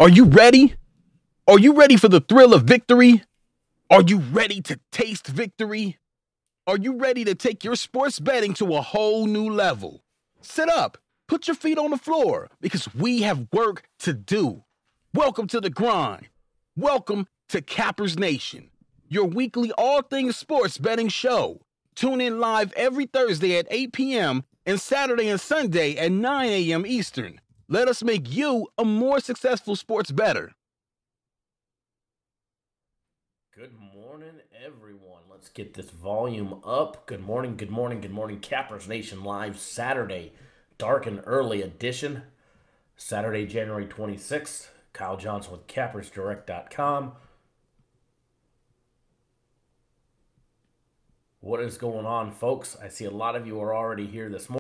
Are you ready? Are you ready for the thrill of victory? Are you ready to taste victory? Are you ready to take your sports betting to a whole new level? Sit up, put your feet on the floor, because we have work to do. Welcome to the grind. Welcome to Cappers Nation, your weekly all things sports betting show. Tune in live every Thursday at 8 p.m. and Saturday and Sunday at 9 a.m. Eastern. Let us make you a more successful sports bettor. Good morning, everyone. Let's get this volume up. Good morning, good morning, good morning. Cappers Nation live Saturday, dark and early edition. Saturday, January 26th. Kyle Johnson with CappersDirect.com. What is going on, folks? I see a lot of you are already here this morning.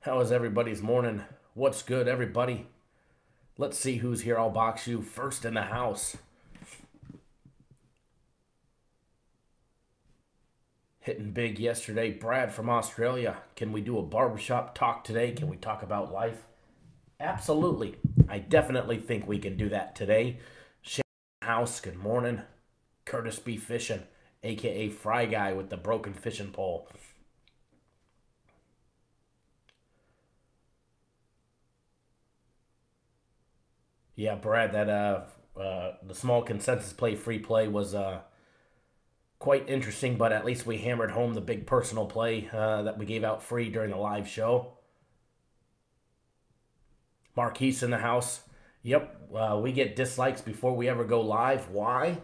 How is everybody's morning? What's good, everybody? Let's see who's here. I'll box you first in the house. Hitting big yesterday. Brad from Australia. Can we do a barbershop talk today? Can we talk about life? Absolutely. I definitely think we can do that today. Shane in the house. Good morning. Curtis B. Fishing, a.k.a. Fry Guy with the broken fishing pole. Yeah, Brad, that the small consensus play free play was quite interesting, but at least we hammered home the big personal play that we gave out free during the live show. Marquise in the house. Yep, we get dislikes before we ever go live. Why?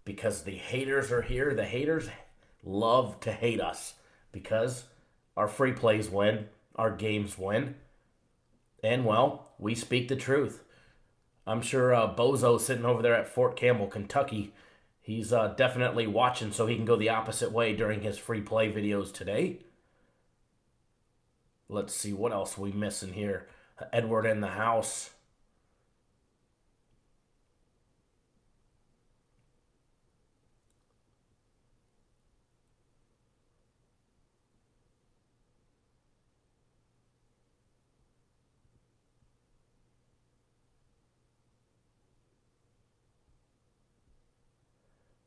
Because the haters are here. The haters love to hate us because our free plays win, our games win, and, well, we speak the truth. I'm sure Bozo sitting over there at Fort Campbell, Kentucky, he's definitely watching so he can go the opposite way during his free play videos today. Let's see what else we missing here. Edward in the house.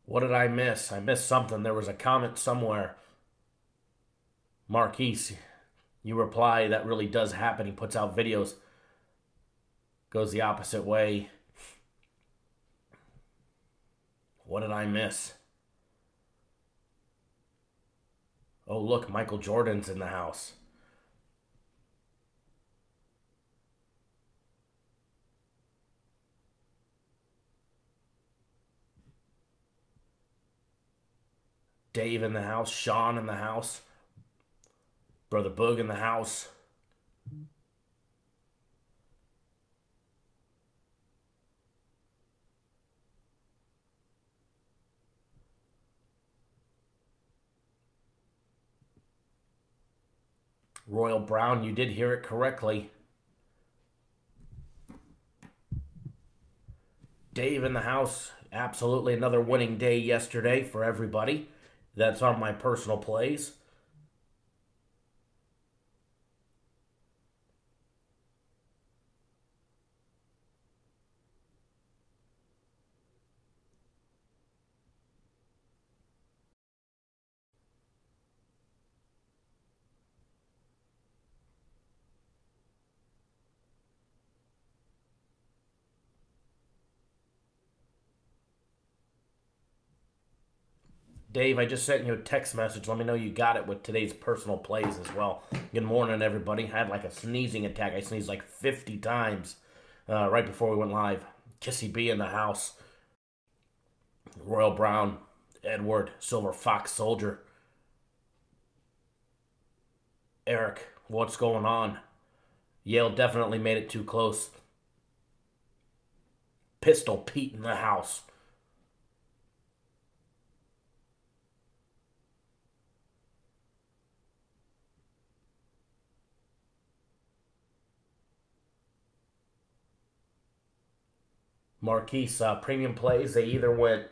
What did I miss? I missed something. There was a comment somewhere. Marquise, you reply, that really does happen. He puts out videos. Goes the opposite way. What did I miss? Oh, look, Michael Jordan's in the house. Dave in the house, Sean in the house, Brother Boog in the house. Royal Brown, you did hear it correctly. Dave in the house, absolutely another winning day yesterday for everybody. That's on my personal plays. Dave, I just sent you a text message. Let me know you got it with today's personal plays as well. Good morning, everybody. I had like a sneezing attack. I sneezed like 50 times right before we went live. Kissy B in the house. Royal Brown, Edward, Silver Fox Soldier. Eric, what's going on? Yale definitely made it too close. Pistol Pete in the house. Marquise, premium plays, they either went,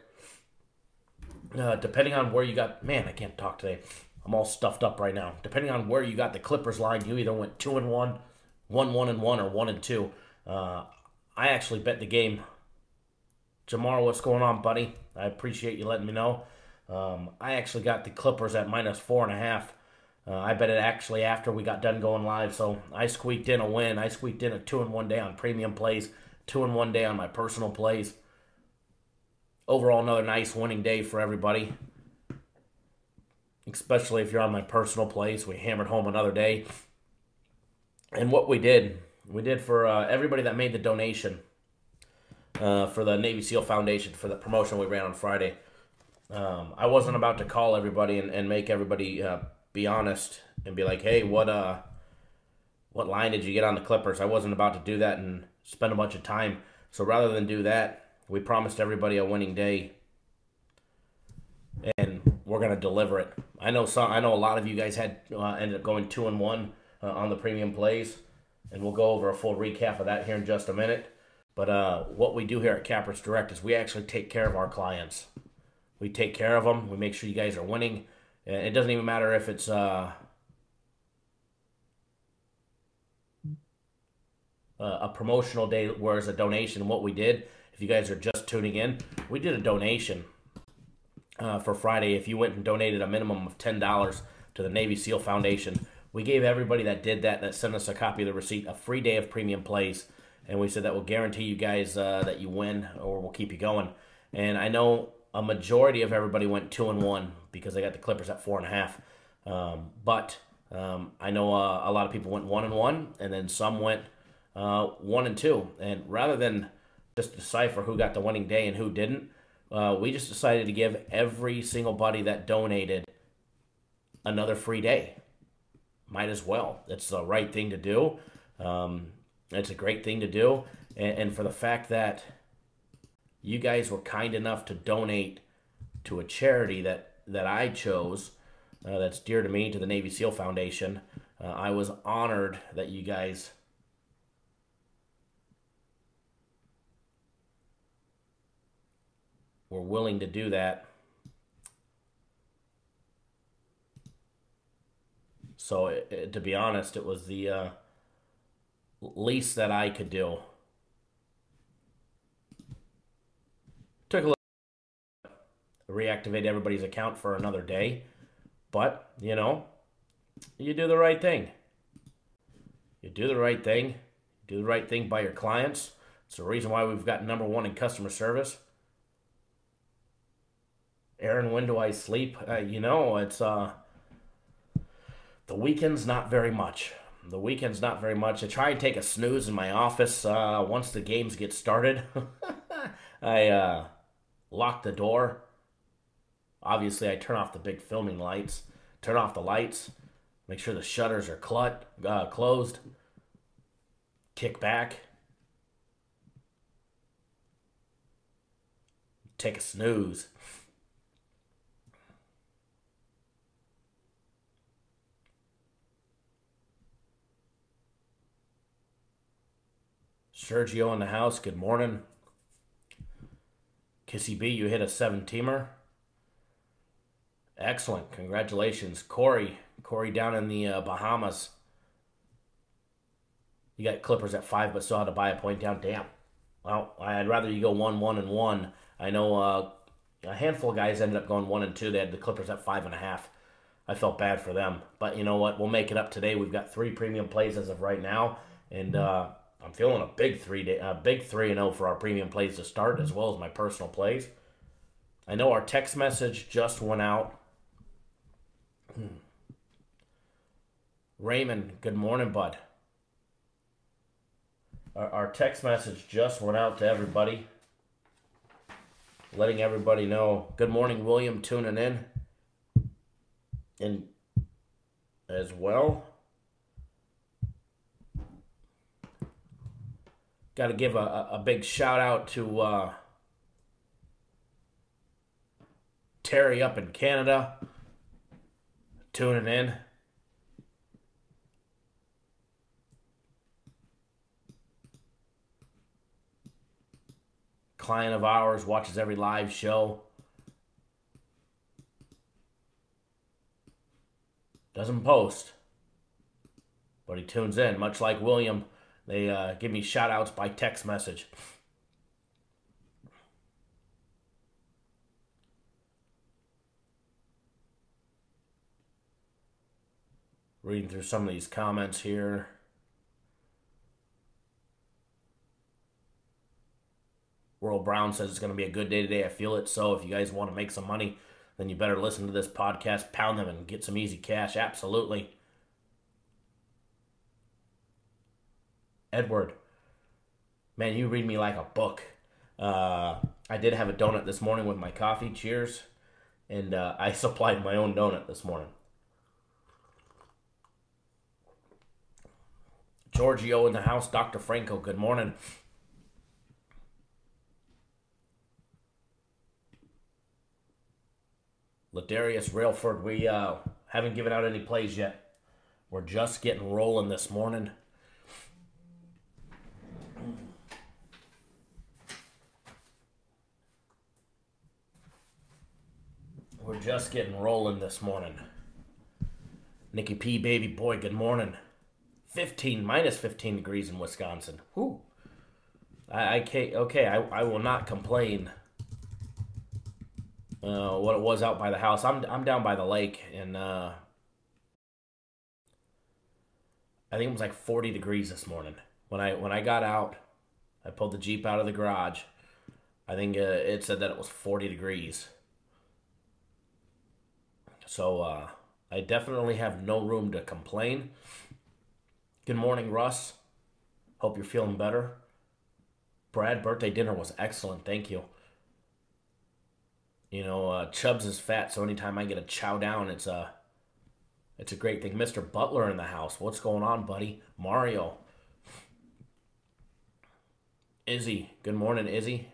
depending on where you got, man, I can't talk today. I'm all stuffed up right now. Depending on where you got the Clippers line, you either went 2-1 1-1-1 or 1-2. I actually bet the game. Jamar, what's going on, buddy? I appreciate you letting me know. I actually got the Clippers at -4.5. I bet it actually after we got done going live, so I squeaked in a win. I squeaked in a 2-1 day on premium plays, 2-1 day on my personal plays. Overall, another nice winning day for everybody, especially if you're on my personal plays. We hammered home another day. And what we did for everybody that made the donation for the Navy SEAL Foundation for the promotion we ran on Friday. I wasn't about to call everybody and make everybody be honest and be like, hey, what line did you get on the Clippers? I wasn't about to do that and spend a bunch of time. So rather than do that, we promised everybody a winning day, and we're gonna deliver it. I know a lot of you guys had ended up going 2-1 on the premium plays, and we'll go over a full recap of that here in just a minute. But what we do here at Cappers Direct is we actually take care of our clients. We take care of them. We make sure you guys are winning. It doesn't even matter if it's a promotional day where it's a donation. What we did, if you guys are just tuning in, we did a donation for Friday. If you went and donated a minimum of $10 to the Navy SEAL Foundation, we gave everybody that did that sent us a copy of the receipt, a free day of premium plays. And we said that will guarantee you guys that you win, or we'll keep you going. And I know a majority of everybody went 2-1 because they got the Clippers at 4.5. But I know a lot of people went 1-1, and then some went 1-2. And rather than just decipher who got the winning day and who didn't, we just decided to give every single buddy that donated another free day. Might as well. It's the right thing to do. It's a great thing to do. And for the fact that you guys were kind enough to donate to a charity that I chose, that's dear to me, to the Navy SEAL Foundation, I was honored that you guys were willing to do that. So, to be honest, it was the least that I could do. Took a little to reactivate everybody's account for another day, but, you know, you do the right thing. You do the right thing. You do the right thing by your clients. It's the reason why we've got #1 in customer service. Aaron, when do I sleep? It's the weekend's not very much. The weekend's not very much. I try and take a snooze in my office once the games get started. I lock the door. Obviously, I turn off the big filming lights. Turn off the lights. Make sure the shutters are closed. Kick back. Take a snooze. Sergio in the house, good morning. Kissy B, you hit a 7-teamer. Excellent, congratulations. Corey down in the Bahamas. You got Clippers at 5, but still had to buy a point down. Damn. Well, I'd rather you go 1-1. I know a handful of guys ended up going 1-2. They had the Clippers at 5.5. I felt bad for them. But you know what? We'll make it up today. We've got 3 premium plays as of right now. And I'm feeling a big 3-0 for our premium plays to start, as well as my personal plays. I know our text message just went out. Raymond, good morning, bud. Our text message just went out to everybody, letting everybody know. Good morning, William, tuning in. And as well, got to give a big shout out to Terry up in Canada, tuning in. Client of ours, watches every live show. Doesn't post, Everybody tunes in. Much like William, they give me shout-outs by text message. Reading through some of these comments here. World Brown says it's going to be a good day today. I feel it. So if you guys want to make some money, then you better listen to this podcast, pound them, and get some easy cash. Absolutely. Edward, man, you read me like a book. I did have a donut this morning with my coffee. Cheers. And I supplied my own donut this morning. Giorgio in the house. Dr. Franco, good morning. Ladarius Railford, we haven't given out any plays yet. We're just getting rolling this morning. We're just getting rolling this morning. Nikki P, baby boy, good morning. Minus 15 degrees in Wisconsin. Whew. I will not complain. What it was out by the house. I'm down by the lake, and I think it was like 40 degrees this morning. When I got out, I pulled the Jeep out of the garage. I think it said that it was 40 degrees. So I definitely have no room to complain. Good morning, Russ. Hope you're feeling better. Brad, birthday dinner was excellent. Thank you. You know, Chubbs is fat, so anytime I get a chow down, it's a great thing. Mr. Butler in the house. What's going on, buddy? Mario. Izzy. Good morning, Izzy.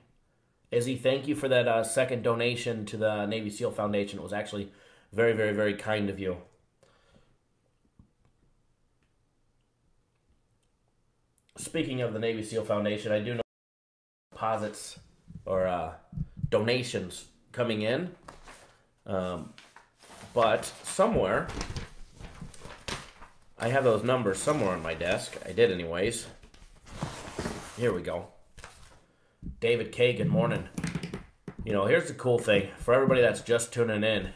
Izzy, thank you for that second donation to the Navy SEAL Foundation. It was actually very, very, very kind of you. Speaking of the Navy SEAL Foundation, I do know deposits or donations coming in. But somewhere, I have those numbers somewhere on my desk. I did anyways. Here we go. David K, good morning. You know, here's the cool thing. For everybody that's just tuning in.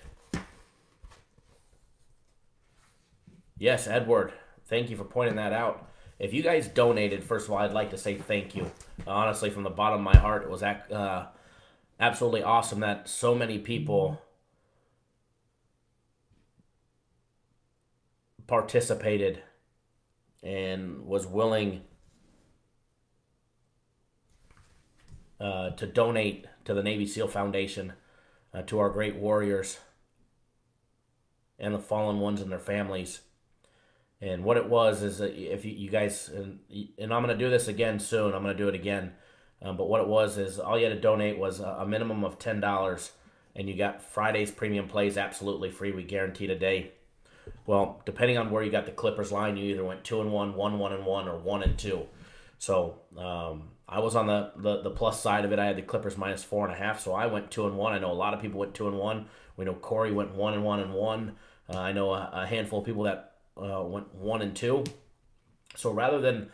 Yes, Edward, thank you for pointing that out. If you guys donated, first of all, I'd like to say thank you. Honestly, from the bottom of my heart, it was absolutely awesome that so many people participated and was willing to donate to the Navy SEAL Foundation, to our great warriors and the fallen ones and their families. And what it was is that if you guys, and I'm going to do this again soon, I'm going to do it again. But what it was is all you had to donate was a minimum of $10, and you got Friday's premium plays absolutely free. We guaranteed a day. Well, depending on where you got the Clippers line, you either went 2-1, 1-1-1, or 1-2. So I was on the plus side of it. I had the Clippers minus 4.5, so I went 2-1. I know a lot of people went 2-1. We know Corey went 1-1-1. I know a handful of people that went 1-2. So rather than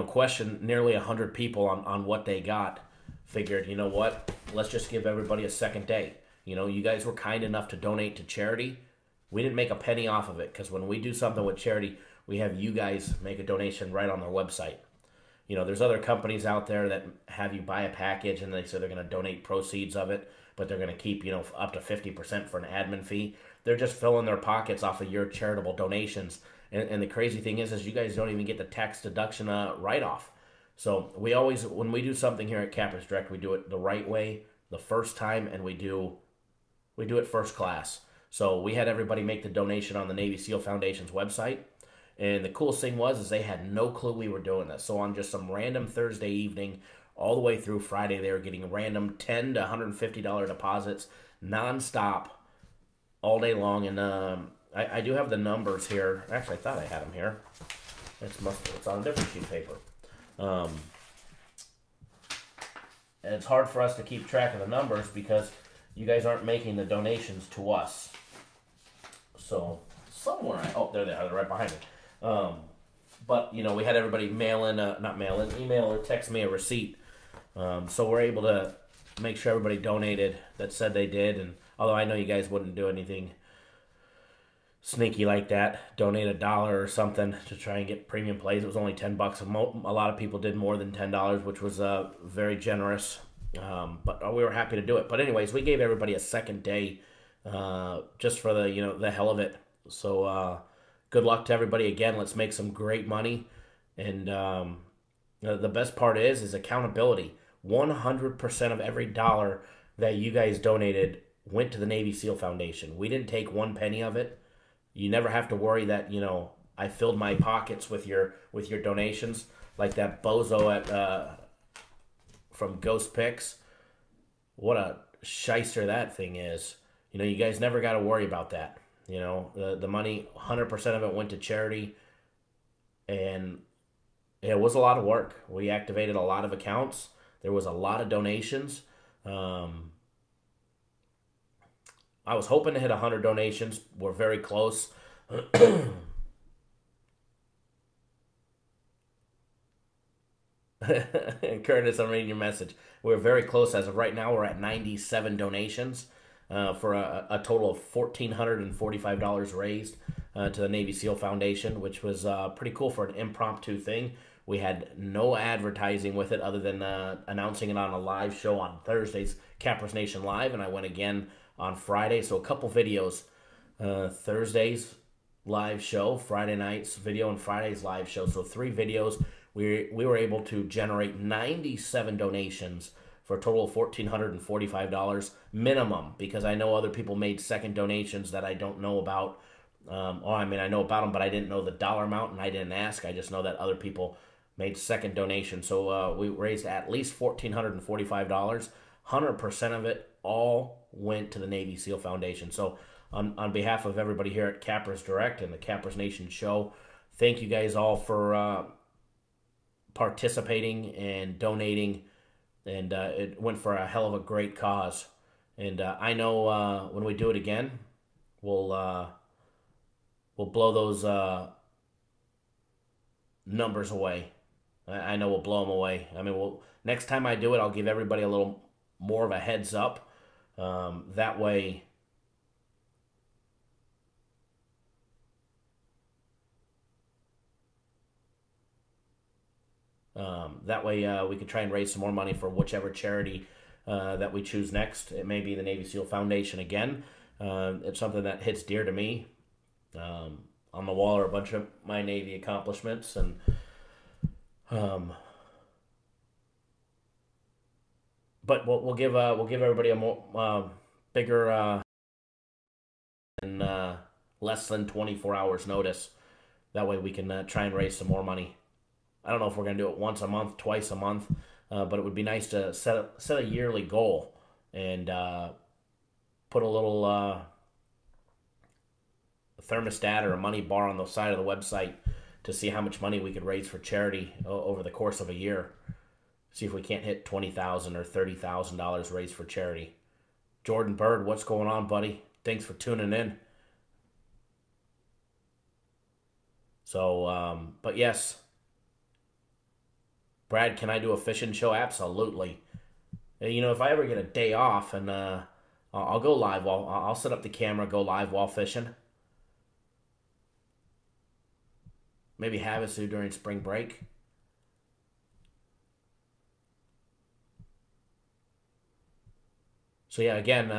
question nearly 100 people on what they got, figured, you know what, let's just give everybody a second day. You guys were kind enough to donate to charity. We didn't make a penny off of it, because when we do something with charity, we have you guys make a donation right on their website. There's other companies out there that have you buy a package and they say they're going to donate proceeds of it, but they're going to keep, up to 50% for an admin fee. They're just filling their pockets off of your charitable donations. And the crazy thing is you guys don't even get the tax deduction write-off. So we always, when we do something here at Cappers Direct, we do it the right way the first time, and we do it first class. So we had everybody make the donation on the Navy SEAL Foundation's website. And the coolest thing was they had no clue we were doing this. So on just some random Thursday evening, all the way through Friday, they were getting random $10 to $150 deposits nonstop all day long. And I do have the numbers here. Actually, I thought I had them here. It's on a different sheet of paper. And it's hard for us to keep track of the numbers because you guys aren't making the donations to us. So somewhere, there they are. They're right behind me. But, you know, we had everybody email or text me a receipt. So we're able to make sure everybody donated that said they did. And although I know you guys wouldn't do anything sneaky like that, donate $1 or something to try and get premium plays. It was only $10. A lot of people did more than $10, which was very generous. But we were happy to do it. But anyways, we gave everybody a second day just for the hell of it. So good luck to everybody again. Let's make some great money. And the best part is accountability. 100% of every dollar that you guys donated went to the Navy SEAL Foundation. We didn't take one penny of it. You never have to worry that, I filled my pockets with your donations, like that bozo from Ghost Picks. What a shyster that thing is. You guys never got to worry about that. The money, 100% of it went to charity, and it was a lot of work. We activated a lot of accounts. There was a lot of donations. I was hoping to hit 100 donations. We're very close. Curtis, I'm reading your message. We're very close. As of right now, we're at 97 donations for a total of $1,445 raised to the Navy SEAL Foundation, which was pretty cool for an impromptu thing. We had no advertising with it other than announcing it on a live show on Thursdays, Cappers Nation Live, and I went again on Friday. So a couple videos, Thursdays live show, Friday nights video, and Friday's live show. So 3 videos. We were able to generate 97 donations for a total of $1,445 minimum, because I know other people made second donations that I don't know about. I know about them, but I didn't know the dollar amount, and I didn't ask. I just know that other people made second donations. So we raised at least $1,445. 100% of it all went to the Navy SEAL Foundation. So on behalf of everybody here at Cappers Direct and the Cappers Nation show, thank you guys all for participating and donating. And it went for a hell of a great cause. And I know when we do it again, we'll blow those numbers away. I know we'll blow them away. Next time I do it, I'll give everybody a little more of a heads up. That way, we can try and raise some more money for whichever charity that we choose next. It may be the Navy SEAL Foundation again. It's something that hits dear to me. On the wall are a bunch of my Navy accomplishments, and but we'll give everybody a more bigger and less than 24 hours notice. That way we can try and raise some more money. I don't know if we're gonna do it once a month, twice a month, but it would be nice to set a yearly goal and put a little thermostat or a money bar on the side of the website to see how much money we could raise for charity over the course of a year. See if we can't hit $20,000 or $30,000 raised for charity. Jordan Bird, what's going on, buddy? Thanks for tuning in. So, but yes, Brad, can I do a fishing show? Absolutely. If I ever get a day off, and I'll go live I'll set up the camera, go live while fishing. Maybe Havasu during spring break. So yeah, again,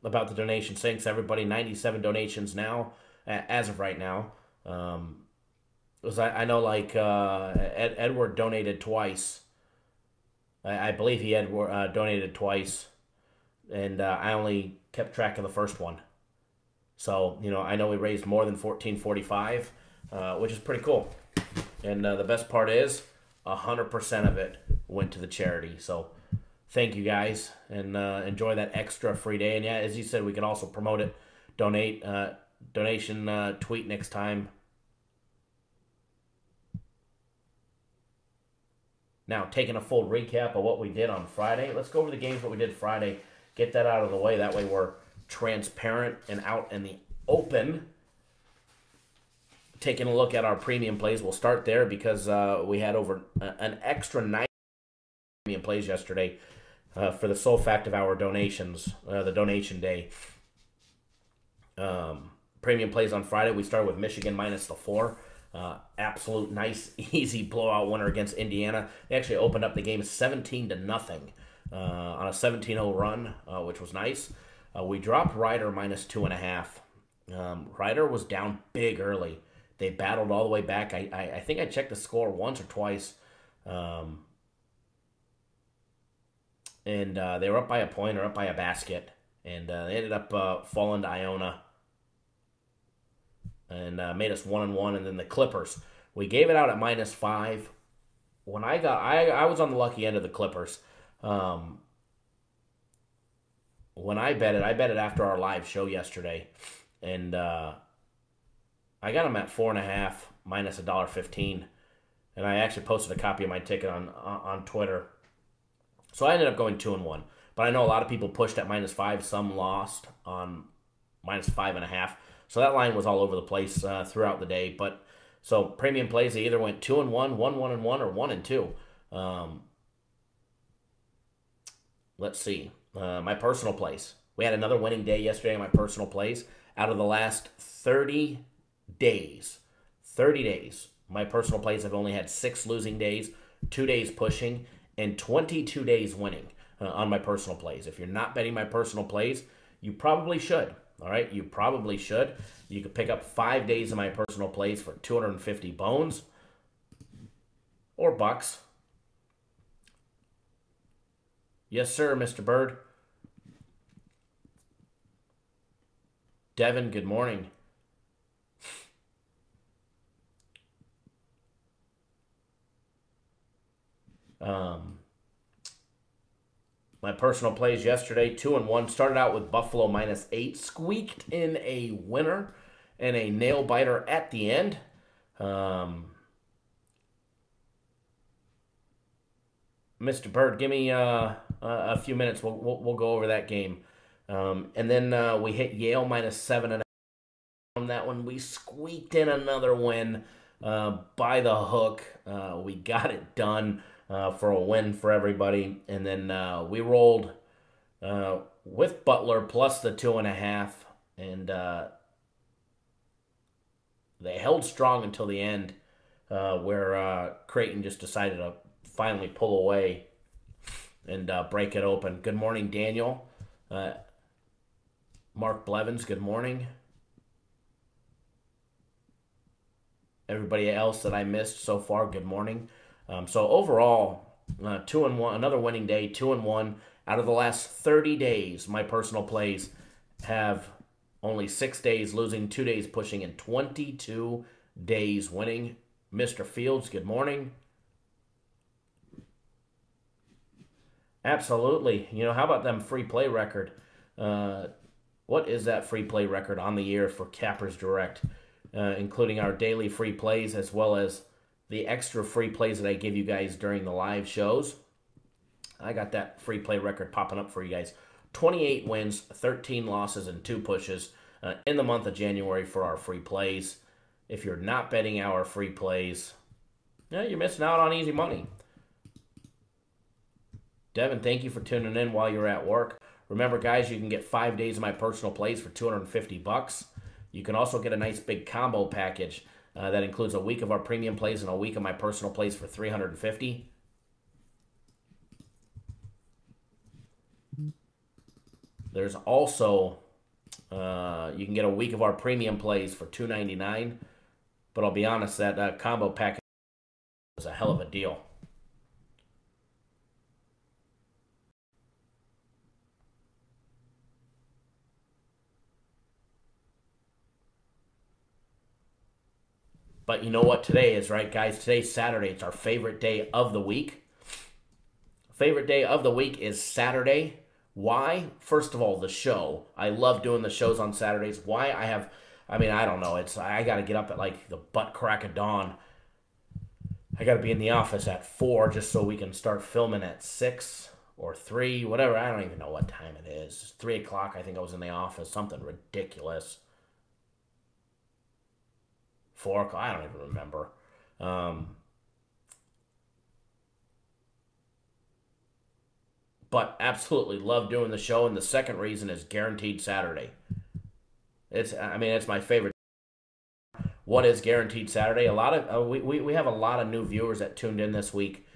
about the donation, thanks everybody. 97 donations now, as of right now. I know Edward donated twice. I believe he had donated twice, and I only kept track of the first one. So I know we raised more than $1,445. Which is pretty cool. And the best part is 100% of it went to the charity. So thank you guys, and enjoy that extra free day. And yeah, as you said, we can also promote it. Donation tweet next time. Now, taking a full recap of what we did on Friday. Let's go over the games that we did Friday. Get that out of the way. That way we're transparent and out in the open. taking a look at our premium plays. We'll start there because we had over an extra 9 premium plays yesterday for the sole fact of our donations, the donation day. Premium plays on Friday. We started with Michigan minus the 4. Absolute nice, easy blowout winner against Indiana. They actually opened up the game 17-0 on a 17-0 run, which was nice. We dropped Ryder minus 2.5. Ryder was down big early. They battled all the way back. I think I checked the score once or twice. And they were up by a point or up by a basket. And they ended up falling to Iona. And made us 1-1. And then the Clippers. We gave it out at minus 5. When I was on the lucky end of the Clippers. When I bet it after our live show yesterday. And I got them at 4.5 minus $1.15. And I actually posted a copy of my ticket on Twitter. So I ended up going 2-1. But I know a lot of people pushed at minus 5. Some lost on minus 5.5. So that line was all over the place throughout the day. But so premium plays, they either went 2-1, 1-1-1, or 1-2. Let's see. My personal plays. We had another winning day yesterday in my personal plays. Out of the last 30 days, my personal plays have only had 6 losing days, 2 days pushing, and 22 days winning on my personal plays. If you're not betting my personal plays, you probably should. All right, you probably should. You could pick up 5 days of my personal plays for 250 bones or bucks. Yes, sir, Mr. Bird. Devin, good morning. My personal plays yesterday, 2-1. Started out with Buffalo minus 8. Squeaked in a winner and a nail biter at the end. Mr. Bird, give me a few minutes. We'll go over that game. And then we hit Yale minus 7.5. On that one, we squeaked in another win by the hook. We got it done. For a win for everybody. And then we rolled with Butler plus the 2.5. And they held strong until the end where Creighton just decided to finally pull away and break it open. Good morning, Daniel. Mark Blevins, good morning. Everybody else that I missed so far, good morning. So overall, 2-1, another winning day, 2-1. Out of the last 30 days, my personal plays have only 6 days losing, 2 days pushing, and 22 days winning. Mr. Fields, good morning. Absolutely. You know, how about them free play record? What is that free play record on the year for Cappers Direct, including our daily free plays as well as the extra free plays that I give you guys during the live shows? I got that free play record popping up for you guys. 28 wins, 13 losses, and 2 pushes in the month of January for our free plays. If you're not betting our free plays, you're missing out on easy money. Devin, thank you for tuning in while you're at work. Remember, guys, you can get 5 days of my personal plays for $250. You can also get a nice big combo package that includes a week of our premium plays and a week of my personal plays for $350. There's also, you can get a week of our premium plays for $299. But I'll be honest, that combo package is a hell of a deal. But you know what today is, right, guys? Today's Saturday. It's our favorite day of the week. Favorite day of the week is Saturday. Why? First of all, the show. I love doing the shows on Saturdays. Why? I don't know. I got to get up at like the butt crack of dawn. I got to be in the office at 4 just so we can start filming at 6 or 3, whatever. I don't even know what time it is. It's 3 o'clock, I think I was in the office. Something ridiculous. 4 o'clock. I don't even remember. But absolutely love doing the show. And the second reason is Guaranteed Saturday. It's my favorite. What is Guaranteed Saturday? A lot of we have a lot of new viewers that tuned in this week.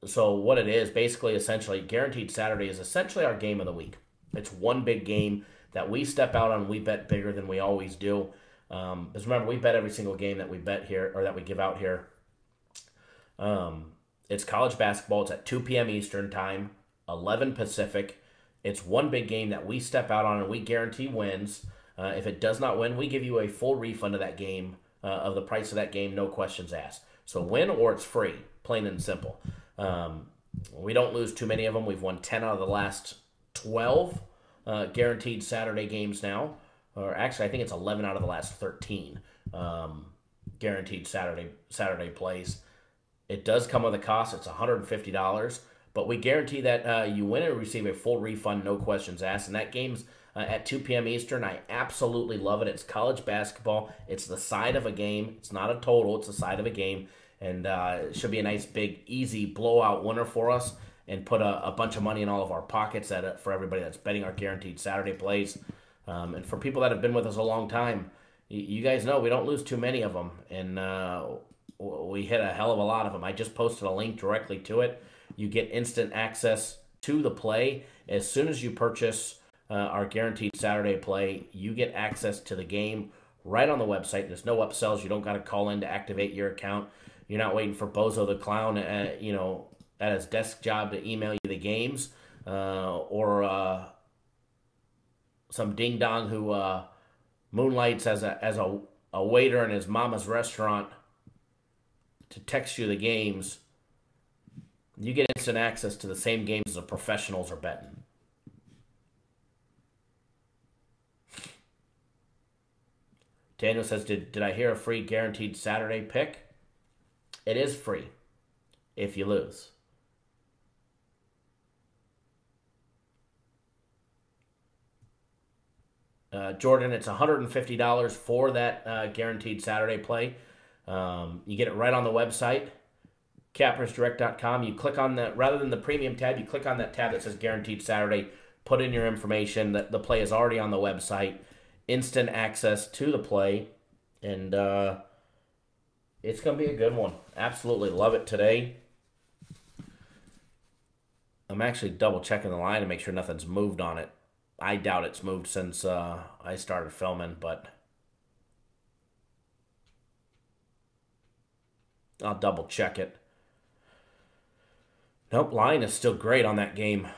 So what it is, basically, essentially, Guaranteed Saturday is essentially our game of the week. It's one big game that we step out on. We bet bigger than we always do. Because remember, we bet every single game that we bet here or that we give out here. It's college basketball. It's at 2 p.m. Eastern time, 11 Pacific. It's one big game that we step out on and we guarantee wins. If it does not win, we give you a full refund of that game, of the price of that game, no questions asked. So win or it's free, plain and simple. We don't lose too many of them. We've won 10 out of the last 12 guaranteed Saturday games now. Or actually, I think it's 11 out of the last 13 guaranteed Saturday plays. It does come with a cost. It's $150. But we guarantee that you win and receive a full refund, no questions asked. And that game's at 2 p.m. Eastern. I absolutely love it. It's college basketball. It's the side of a game. It's not a total. It's the side of a game. And it should be a nice, big, easy blowout winner for us and put a bunch of money in all of our pockets for everybody that's betting our guaranteed Saturday plays. And for people that have been with us a long time, you guys know we don't lose too many of them. And we hit a hell of a lot of them. I just posted a link directly to it. You get instant access to the play. As soon as you purchase our guaranteed Saturday play, you get access to the game right on the website. There's no upsells. You don't got to call in to activate your account. You're not waiting for Bozo the Clown, at his desk job to email you the games, or some ding dong who moonlights as a waiter in his mama's restaurant to text you the games. You get instant access to the same games as the professionals are betting. Daniel says, did I hear a free guaranteed Saturday pick? It is free if you lose. Jordan, it's $150 for that guaranteed Saturday play. You get it right on the website, cappersdirect.com. You click on that, rather than the premium tab, you click on that tab that says Guaranteed Saturday, put in your information. The play is already on the website. Instant access to the play, and it's going to be a good one. Absolutely love it today. I'm actually double-checking the line to make sure nothing's moved on it. I doubt it's moved since I started filming, but I'll double-check it. Nope, line is still great on that game.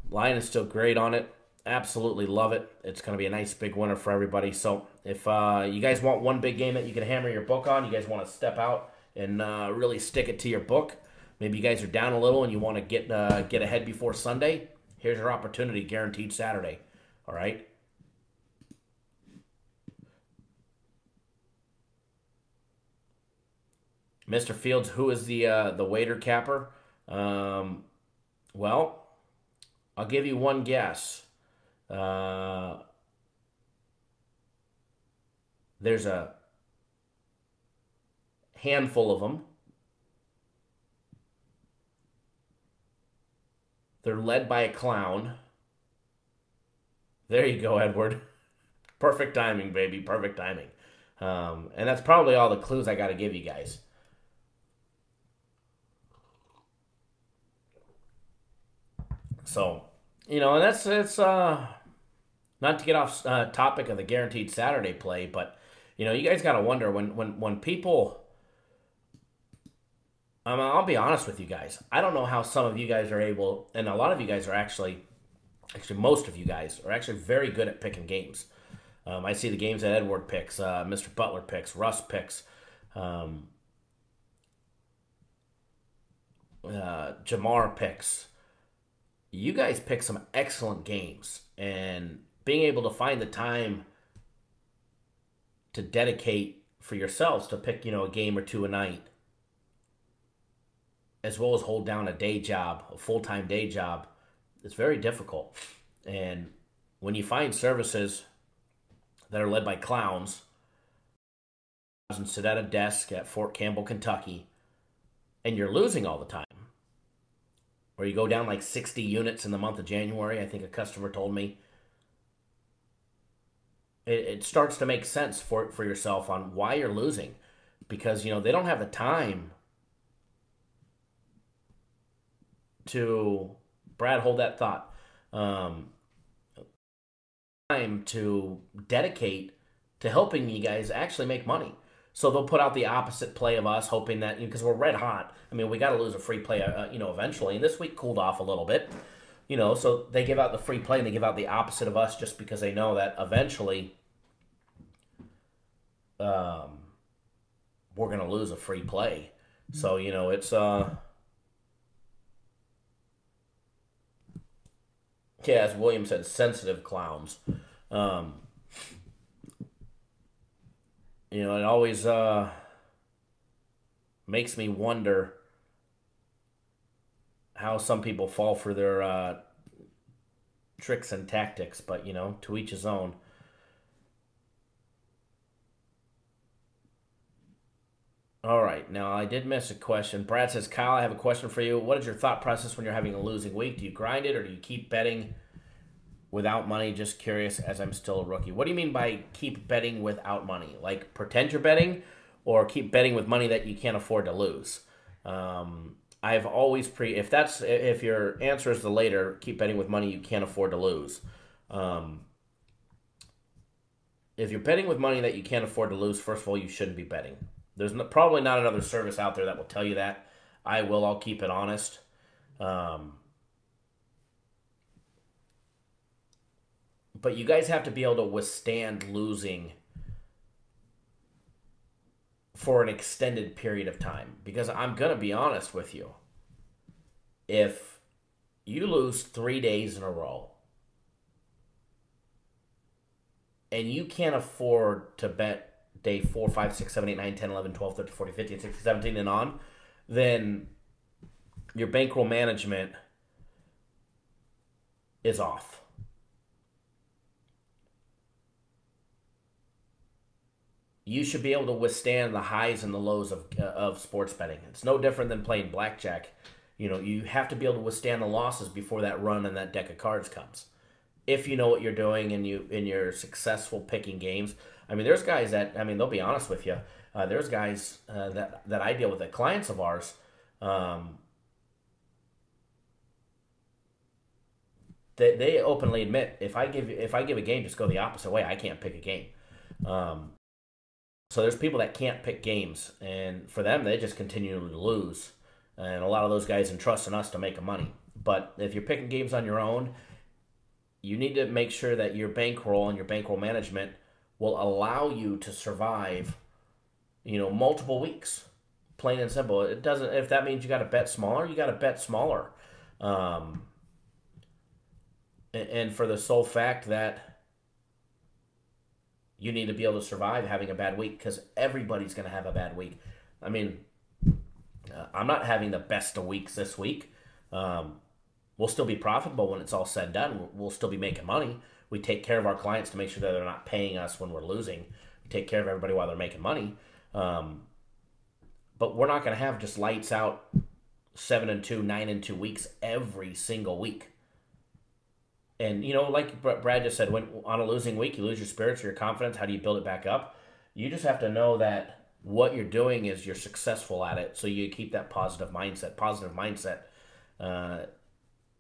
Line is still great on it. Absolutely love it. It's going to be a nice big winner for everybody. So if you guys want one big game that you can hammer your book on, you guys want to step out and really stick it to your book, maybe you guys are down a little and you want to get ahead before Sunday, here's your opportunity, guaranteed Saturday. All right? Mr. Fields, who is the waiter capper? Well, I'll give you one guess. There's a handful of them. They're led by a clown. There you go, Edward. Perfect timing, baby. Perfect timing. And that's probably all the clues I got to give you guys. So, and it's not to get off topic of the guaranteed Saturday play, but you guys got to wonder when people. I'll be honest with you guys. I don't know how some of you guys are able, and a lot of you guys are actually most of you guys are actually very good at picking games. I see the games that Edward picks, Mr. Butler picks, Russ picks, Jamar picks. You guys pick some excellent games, and being able to find the time to dedicate for yourselves to pick, a game or two a night, as well as hold down a day job, a full-time day job, it's very difficult. And when you find services that are led by clowns and sit at a desk at Fort Campbell, Kentucky, and you're losing all the time, or you go down like 60 units in the month of January, I think a customer told me, it starts to make sense for yourself on why you're losing. Because, they don't have the time to, Brad, hold that thought, time to dedicate to helping you guys actually make money. So they'll put out the opposite play of us, hoping that, because we're red hot. I mean, we got to lose a free play, eventually. And this week cooled off a little bit, so they give out the free play and they give out the opposite of us just because they know that eventually we're going to lose a free play. So, it's, as William said, sensitive clowns. It always makes me wonder how some people fall for their tricks and tactics, but, to each his own. All right, now I did miss a question. Brad says, Kyle, I have a question for you. What is your thought process when you're having a losing week? Do you grind it or do you keep betting without money? Just curious, as I'm still a rookie. What do you mean by keep betting without money? Like pretend you're betting, or keep betting with money that you can't afford to lose? I've always if your answer is the later, keep betting with money you can't afford to lose. If you're betting with money that you can't afford to lose, first of all, you shouldn't be betting. There's probably not another service out there that will tell you that. I'll keep it honest. But you guys have to be able to withstand losing for an extended period of time. Because I'm going to be honest with you. If you lose 3 days in a row and you can't afford to bet day 4, 5, 6, 7, 8, 9, 10, 11, 12, 13, 14, 15, 16, 17, and on, then your bankroll management is off. You should be able to withstand the highs and the lows of sports betting. It's no different than playing blackjack. You have to be able to withstand the losses before that run and that deck of cards comes. If you know what you're doing and you're successful picking games. I mean, there's guys that, they'll be honest with you. There's guys that I deal with, that clients of ours, they openly admit, if I give a game, just go the opposite way. I can't pick a game. So there's people that can't pick games, and for them, they just continue to lose. And a lot of those guys entrust in us to make money. But if you're picking games on your own, you need to make sure that your bankroll and your bankroll management will allow you to survive, multiple weeks. Plain and simple. It doesn't. If that means you got to bet smaller, you got to bet smaller. And for the sole fact that you need to be able to survive having a bad week, because everybody's going to have a bad week. I'm not having the best of weeks this week. We'll still be profitable when it's all said and done. We'll still be making money. We take care of our clients to make sure that they're not paying us when we're losing. We take care of everybody while they're making money. But we're not going to have just lights out 7-2, 9-2 weeks every single week. And, like Brad just said, when on a losing week, you lose your spirits or your confidence. How do you build it back up? You just have to know that what you're doing is you're successful at it. So you keep that positive mindset.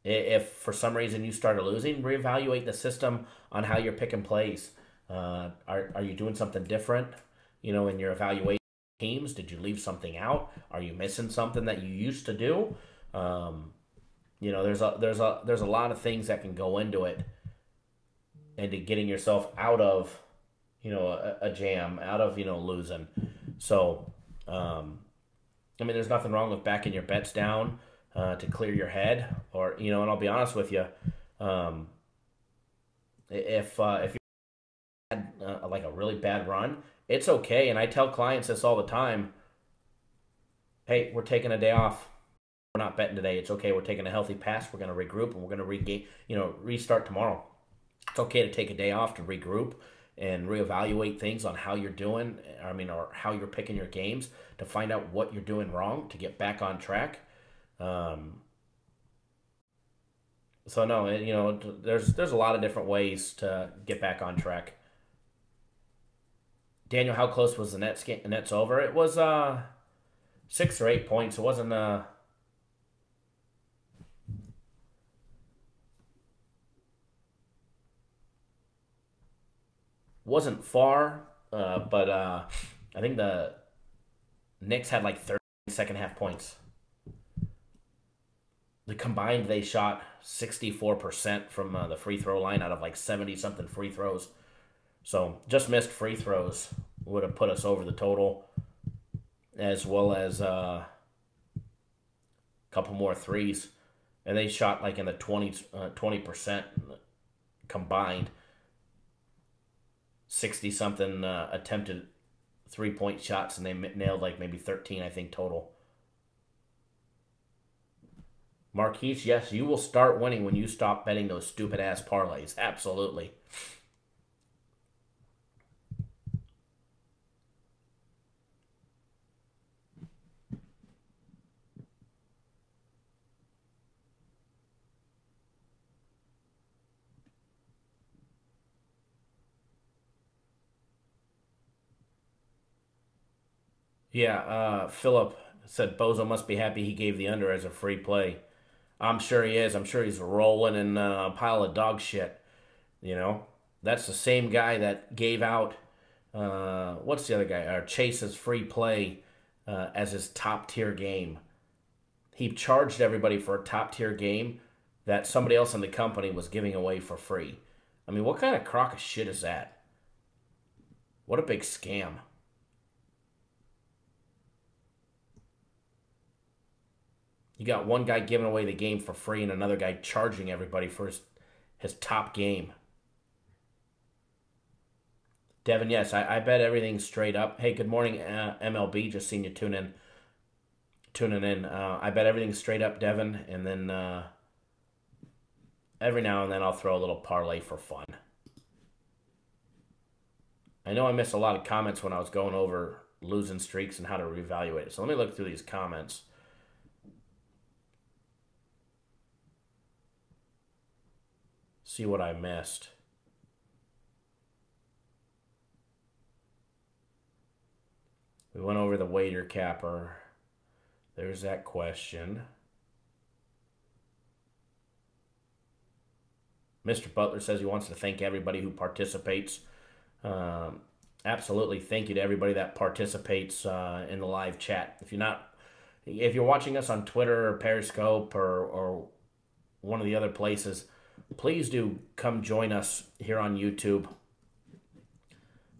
If for some reason you started losing, reevaluate the system on how you're picking plays. Are you doing something different? In your evaluation teams, did you leave something out? Are you missing something that you used to do? There's a lot of things that can go into it, into getting yourself out of, a jam, out of, losing. So, there's nothing wrong with backing your bets down to clear your head, or, and I'll be honest with you, if you had like a really bad run, it's okay. And I tell clients this all the time. Hey, we're taking a day off. We're not betting today. It's okay. We're taking a healthy pass. We're going to regroup and we're going to restart tomorrow. It's okay to take a day off to regroup and reevaluate things on how you're doing, or how you're picking your games to find out what you're doing wrong to get back on track. So no, there's a lot of different ways to get back on track. Daniel, how close was the Nets over? It was 6 or 8 points. It wasn't far, but I think the Knicks had like 30 second half points. The combined, they shot 64% from the free throw line out of like 70-something free throws. So just missed free throws would have put us over the total, as well as a couple more threes. And they shot like in the 20% combined. 60-something attempted three-point shots, and they nailed like maybe 13, I think, total. Marquise, yes, you will start winning when you stop betting those stupid-ass parlays. Absolutely. Yeah, Philip said Bozo must be happy he gave the under as a free play. I'm sure he is. I'm sure he's rolling in a pile of dog shit. That's the same guy that gave out, what's the other guy? Chase's free play as his top tier game. He charged everybody for a top tier game that somebody else in the company was giving away for free. I mean, what kind of crock of shit is that? What a big scam. You got one guy giving away the game for free and another guy charging everybody for his top game. Devin, yes, I bet everything straight up. Hey, good morning, MLB. Just seen you tuning in. I bet everything straight up, Devin, and then every now and then I'll throw a little parlay for fun. I know I missed a lot of comments when I was going over losing streaks and how to reevaluate it. So let me look through these comments. See what I missed. We went over the waiter capper. There's that question. Mr. Butler says he wants to thank everybody who participates. Absolutely, thank you to everybody that participates in the live chat. If you're watching us on Twitter or Periscope or one of the other places, please do come join us here on YouTube.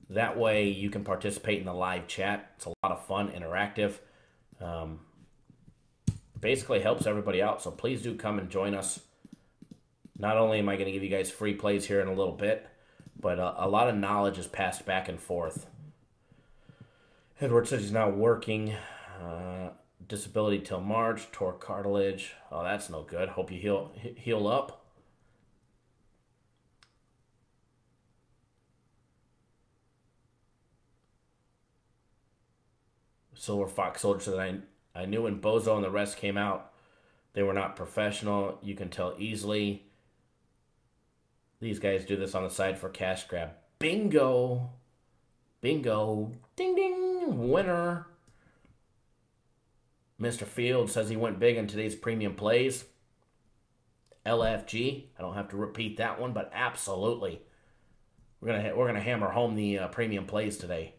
That way you can participate in the live chat. It's a lot of fun, interactive. Basically helps everybody out, so please do come and join us. Not only am I going to give you guys free plays here in a little bit, but a lot of knowledge is passed back and forth. Edward says he's not working. Disability till March. Tore cartilage. Oh, that's no good. Hope you heal up. Silver Fox Soldier says, I knew when Bozo and the rest came out, they were not professional. You can tell easily. These guys do this on the side for cash grab. Bingo. Bingo. Ding, ding. Winner. Mr. Field says he went big in today's premium plays. LFG. I don't have to repeat that one, but absolutely. We're gonna hammer home the premium plays today.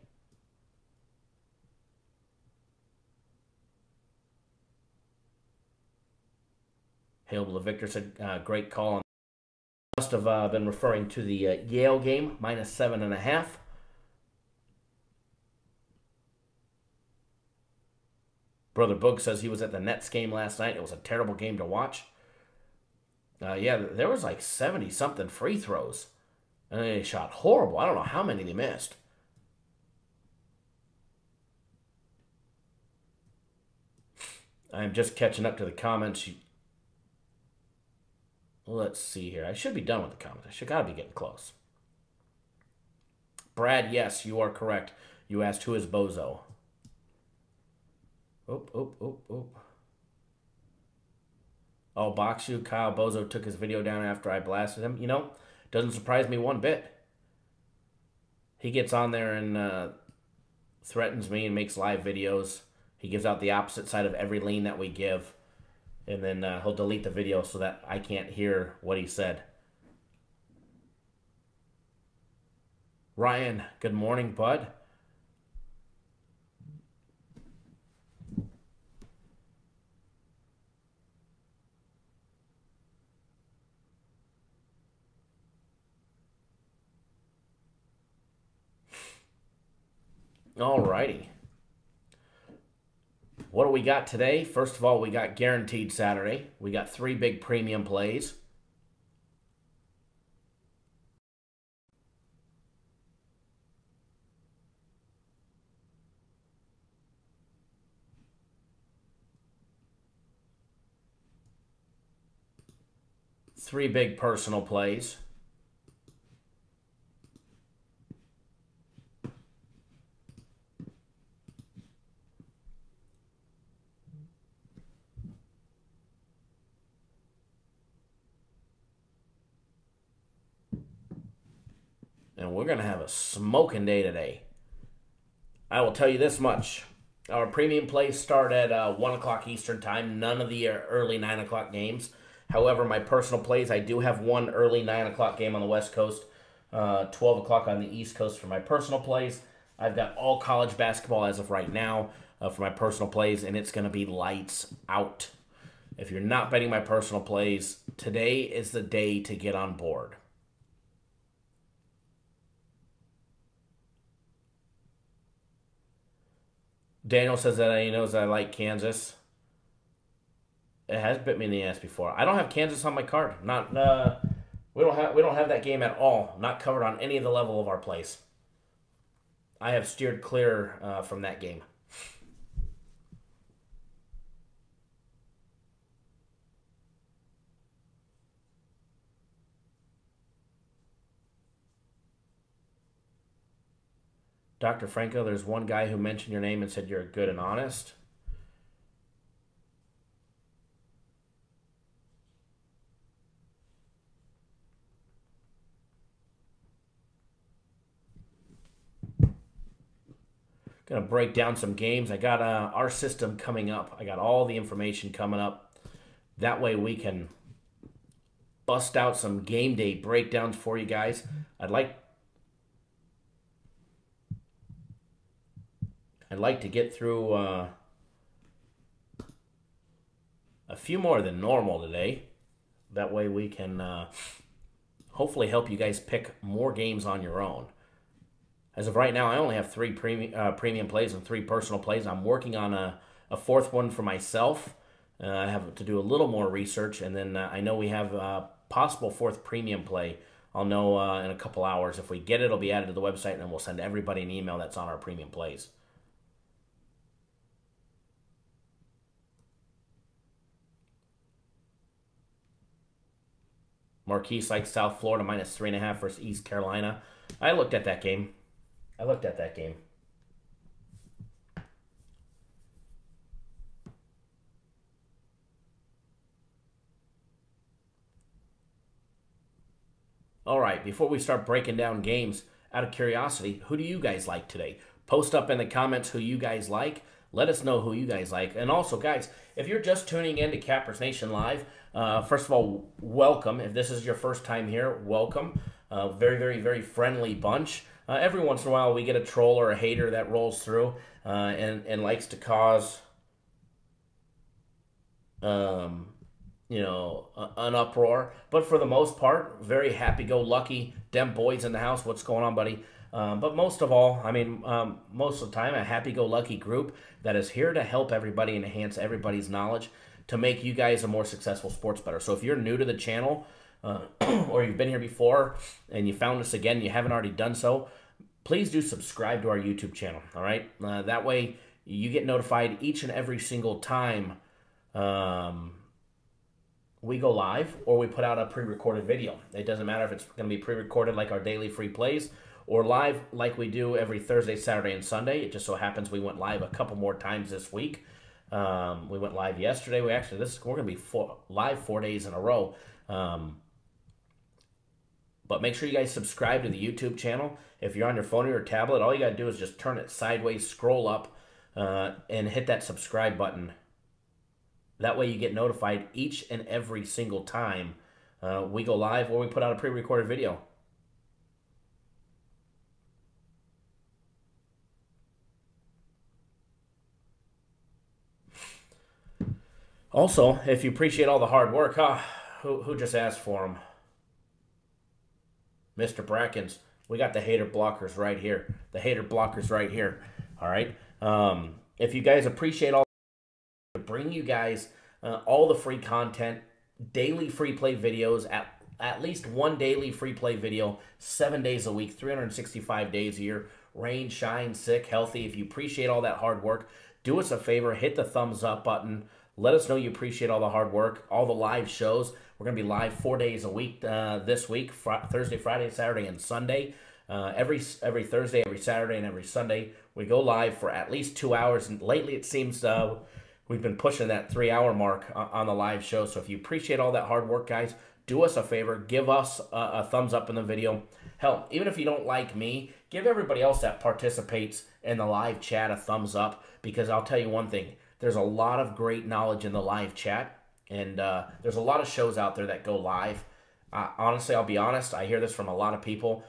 Hail to the Victor said, great call. Must have been referring to the Yale game, -7.5. Brother Boog says he was at the Nets game last night. It was a terrible game to watch. Yeah, there was like 70-something free throws. And they shot horrible. I don't know how many they missed. I'm just catching up to the comments. Let's see here. I should be done with the comments. I should gotta be getting close. Brad, yes, you are correct. You asked who is Bozo. Oop, oop, oop, oop. Oh, box you. Kyle Bozo took his video down after I blasted him. You know, doesn't surprise me one bit. He gets on there and threatens me and makes live videos. He gives out the opposite side of every lean that we give. And then he'll delete the video so that I can't hear what he said. Ryan, good morning, bud. Alrighty. What do we got today? First of all, we got Guaranteed Saturday. We got 3 big premium plays. Three big personal plays. And we're going to have a smoking day today. I will tell you this much. Our premium plays start at 1 o'clock Eastern time. None of the early 9 o'clock games. However, my personal plays, I do have one early 9 o'clock game on the West Coast, 12 o'clock on the East Coast for my personal plays. I've got all college basketball as of right now for my personal plays, and it's going to be lights out. If you're not betting my personal plays, today is the day to get on board. Daniel says that he knows that I like Kansas. It has bit me in the ass before. I don't have Kansas on my card. Not we don't have that game at all. Not covered on any of the level of our plays. I have steered clear from that game. Dr. Franco, there's one guy who mentioned your name and said you're good and honest. Gonna break down some games. I got our system coming up. I got all the information coming up. That way we can bust out some game day breakdowns for you guys. I'd like to get through a few more than normal today. That way we can hopefully help you guys pick more games on your own. As of right now, I only have 3 premium plays and 3 personal plays. I'm working on a 4th one for myself. I have to do a little more research, and then I know we have a possible 4th premium play. I'll know in a couple hours. If we get it, it'll be added to the website, and then we'll send everybody an email that's on our premium plays. Marquise likes South Florida minus 3.5 versus East Carolina. I looked at that game. All right, before we start breaking down games, out of curiosity, who do you guys like today? Post up in the comments who you guys like. Let us know who you guys like. And also, guys, if you're just tuning in to Cappers Nation Live, first of all, welcome. If this is your first time here, welcome. Very, very, very friendly bunch. Every once in a while, we get a troll or a hater that rolls through and likes to cause, an uproar. But for the most part, very happy-go-lucky. Dem boys in the house. What's going on, buddy? But most of all, most of the time, a happy-go-lucky group that is here to help everybody and enhance everybody's knowledge to make you guys a more successful sports bettor. So if you're new to the channel or you've been here before and you found us again, you haven't already done so, please do subscribe to our YouTube channel, all right? That way you get notified each and every single time we go live or we put out a pre-recorded video. It doesn't matter if it's going to be pre-recorded like our daily free plays or live like we do every Thursday, Saturday, and Sunday. It just so happens we went live a couple more times this week. We went live yesterday. We're going to be live 4 days in a row. But make sure you guys subscribe to the YouTube channel. If you're on your phone or your tablet, all you got to do is just turn it sideways, scroll up, and hit that subscribe button. That way you get notified each and every single time we go live or we put out a pre-recorded video. Also, if you appreciate all the hard work, who just asked for them? Mr. Brackens, we got the hater blockers right here. The hater blockers right here. All right. If you guys appreciate all, bring you guys all the free content, daily free play videos, at least one daily free play video, 7 days a week, 365 days a year, rain, shine, sick, healthy. If you appreciate all that hard work, do us a favor, hit the thumbs up button. Let us know you appreciate all the hard work, all the live shows. We're going to be live 4 days a week this week, Thursday, Friday, Saturday, and Sunday. Every Thursday, every Saturday, and every Sunday, we go live for at least 2 hours. And lately, it seems we've been pushing that 3-hour mark on the live show. So if you appreciate all that hard work, guys, do us a favor. Give us a thumbs up in the video. Hell, even if you don't like me, give everybody else that participates in the live chat a thumbs up. Because I'll tell you one thing. There's a lot of great knowledge in the live chat. And there's a lot of shows out there that go live. Honestly, I'll be honest. I hear this from a lot of people.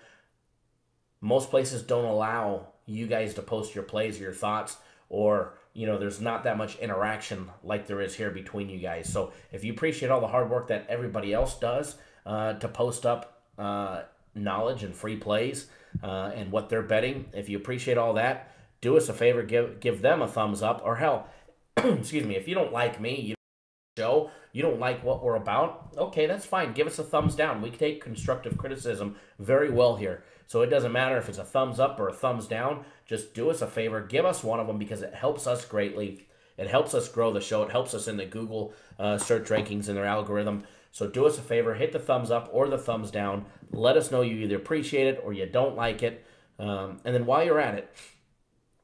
Most places don't allow you guys to post your plays or your thoughts, or there's not that much interaction like there is here between you guys. So if you appreciate all the hard work that everybody else does to post up knowledge and free plays and what they're betting, if you appreciate all that, do us a favor, give them a thumbs up, or hell, excuse me, if you don't like me, you don't like what we're about, okay, that's fine. Give us a thumbs down. We take constructive criticism very well here. So it doesn't matter if it's a thumbs up or a thumbs down. Just do us a favor. Give us one of them because it helps us greatly. It helps us grow the show. It helps us in the Google search rankings and their algorithm. So do us a favor. Hit the thumbs up or the thumbs down. Let us know you either appreciate it or you don't like it. And then while you're at it,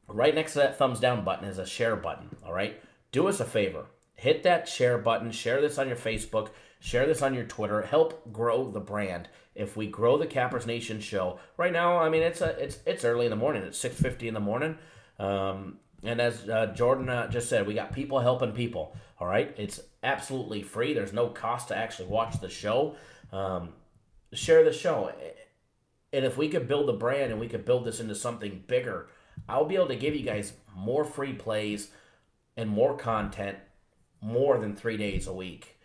right next to that thumbs down button is a share button. All right? Do us a favor. Hit that share button. Share this on your Facebook. Share this on your Twitter. Help grow the brand. If we grow the Cappers Nation show, right now, I mean, it's early in the morning. It's 6:50 in the morning. And as Jordan just said, we got people helping people. All right? It's absolutely free. There's no cost to actually watch the show. Share the show. And if we could build the brand and we could build this into something bigger, I'll be able to give you guys more free plays and more content more than 3 days a week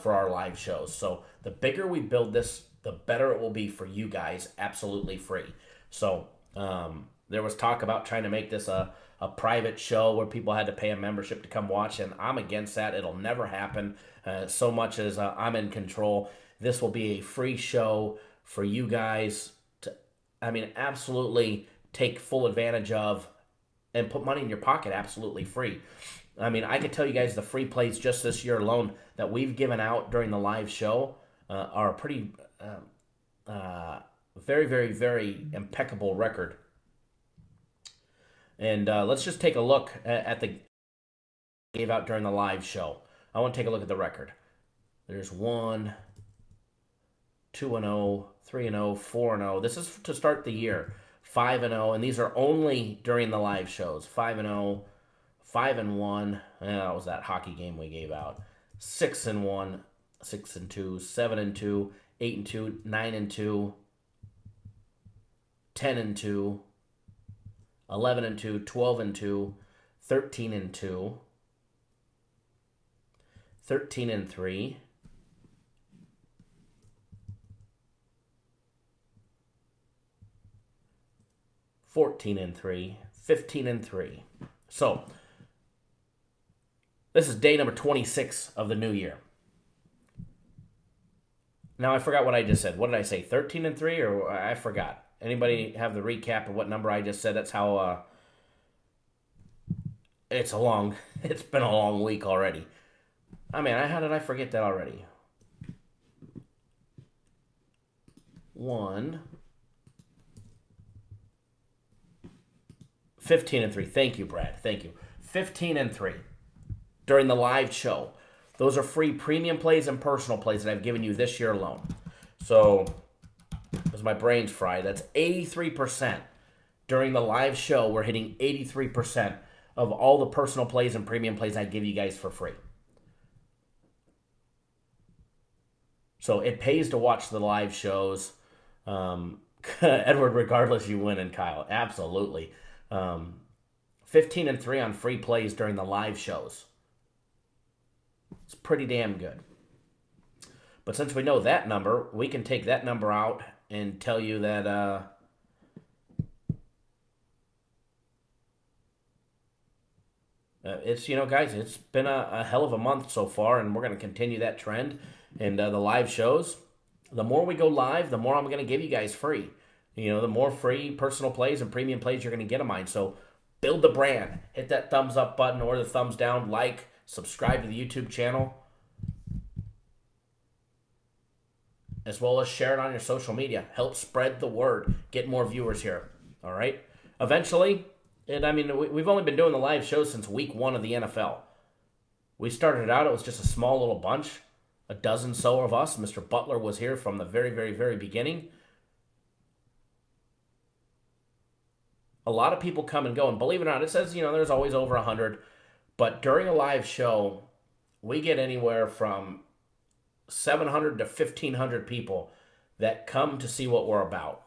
for our live shows. So the bigger we build this, the better it will be for you guys, absolutely free. So there was talk about trying to make this a private show where people had to pay a membership to come watch, and I'm against that. It'll never happen. So much as I'm in control, this will be a free show for you guys to, absolutely take full advantage of and put money in your pocket absolutely free. I could tell you guys the free plays just this year alone that we've given out during the live show are a pretty, very, very, very impeccable record. And let's just take a look at the gave out during the live show. I want to take a look at the record. There's 1, 2-0, 3-0, 4-0. This is to start the year. 5-0, and these are only during the live shows. 5-0. 5-1. That was that hockey game we gave out. 6-1, 6-2, 7-2, 8-2, 9-2, 10-2, 11-2, 12-2, 13-2, 13-3, 14-3, 15-3. So this is day number 26 of the new year. Now, I forgot what I just said. What did I say, 13-3, or I forgot? Anybody have the recap of what number I just said? That's how it's been a long week already. How did I forget that already? 1, 15-3. Thank you, Brad. Thank you. 15-3 during the live show. Those are free premium plays and personal plays that I've given you this year alone. So, as my brain's fried, that's 83%. During the live show, we're hitting 83% of all the personal plays and premium plays I give you guys for free. So it pays to watch the live shows. Edward, regardless, you win, and Kyle. Absolutely. 15-3 on free plays during the live shows. It's pretty damn good. But since we know that number, we can take that number out and tell you that it's, guys, it's been a hell of a month so far, and we're going to continue that trend. And the live shows, the more we go live, the more I'm going to give you guys free. The more free personal plays and premium plays you're going to get of mine. So build the brand. Hit that thumbs up button or the thumbs down. Like, subscribe to the YouTube channel. As well as share it on your social media. Help spread the word. Get more viewers here. All right? Eventually, and we've only been doing the live shows since week 1 of the NFL. We started out, it was just a small little bunch. A dozen so of us. Mr. Butler was here from the very, very, very beginning. A lot of people come and go, and believe it or not, it says, there's always over 100. But during a live show, we get anywhere from 700 to 1,500 people that come to see what we're about.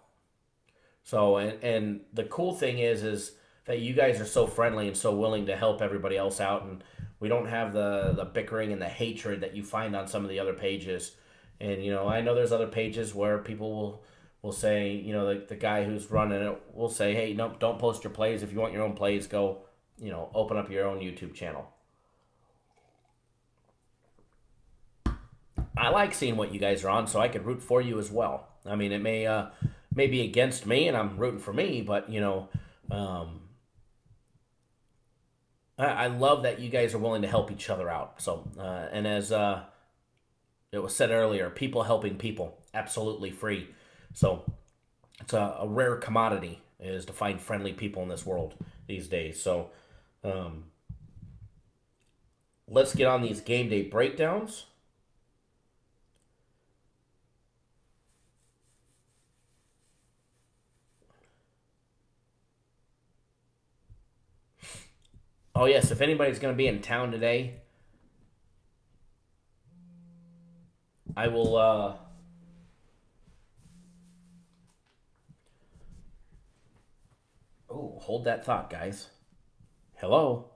So, and the cool thing is that you guys are so friendly and so willing to help everybody else out, and we don't have the bickering and the hatred that you find on some of the other pages. And, I know there's other pages where people will say, the guy who's running it will say, hey, no, don't post your plays. If you want your own plays, go, open up your own YouTube channel. I like seeing what you guys are on, so I could root for you as well. It may be against me, and I'm rooting for me, but, I love that you guys are willing to help each other out. So, and as it was said earlier, people helping people, absolutely free. So, it's a rare commodity is to find friendly people in this world these days. So, let's get on these game day breakdowns. Oh, yes, if anybody's going to be in town today, I will, oh, hold that thought, guys. Hello?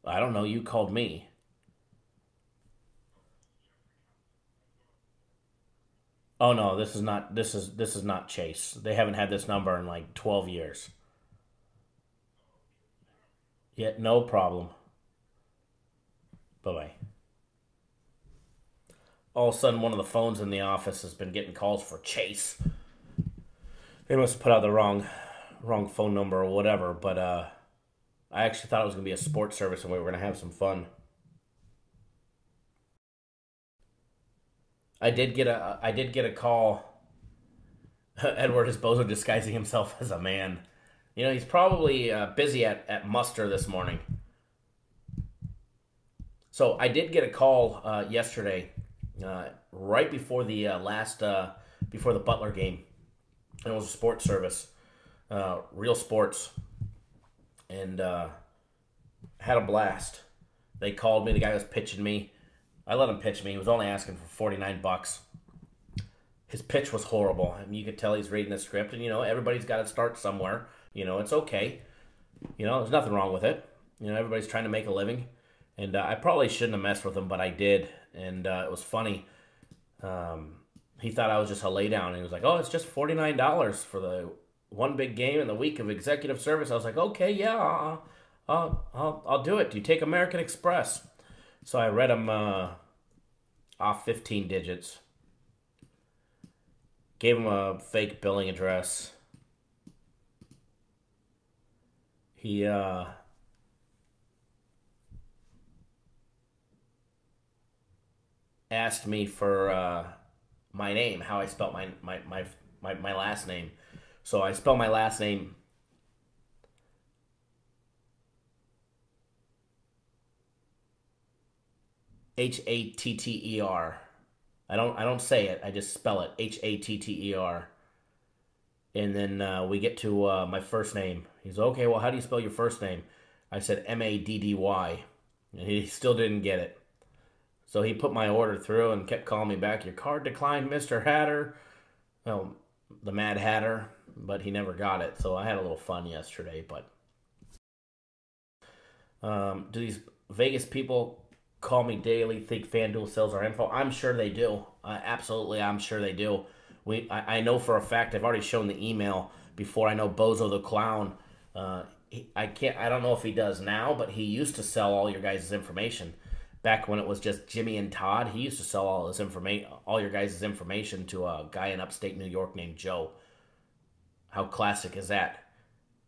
I don't know, you called me. Oh no, this is not Chase. They haven't had this number in like 12 years. Yeah, no problem. Bye-bye. All of a sudden, one of the phones in the office has been getting calls for Chase. They must have put out the wrong phone number or whatever, but I actually thought it was going to be a sports service and we were going to have some fun. I did get a call. Edward Esposo disguising himself as a man. He's probably busy at muster this morning. So I did get a call yesterday, right before the before the Butler game. And it was a sports service, real sports, and had a blast. They called me. The guy was pitching me. I let him pitch me. He was only asking for $49. His pitch was horrible. You could tell he's reading the script, and everybody's got to start somewhere. It's okay. There's nothing wrong with it. Everybody's trying to make a living, and I probably shouldn't have messed with him, but I did, and it was funny. He thought I was just a laydown, and he was like, "Oh, it's just $49 for the one big game in the week of executive service." I was like, "Okay, yeah, I'll do it. Do you take American Express?" So I read him off 15 digits. Gave him a fake billing address. He asked me for my name, how I spelt my last name. So I spell my last name Hatter. I don't say it. I just spell it Hatter. And then we get to my first name. He's okay. Well, how do you spell your first name? I said Maddy, and he still didn't get it. So he put my order through and kept calling me back. Your card declined, Mr. Hatter. Well, the Mad Hatter, but he never got it. So I had a little fun yesterday. But do these Vegas people call me daily, think FanDuel sells our info? I'm sure they do. Absolutely, I'm sure they do. I know for a fact, I've already shown the email before. I know Bozo the Clown. I don't know if he does now, but he used to sell all your guys' information. Back when it was just Jimmy and Todd, he used to sell all your guys' information to a guy in upstate New York named Joe. How classic is that?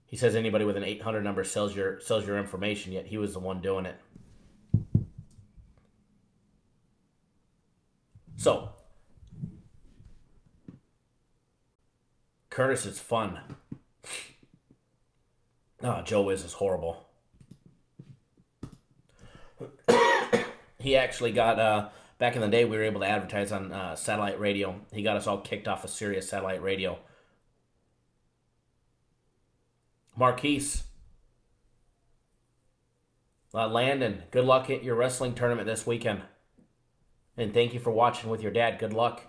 He says anybody with an 800 number sells your information, yet he was the one doing it. So, Curtis is fun. Oh, Joe is horrible. He actually got, back in the day, we were able to advertise on satellite radio. He got us all kicked off of Sirius satellite radio. Marquise. Landon, good luck at your wrestling tournament this weekend. And thank you for watching with your dad. Good luck.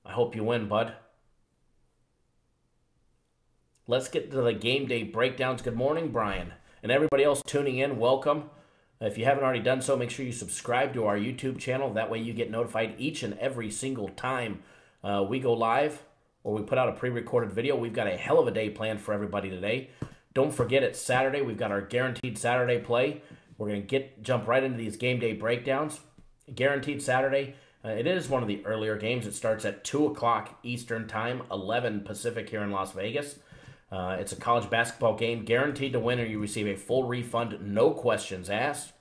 I hope you win, bud. Let's get to the game day breakdowns. Good morning, Brian. And everybody else tuning in, welcome. If you haven't already done so, make sure you subscribe to our YouTube channel. That way you get notified each and every single time we go live or we put out a pre-recorded video. We've got a hell of a day planned for everybody today. Don't forget, it's Saturday. We've got our guaranteed Saturday play. We're going to jump right into these game day breakdowns. Guaranteed Saturday. It is one of the earlier games. It starts at 2 o'clock Eastern Time, 11 Pacific here in Las Vegas. It's a college basketball game. Guaranteed to win or you receive a full refund, no questions asked.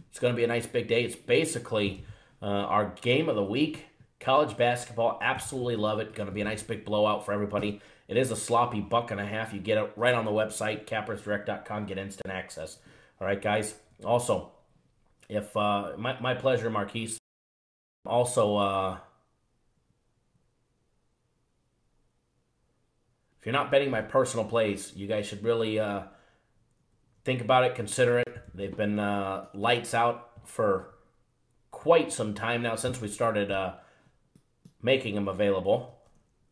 It's going to be a nice big day. It's basically our game of the week. College basketball, absolutely love it. Going to be a nice big blowout for everybody. It is a sloppy $1.50. You get it right on the website, cappersdirect.com. Get instant access. All right, guys. Also, if my pleasure, Marquise. Also, if you're not betting my personal plays, you guys should really think about it, consider it. They've been lights out for quite some time now since we started making them available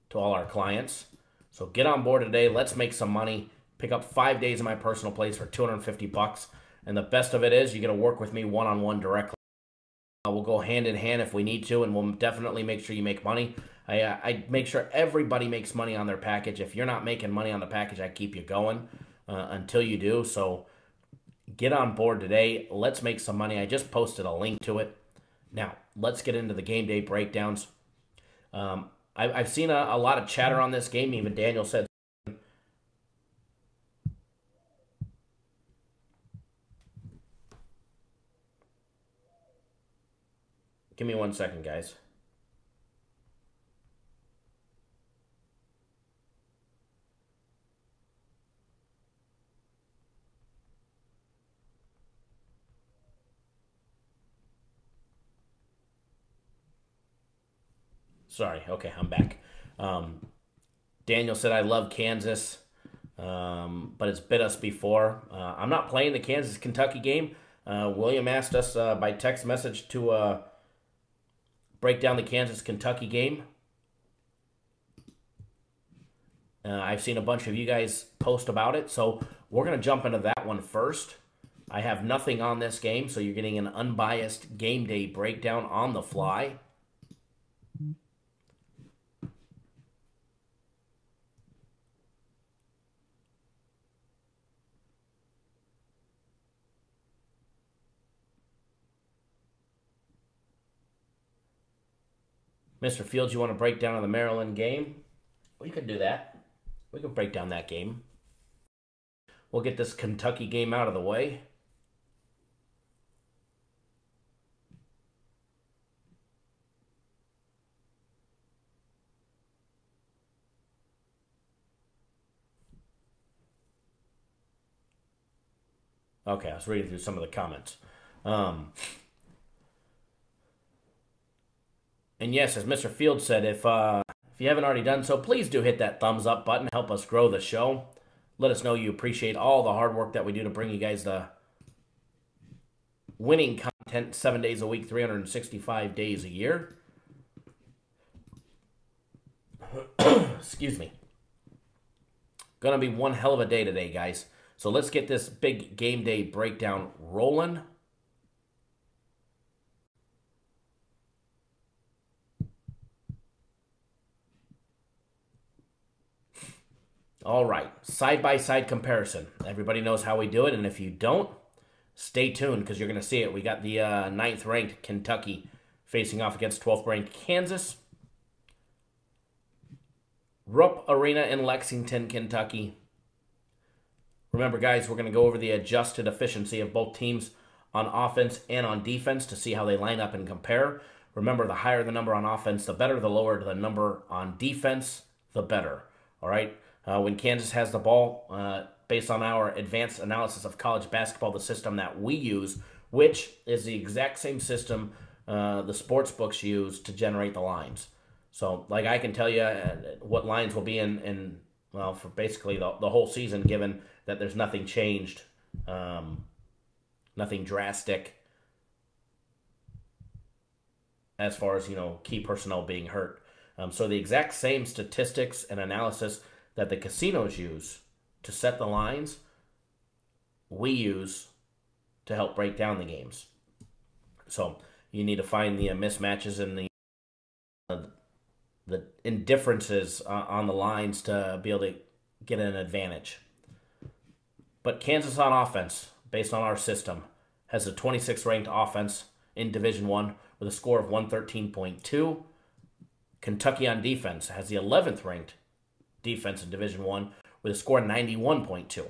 to all our clients. So get on board today. Let's make some money. Pick up 5 days of my personal plays for $250. And the best of it is you get to work with me one-on-one directly. We'll go hand in hand if we need to, and we'll definitely make sure you make money. I make sure everybody makes money on their package. If you're not making money on the package, I keep you going until you do. So get on board today. Let's make some money. I just posted a link to it. Now, let's get into the game day breakdowns. I've seen a lot of chatter on this game. Even Daniel said. Give me 1 second, guys. Sorry. Okay, I'm back. Daniel said, I love Kansas, but it's bit us before. I'm not playing the Kansas-Kentucky game. William asked us by text message to break down the Kansas-Kentucky game. I've seen a bunch of you guys post about it, so we're going to jump into that one first. I have nothing on this game, so you're getting an unbiased game day breakdown on the fly. Mr. Fields, you want to break down the Maryland game? We could do that. We could break down that game. We'll get this Kentucky game out of the way. Okay, I was reading through some of the comments. And yes, as Mr. Field said, if you haven't already done so, please do hit that thumbs up button. Help us grow the show. Let us know you appreciate all the hard work that we do to bring you guys the winning content 7 days a week, 365 days a year. Excuse me. Gonna be one hell of a day today, guys. So let's get this big game day breakdown rolling. All right, side-by-side comparison. Everybody knows how we do it, and if you don't, stay tuned because you're going to see it. We got the 9th-ranked Kentucky facing off against 12th-ranked Kansas. Rupp Arena in Lexington, Kentucky. Remember, guys, we're going to go over the adjusted efficiency of both teams on offense and on defense to see how they line up and compare. Remember, the higher the number on offense, the better. The lower the number on defense, the better. All right? When Kansas has the ball, based on our advanced analysis of college basketball, the system that we use, which is the exact same system the sports books use to generate the lines. So, like, I can tell you what lines will be in for basically the whole season, given that there's nothing changed, nothing drastic as far as, key personnel being hurt. So the exact same statistics and analysis that the casinos use to set the lines, we use to help break down the games. So you need to find the mismatches and the indifferences on the lines to be able to get an advantage. But Kansas on offense, based on our system, has a 26th ranked offense in Division I with a score of 113.2. Kentucky on defense has the 11th ranked defense in Division I with a score of 91.2.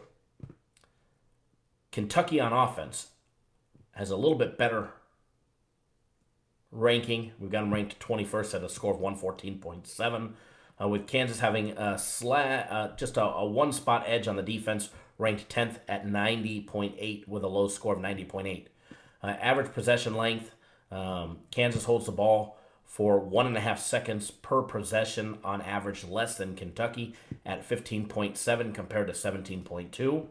Kentucky on offense has a little bit better ranking. We've got them ranked 21st at a score of 114.7, with Kansas having just a one-spot edge on the defense, ranked 10th at 90.8 with a low score of 90.8. Average possession length, Kansas holds the ball for 1.5 seconds per possession on average, less than Kentucky at 15.7 compared to 17.2.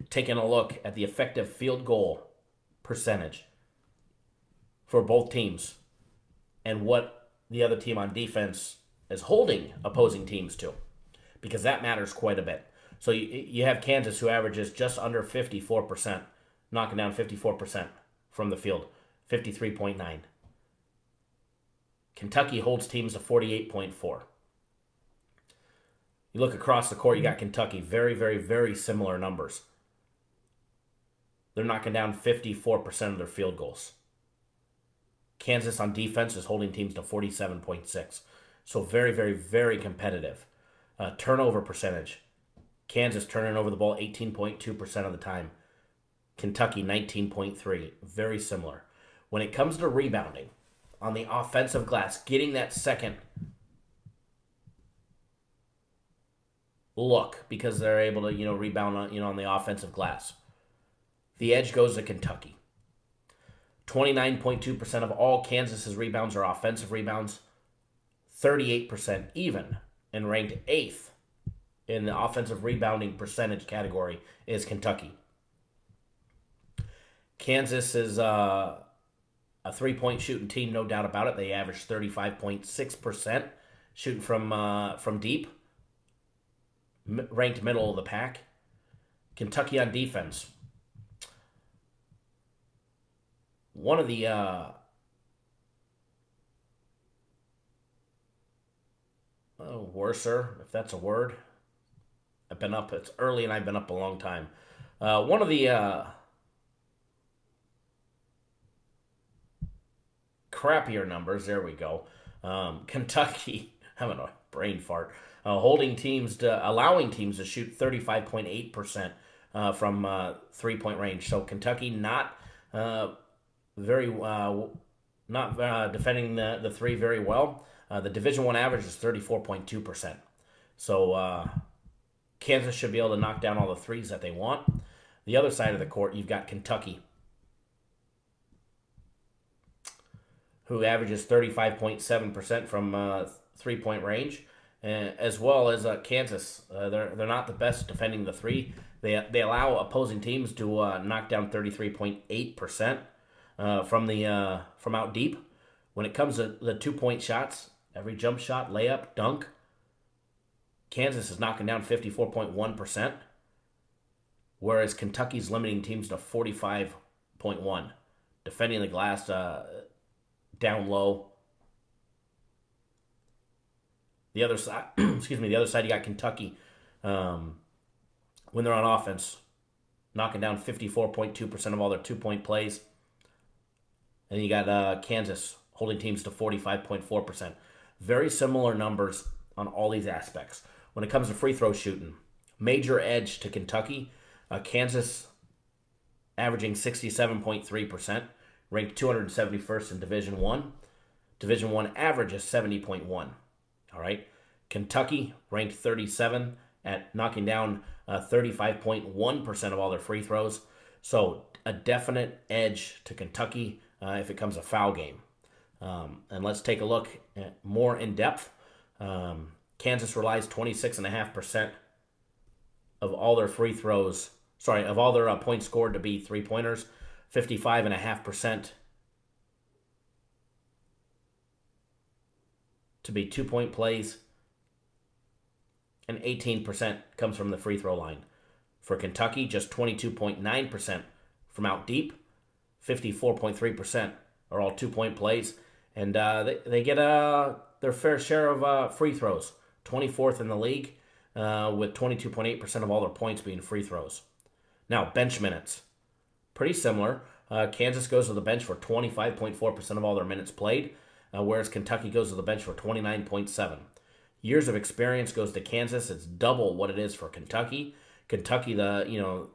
Taking a look at the effective field goal percentage for both teams and what the other team on defense is holding opposing teams to, because that matters quite a bit. So you have Kansas, who averages just under 54%, knocking down 54% from the field, 53.9. Kentucky holds teams to 48.4. You look across the court, you got Kentucky, very, very, very similar numbers. They're knocking down 54% of their field goals. Kansas on defense is holding teams to 47.6. So very, very, very competitive. Turnover percentage. Kansas turning over the ball 18.2% of the time. Kentucky 19.3%. Very similar. When it comes to rebounding on the offensive glass, getting that second look because they're able to, rebound on the offensive glass, the edge goes to Kentucky. 29.2% of all Kansas's rebounds are offensive rebounds. 38% even, and ranked 8th in the offensive rebounding percentage category is Kentucky. Kansas is a three-point shooting team, no doubt about it. They average 35.6% shooting from deep, ranked middle of the pack. Kentucky on defense. One of the worser, if that's a word. I've been up, it's early and I've been up a long time. One of the crappier numbers, there we go. Kentucky, having a brain fart, allowing teams to shoot 35.8% from 3-point range. So Kentucky not defending the three very well. The Division I average is 34.2%. So Kansas should be able to knock down all the threes that they want. The other side of the court, you've got Kentucky, who averages 35.7% from three-point range, as well as Kansas. They're not the best defending the three. They allow opposing teams to knock down 33.8% from out deep. When it comes to the 2-point shots, every jump shot, layup, dunk, Kansas is knocking down 54.1%, whereas Kentucky's limiting teams to 45.1%. Defending the glass down low. The other side, the other side, you got Kentucky when they're on offense, knocking down 54.2% of all their 2-point plays. And you got Kansas holding teams to 45.4%. Very similar numbers on all these aspects. When it comes to free throw shooting, major edge to Kentucky. Kansas averaging 67.3%, ranked 271st in Division I. Division I average is 70.1. All right. Kentucky ranked 37 at knocking down 35.1% of all their free throws. So a definite edge to Kentucky if it comes to foul game. And let's take a look at more in depth. Kansas relies 26.5% of all their free throws, of all their points scored to be three-pointers, 55.5% to be 2-point plays, and 18% comes from the free throw line. For Kentucky, just 22.9% from out deep, 54.3% are all 2-point plays, and they get their fair share of free throws, 24th in the league, with 22.8% of all their points being free throws. Now, bench minutes. Pretty similar. Kansas goes to the bench for 25.4% of all their minutes played, whereas Kentucky goes to the bench for 29.7%. Years of experience goes to Kansas. It's double what it is for Kentucky. Kentucky, the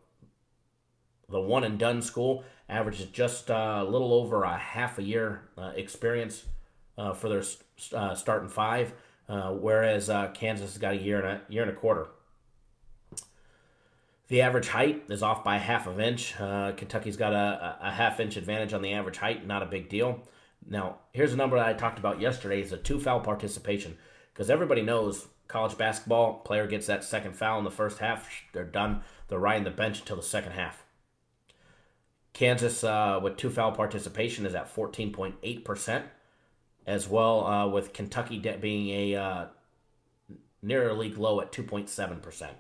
one-and-done school, averages just a little over a half a year experience for their starting five, whereas Kansas has got a year and a quarter. The average height is off by half an inch. Kentucky's got a half-inch advantage on the average height, not a big deal. Now, here's a number that I talked about yesterday, is a 2-foul participation, because everybody knows college basketball, player gets that second foul in the first half, they're done. They're riding the bench until the second half. Kansas, with 2-foul participation, is at 14.8%, as well with Kentucky being a near a league low at 2.7%.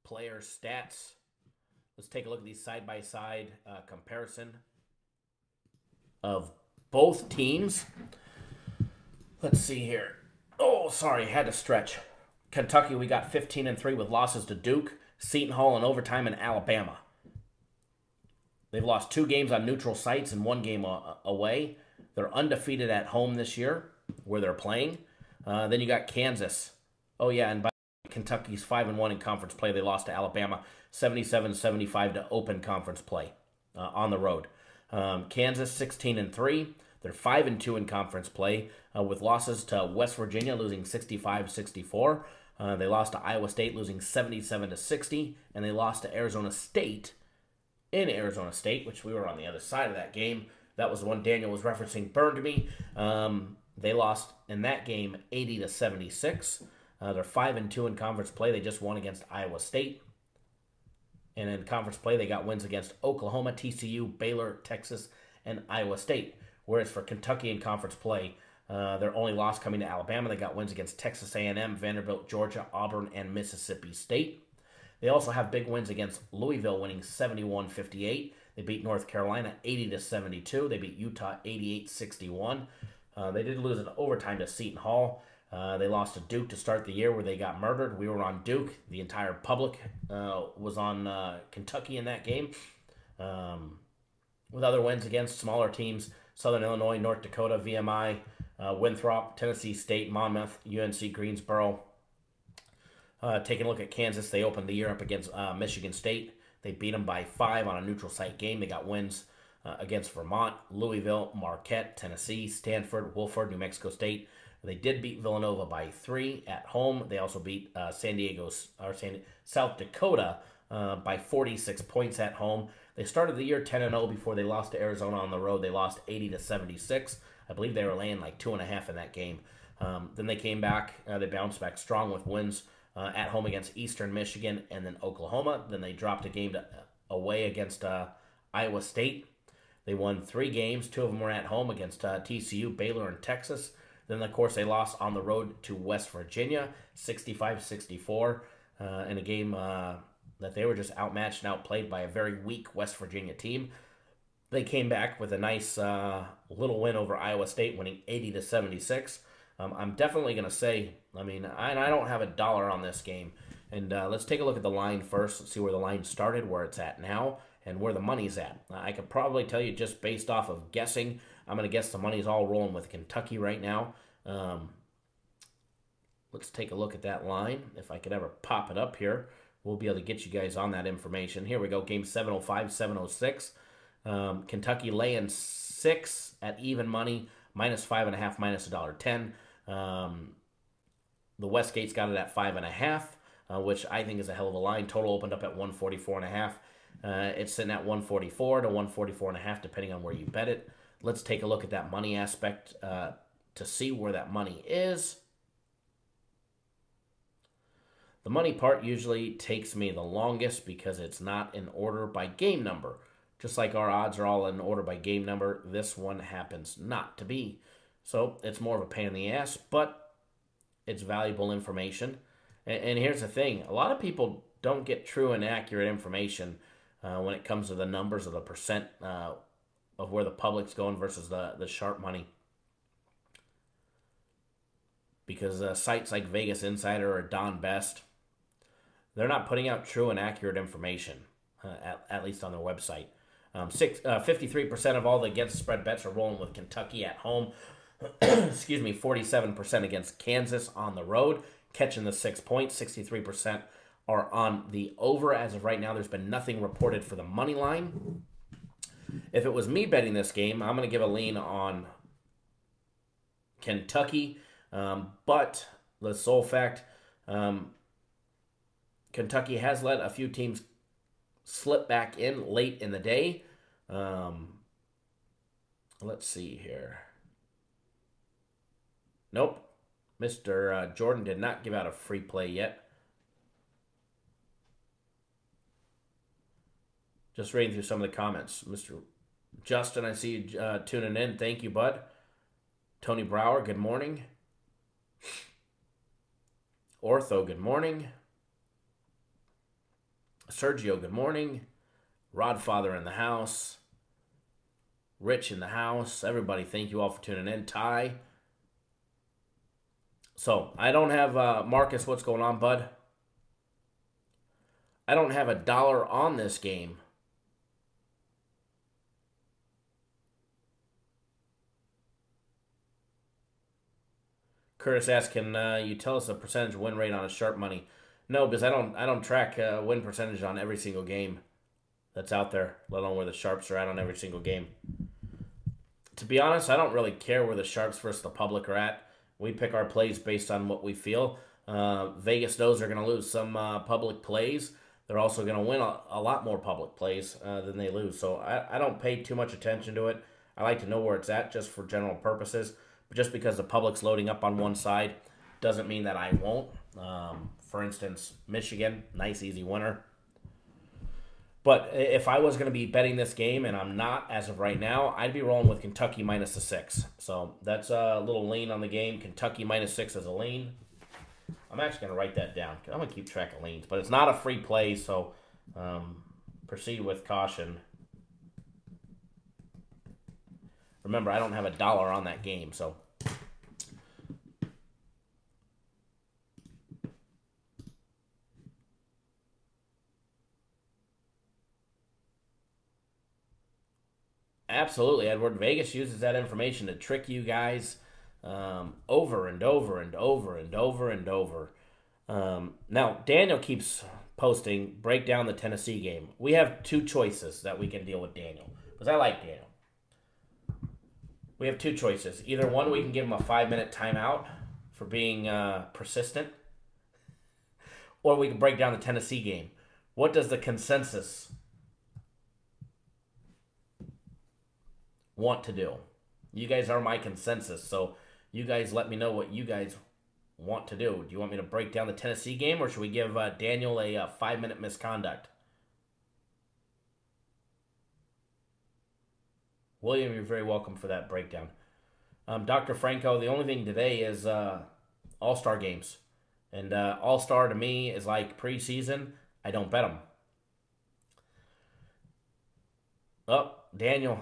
Player stats. Let's take a look at these side-by-side comparison of both teams. Let's see here. Oh, sorry, had to stretch. Kentucky, we got 15-3 with losses to Duke, Seton Hall in overtime, and Alabama. They've lost 2 games on neutral sites and 1 game away. They're undefeated at home this year, where they're playing. Then you got Kansas. Oh, yeah, and by Kentucky's 5-1 in conference play. They lost to Alabama 77-75 to open conference play on the road. Kansas 16-3. They're 5-2 in conference play with losses to West Virginia, losing 65-64. They lost to Iowa State, losing 77-60, and they lost to Arizona State in Arizona State, which we were on the other side of that game. That was the one Daniel was referencing. Burned me. They lost in that game 80-76. They're 5-2 in conference play. They just won against Iowa State. And in conference play, they got wins against Oklahoma, TCU, Baylor, Texas, and Iowa State. Whereas for Kentucky in conference play, their only loss coming to Alabama, they got wins against Texas A&M, Vanderbilt, Georgia, Auburn, and Mississippi State. They also have big wins against Louisville, winning 71-58. They beat North Carolina 80-72. They beat Utah 88-61. They did lose in overtime to Seton Hall. They lost to Duke to start the year, where they got murdered. We were on Duke. The entire public was on Kentucky in that game. With other wins against smaller teams, Southern Illinois, North Dakota, VMI, Winthrop, Tennessee State, Monmouth, UNC Greensboro. Taking a look at Kansas, they opened the year up against Michigan State. They beat them by 5 on a neutral site game. They got wins against Vermont, Louisville, Marquette, Tennessee, Stanford, Wofford, New Mexico State. They did beat Villanova by 3 at home. They also beat South Dakota by 46 points at home. They started the year 10-0 before they lost to Arizona on the road. They lost 80-76. I believe they were laying like 2.5 in that game. Then they came back. They bounced back strong with wins at home against Eastern Michigan and then Oklahoma. Then they dropped a game away against Iowa State. They won 3 games. 2 of them were at home against TCU, Baylor, and Texas. Then, of course, they lost on the road to West Virginia, 65-64, in a game that they were just outmatched and outplayed by a very weak West Virginia team. They came back with a nice little win over Iowa State, winning 80-76. I'm definitely going to say, I don't have a dollar on this game. And let's take a look at the line first. Let's see where the line started, where it's at now, and where the money's at. I could probably tell you just based off of guessing. I'm going to guess the money's all rolling with Kentucky right now. Let's take a look at that line. If I could ever pop it up here, we'll be able to get you guys on that information. Here we go, game 705, 706. Kentucky laying 6 at even money, minus 5.5, minus $1.10. The Westgate's got it at 5.5, which I think is a hell of a line. Total opened up at 144.5. It's sitting at 144 to 144.5, depending on where you bet it. Let's take a look at that money aspect to see where that money is. The money part usually takes me the longest because it's not in order by game number. Just like our odds are all in order by game number, this one happens not to be. So it's more of a pain in the ass, but it's valuable information. And here's the thing. A lot of people don't get true and accurate information when it comes to the numbers of the percent of where the public's going versus the sharp money. Because sites like Vegas Insider or Don Best, they're not putting out true and accurate information, at least on their website. 53% of all the against spread bets are rolling with Kentucky at home. 47% against Kansas on the road, catching the 6 points. 63% are on the over. As of right now, there's been nothing reported for the money line. If it was me betting this game, I'm going to give a lean on Kentucky. But the sole fact, Kentucky has let a few teams slip back in late in the day. Let's see here. Nope. Mr. Jordan did not give out a free play yet. Just reading through some of the comments. Mr. Justin, I see you tuning in. Thank you, bud. Tony Brower, good morning. Ortho, good morning. Sergio, good morning. Rodfather in the house. Rich in the house. Everybody, thank you all for tuning in. Ty. So, I don't have, Marcus, what's going on, bud? I don't have a dollar on this game. Curtis asks, can you tell us the percentage win rate on a sharp money? No, because I don't track win percentage on every single game that's out there, let alone where the sharps are at on every single game. To be honest, I don't really care where the sharps versus the public are at. We pick our plays based on what we feel. Vegas knows they're going to lose some public plays. They're also going to win a lot more public plays than they lose. So I don't pay too much attention to it. I like to know where it's at just for general purposes. But just because the public's loading up on one side doesn't mean that I won't. For instance, Michigan, nice easy winner. But if I was going to be betting this game, and I'm not as of right now, I'd be rolling with Kentucky minus the 6. So that's a little lean on the game. Kentucky minus 6 as a lean. I'm actually going to write that down. I'm going to keep track of leans. But it's not a free play, so proceed with caution. Remember, I don't have a dollar on that game, so... Absolutely, Edward. Vegas uses that information to trick you guys over and over and over and over and over. Now, Daniel keeps posting, break down the Tennessee game. We have two choices that we can deal with Daniel, because I like Daniel. We have two choices. Either one, we can give him a 5-minute timeout for being persistent, or we can break down the Tennessee game. What does the consensus want to do? You guys are my consensus, so you guys let me know what you guys want to do. Do you want me to break down the Tennessee game, or should we give Daniel a 5-minute misconduct? William, you're very welcome for that breakdown. Dr. Franco, the only thing today is All-Star games. And All-Star to me is like preseason. I don't bet them. Oh, Daniel.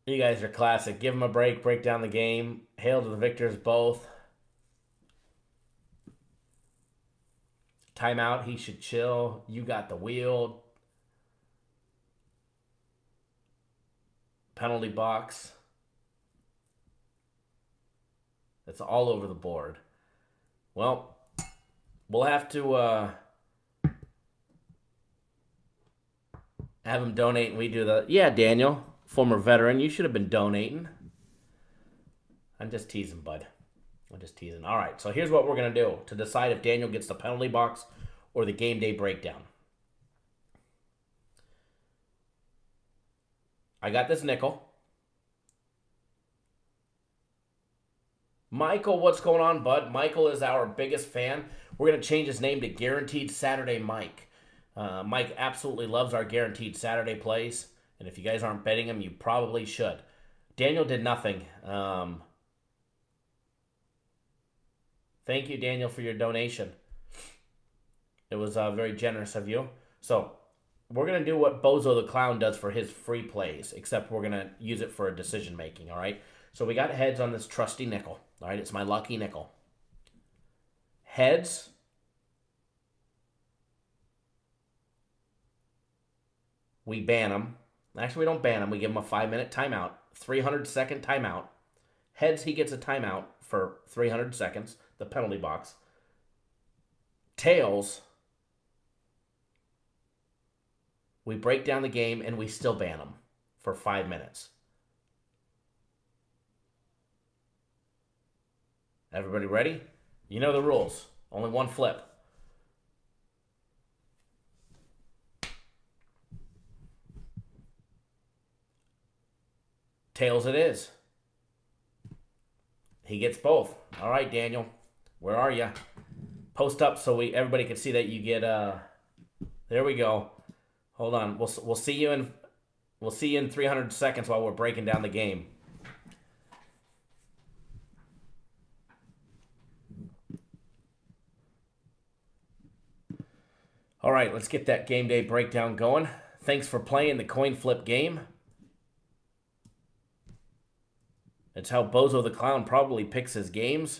You guys are classic. Give them a break, break down the game. Hail to the victors both. Timeout, he should chill. You got the wheel. Penalty box. It's all over the board. Well, we'll have to have him donate and we do the... Yeah, Daniel, former veteran, you should have been donating. I'm just teasing, bud. I'm just teasing. All right, so here's what we're going to do to decide if Daniel gets the penalty box or the game day breakdown. I got this nickel. Michael, what's going on, bud? Michael is our biggest fan. We're going to change his name to Guaranteed Saturday Mike. Mike absolutely loves our Guaranteed Saturday plays. And if you guys aren't betting him, you probably should. Daniel did nothing. Thank you, Daniel, for your donation. It was very generous of you. So we're going to do what Bozo the Clown does for his free plays, except we're going to use it for decision making, all right? So we got heads on this trusty nickel. All right, it's my lucky nickel. Heads. We ban him. Actually, we don't ban him. We give him a 5-minute timeout. 300-second timeout. Heads, he gets a timeout for 300 seconds. The penalty box. Tails. We break down the game and we still ban him for 5 minutes. Everybody ready? You know the rules. Only one flip. Tails it is. He gets both. All right, Daniel. Where are you? Post up so everybody can see that you get there we go. Hold on. We'll see you in 300 seconds while we're breaking down the game. All right, let's get that game day breakdown going. Thanks for playing the coin flip game. It's how Bozo the Clown probably picks his games.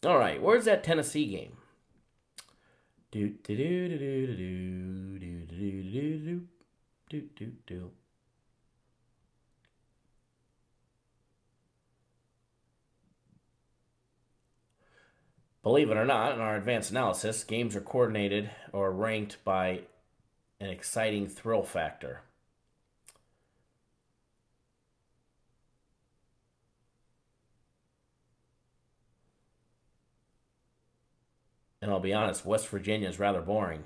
All right, where's that Tennessee game? Believe it or not, in our advanced analysis, games are coordinated or ranked by an exciting thrill factor. And I'll be honest, West Virginia is rather boring.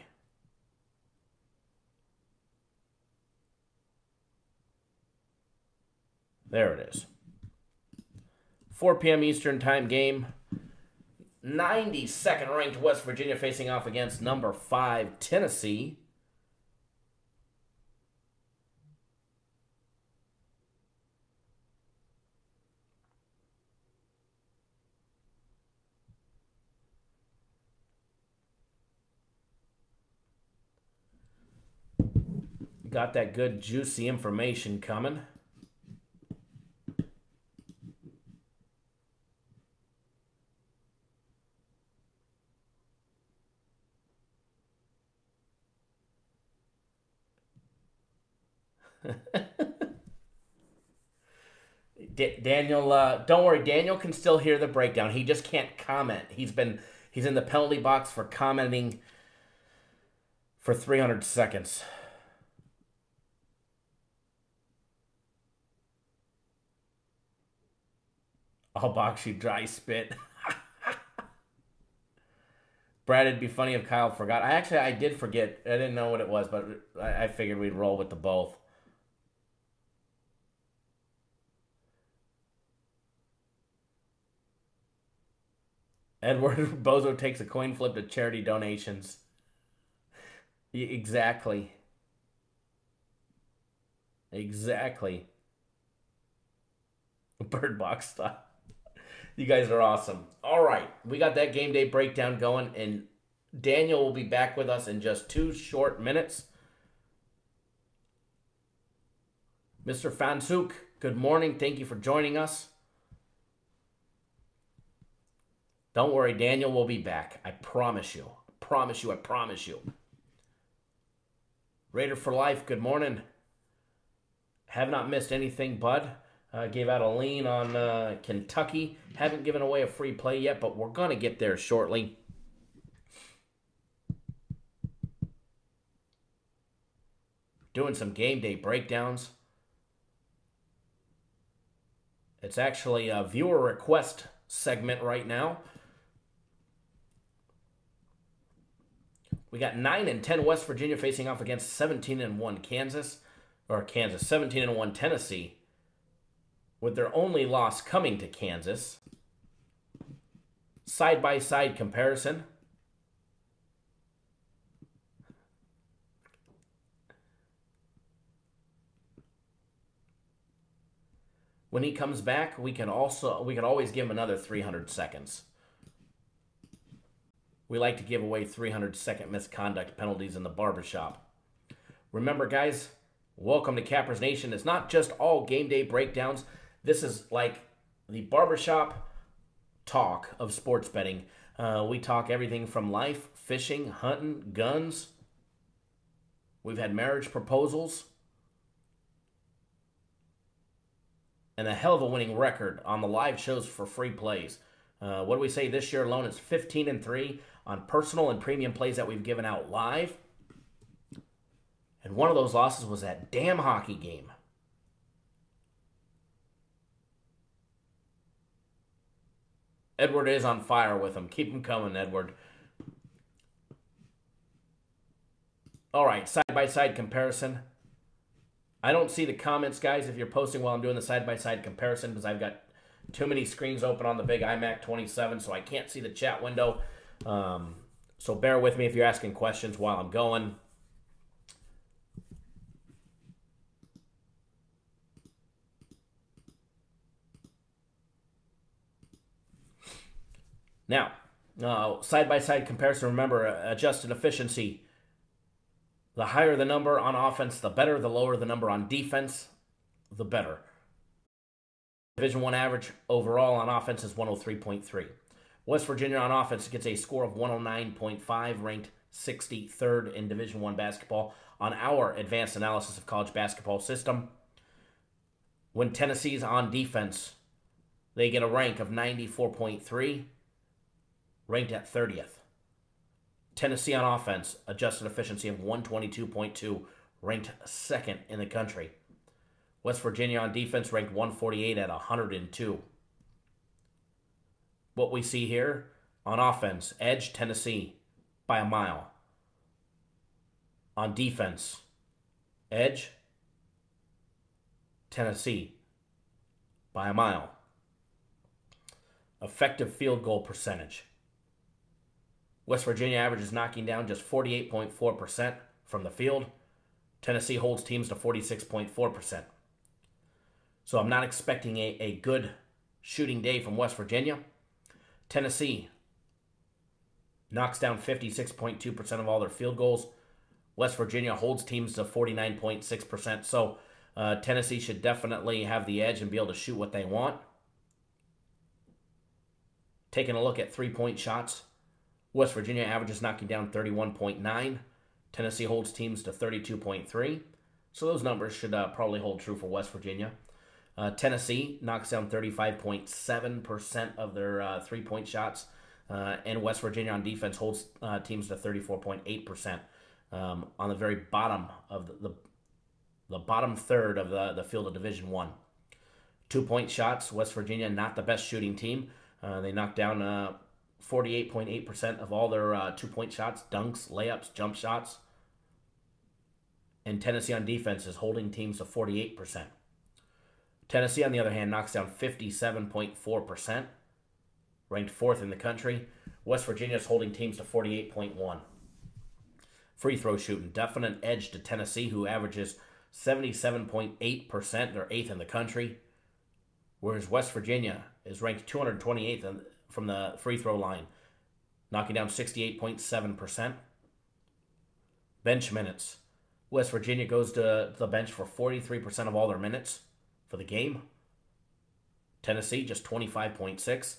There it is. 4 p.m. Eastern Time game. 92nd ranked West Virginia facing off against number 5 Tennessee. got that good, juicy information coming. Daniel, don't worry. Daniel can still hear the breakdown. He just can't comment. He's in the penalty box for commenting for 300 seconds. I'll box you dry spit. Brad, it'd be funny if Kyle forgot. I did forget. I didn't know what it was, but I figured we'd roll with the both. Edward Bozo takes a coin flip to charity donations. Exactly. Exactly. Bird box style. You guys are awesome. All right. We got that game day breakdown going, and Daniel will be back with us in just 2 short minutes. Mr. Fansuk, good morning. Thank you for joining us. Don't worry, Daniel will be back. I promise you. I promise you. I promise you. Raider for life, good morning. Have not missed anything, bud. Gave out a lean on Kentucky. Haven't given away a free play yet, but we're going to get there shortly. Doing some game day breakdowns. It's actually a viewer request segment right now. We got 9-10 West Virginia facing off against 17-1 Kansas, 17-1 Tennessee, with their only loss coming to Kansas. Side-by-side comparison. When he comes back, we can always give him another 300 seconds. We like to give away 300-second misconduct penalties in the barbershop. Remember, guys, welcome to Cappers Nation. It's not just all game day breakdowns. This is like the barbershop talk of sports betting. We talk everything from life, fishing, hunting, guns. We've had marriage proposals. And a hell of a winning record on the live shows for free plays. What do we say this year alone? It's 15-3 on personal and premium plays that we've given out live. And one of those losses was that damn hockey game. Edward is on fire with him. Keep him coming, Edward. All right, side-by-side comparison. I don't see the comments, guys, if you're posting while I'm doing the side-by-side comparison, because I've got too many screens open on the big iMac 27, so I can't see the chat window. So bear with me if you're asking questions while I'm going. Now, side-by-side comparison, remember, adjusted efficiency. The higher the number on offense, the better. The lower the number on defense, the better. Division I average overall on offense is 103.3. West Virginia on offense gets a score of 109.5, ranked 63rd in Division I basketball on our advanced analysis of college basketball system. When Tennessee's on defense, they get a rank of 94.3, ranked at 30th. Tennessee on offense, adjusted efficiency of 122.2, ranked 2nd in the country. West Virginia on defense ranked 148 at 102. What we see here on offense, edge Tennessee by a mile. On defense, edge Tennessee by a mile. Effective field goal percentage. West Virginia averages knocking down just 48.4% from the field. Tennessee holds teams to 46.4%. So I'm not expecting a good shooting day from West Virginia. Tennessee knocks down 56.2% of all their field goals. West Virginia holds teams to 49.6%. So Tennessee should definitely have the edge and be able to shoot what they want. Taking a look at three-point shots, West Virginia averages knocking down 31.9. Tennessee holds teams to 32.3. So those numbers should probably hold true for West Virginia. Tennessee knocks down 35.7% of their three-point shots. And West Virginia on defense holds teams to 34.8%. On the very bottom of the bottom third of the field of Division I. 2-point shots, West Virginia not the best shooting team. They knocked down 48.8% of all their 2-point shots, dunks, layups, jump shots. And Tennessee on defense is holding teams to 48%. Tennessee, on the other hand, knocks down 57.4%, ranked 4th in the country. West Virginia is holding teams to 48.1%. Free throw shooting, definite edge to Tennessee, who averages 77.8%. They're 8th in the country. Whereas West Virginia is ranked 228th from the free throw line, knocking down 68.7%. Bench minutes. West Virginia goes to the bench for 43% of all their minutes for the game. Tennessee, just 25.6.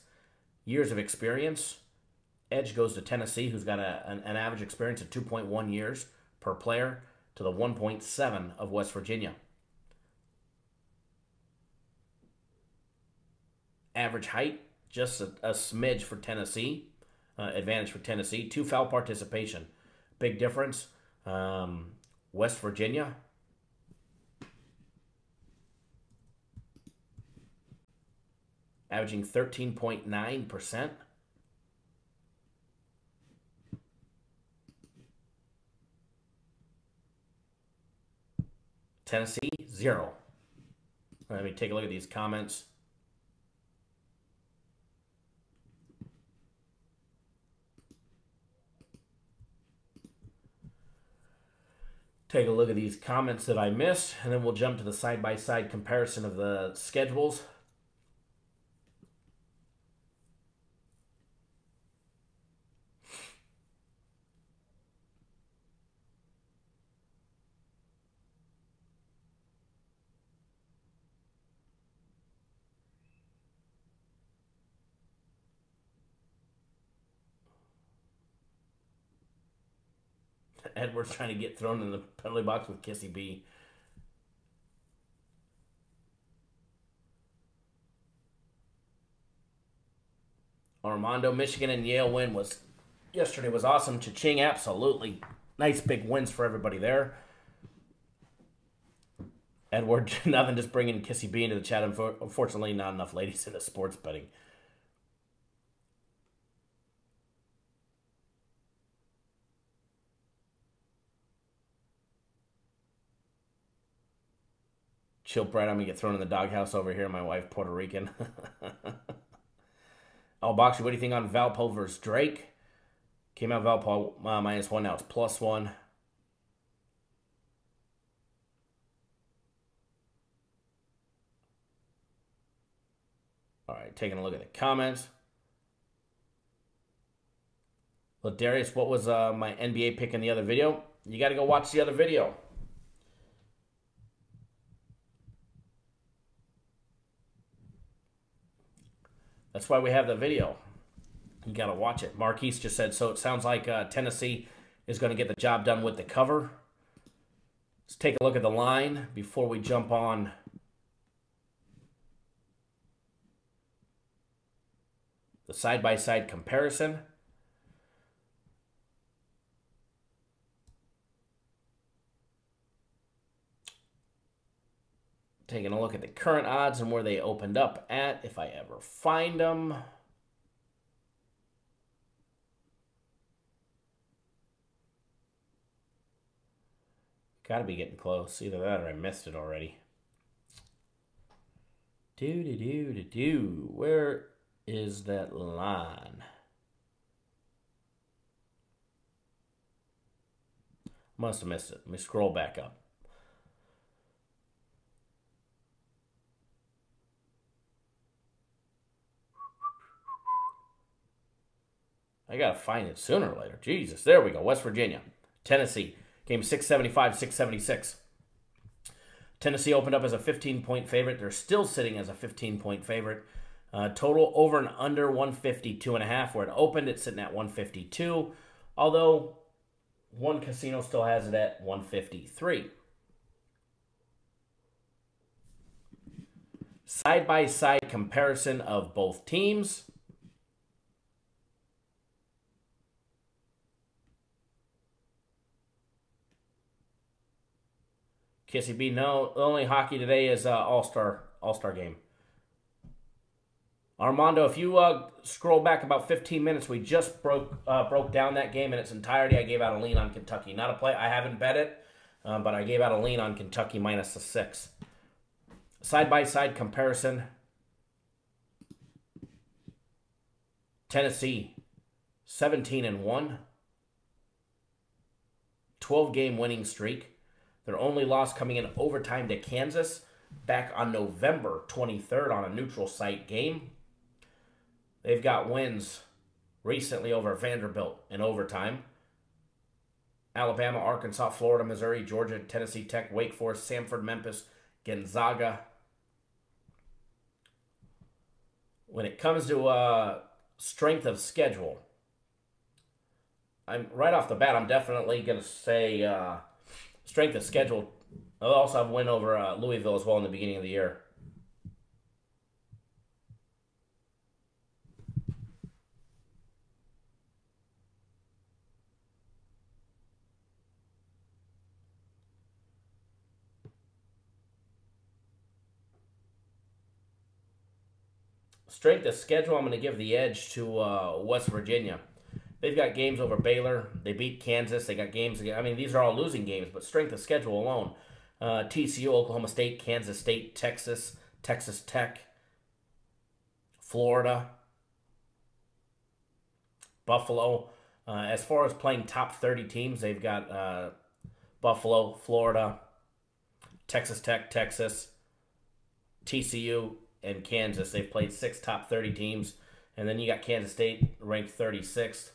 Years of experience. Edge goes to Tennessee, who's got an average experience of 2.1 years per player, to the 1.7 of West Virginia. Average height, just a smidge for Tennessee. Advantage for Tennessee. 2 foul participation. Big difference. West Virginia, averaging 13.9%. Tennessee, 0. Let me take a look at these comments. Take a look at these comments that I missed, and then we'll jump to the side-by-side comparison of the schedules. Edwards trying to get thrown in the penalty box with Kissy B. Armando, Michigan, and Yale win yesterday was awesome. Cha-ching, absolutely. Nice big wins for everybody there. Edward, nothing, just bringing Kissy B into the chat. Unfortunately, not enough ladies in the sports betting. Chill, Brad. I'm going to get thrown in the doghouse over here. My wife, Puerto Rican. Oh, Boxy, what do you think on Valpo versus Drake? Came out Valpo -1. Now it's +1. All right, taking a look at the comments. Well, Darius, what was my NBA pick in the other video? You got to go watch the other video. That's why we have the video. You got to watch it. Marquise just said, so it sounds like Tennessee is going to get the job done with the cover. Let's take a look at the line before we jump on the side-by-side comparison. Taking a look at the current odds and where they opened up at, if I ever find them. Got to be getting close. Either that or I missed it already. Where is that line? Must have missed it. Let me scroll back up. I got to find it sooner or later. Jesus, there we go. West Virginia. Tennessee. Game 675, 676. Tennessee opened up as a 15-point favorite. They're still sitting as a 15-point favorite. Total over and under 152.5. Where it opened, it's sitting at 152. Although one casino still has it at 153. Side-by-side comparison of both teams. Kissy B, no, the only hockey today is All-Star game. Armando, if you scroll back about 15 minutes, we just broke down that game in its entirety. I gave out a lean on Kentucky. Not a play. I haven't bet it, but I gave out a lean on Kentucky minus the 6. Side-by-side comparison. Tennessee, 17-1. 12-game winning streak. Their only loss coming in overtime to Kansas back on November 23rd on a neutral site game. They've got wins recently over Vanderbilt in overtime. Alabama, Arkansas, Florida, Missouri, Georgia, Tennessee Tech, Wake Forest, Samford, Memphis, Gonzaga. When it comes to strength of schedule, I'm right off the bat, I'm definitely going to say strength of schedule. They'll also have a win over Louisville as well in the beginning of the year. Strength of schedule, I'm going to give the edge to West Virginia. They've got games over Baylor. They beat Kansas. They got games. I mean, these are all losing games, but strength of schedule alone. TCU, Oklahoma State, Kansas State, Texas, Texas Tech, Florida, Buffalo. As far as playing top 30 teams, they've got Buffalo, Florida, Texas Tech, Texas, TCU, and Kansas. They've played 6 top 30 teams. And then you got Kansas State ranked 36th.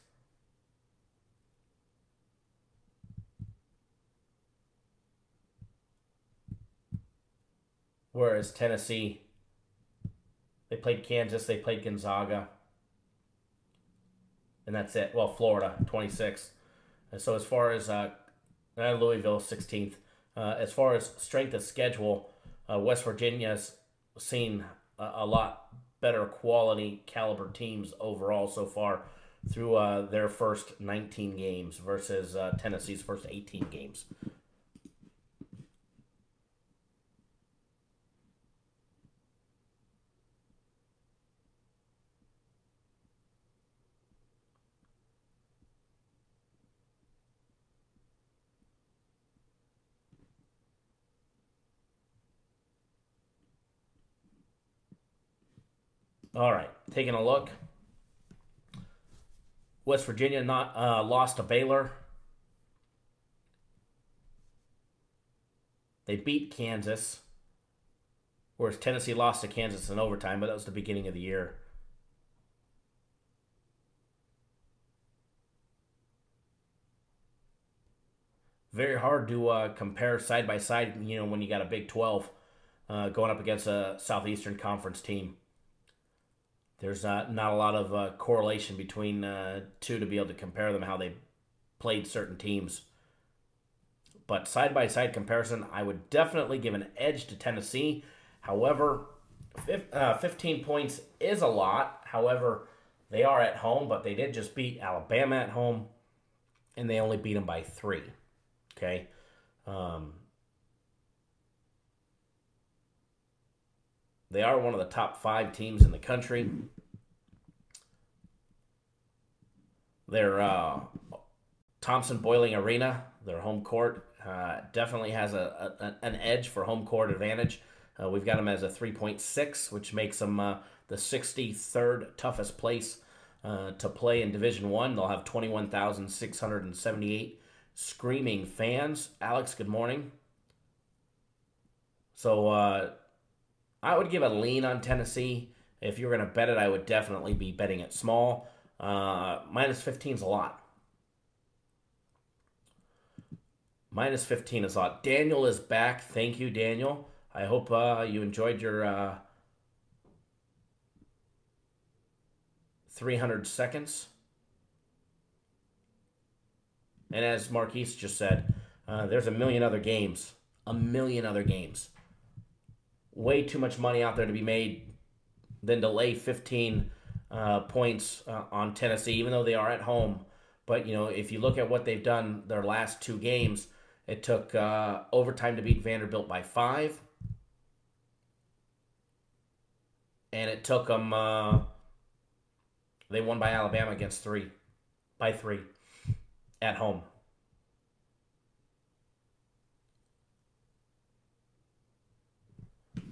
Whereas Tennessee, they played Kansas, they played Gonzaga. And that's it. Well, Florida, 26th. And so as far as Louisville, 16th. As far as strength of schedule, West Virginia's seen a lot better quality caliber teams overall so far through their first 19 games versus Tennessee's first 18 games. All right, taking a look. West Virginia lost to Baylor. They beat Kansas, whereas Tennessee lost to Kansas in overtime, but that was the beginning of the year. Very hard to compare side by side, when you got a Big 12 going up against a Southeastern Conference team. There's not a lot of correlation between two to be able to compare them, how they played certain teams. But side-by-side comparison, I would definitely give an edge to Tennessee. However, 15 points is a lot. However, they are at home, but they did just beat Alabama at home, and they only beat them by 3. Okay? They are one of the top 5 teams in the country. Their Thompson Boiling Arena, their home court, definitely has an edge for home court advantage. We've got them as a 3.6, which makes them the 63rd toughest place to play in Division I. They'll have 21,678 screaming fans. Alex, good morning. So I would give a lean on Tennessee. If you're going to bet it, I would definitely be betting it small. Minus 15 is a lot. Minus 15 is a lot. Daniel is back. Thank you, Daniel. I hope you enjoyed your 300 seconds. And as Marquise just said, there's a million other games. A million other games. Way too much money out there to be made than to lay 15 points on Tennessee, even though they are at home. But, you know, if you look at what they've done their last 2 games, it took overtime to beat Vanderbilt by 5. And it took them, they won by Alabama against 3. By 3. At home.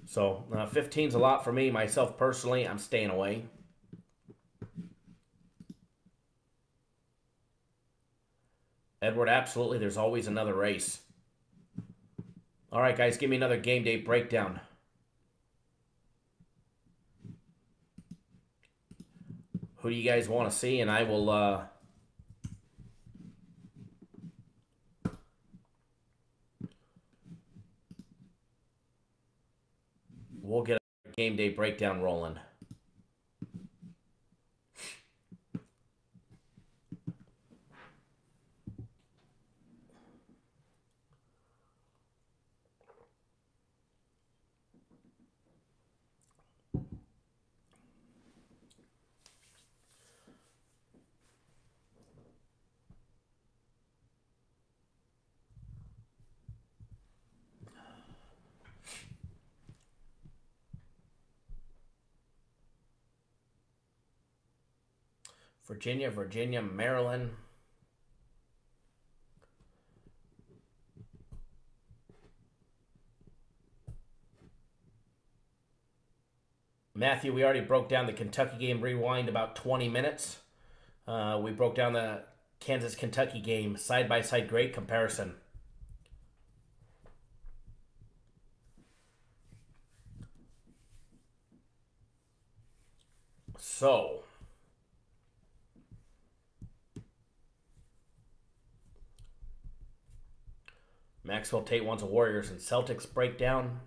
So, 15's a lot for me. Myself, personally, I'm staying away. Edward, absolutely. There's always another race. All right, guys, give me another game day breakdown. Who do you guys want to see? And I will... we'll get a game day breakdown rolling. Virginia, Maryland. Matthew, we already broke down the Kentucky game. Rewind about 20 minutes. We broke down the Kansas-Kentucky game. Side-by-side, great comparison. So... Maxwell Tate wants a Warriors and Celtics breakdown.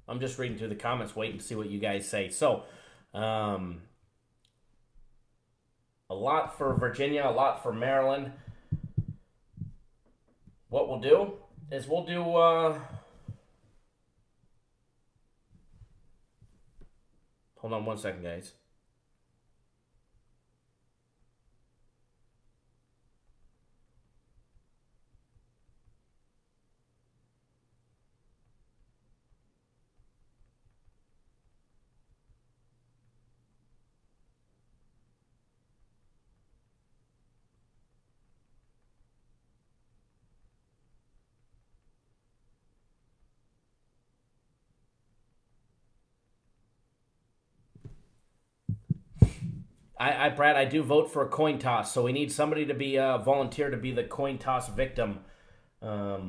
I'm just reading through the comments, waiting to see what you guys say. So, a lot for Virginia, a lot for Maryland. What we'll do is we'll do hold on one second, guys. Brad, I do vote for a coin toss, so we need somebody to be volunteer to be the coin toss victim for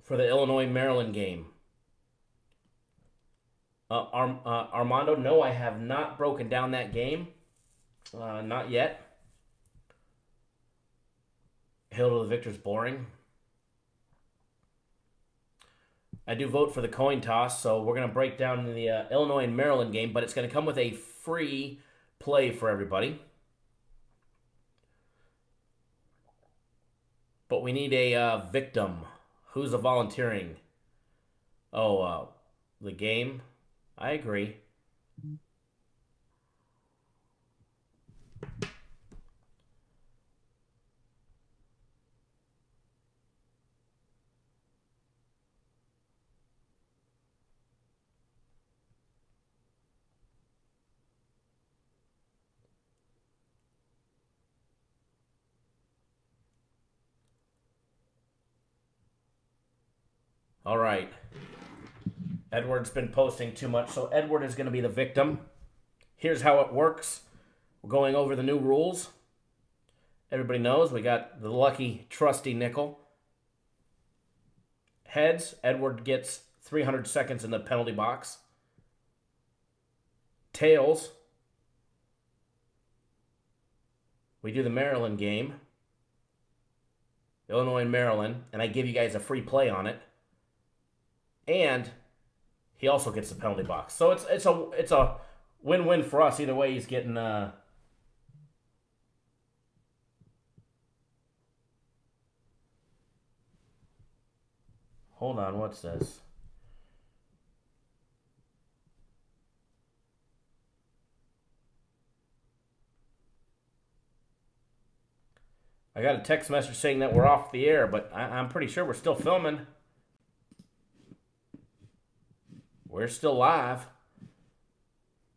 the Illinois-Maryland game. Armando, no, I have not broken down that game. Not yet. Hail to the Victor's boring. I do vote for the coin toss, so we're going to break down the Illinois and Maryland game, but it's going to come with a free play for everybody. But we need a victim. Who's volunteering? Oh, the game? I agree. All right. Edward's been posting too much, so Edward is going to be the victim. Here's how it works. We're going over the new rules. Everybody knows we got the lucky, trusty nickel. Heads, Edward gets 300 seconds in the penalty box. Tails, we do the Maryland game. Illinois and Maryland, and I give you guys a free play on it. And he also gets the penalty box. So it's a win-win for us. Either way, he's getting hold on, what's this? I got a text message saying that we're off the air, but I'm pretty sure we're still filming. We're still live.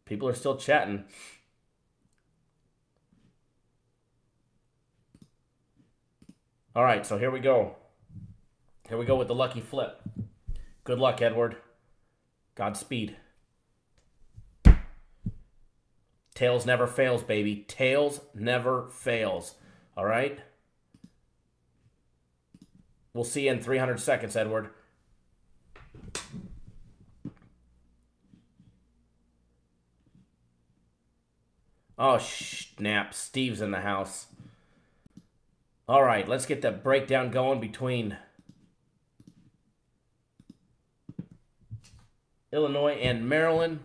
People are still chatting. All right, so here we go. Here we go with the lucky flip. Good luck, Edward. Godspeed. Tails never fails, baby. Tails never fails. All right? We'll see you in 300 seconds, Edward. Oh, snap. Steve's in the house. All right, let's get the breakdown going between Illinois and Maryland.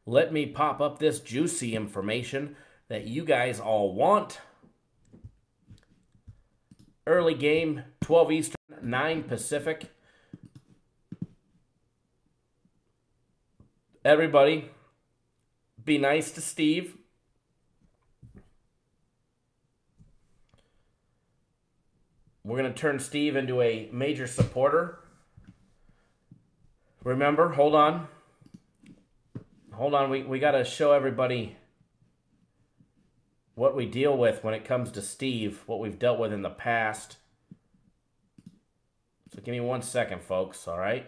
Let me pop up this juicy information that you guys all want. Early game, 12 Eastern, 9 Pacific. Everybody, be nice to Steve. We're going to turn Steve into a major supporter. Remember, hold on. Hold on, we got to show everybody what we deal with when it comes to Steve, what we've dealt with in the past. So give me 1 second, folks, all right?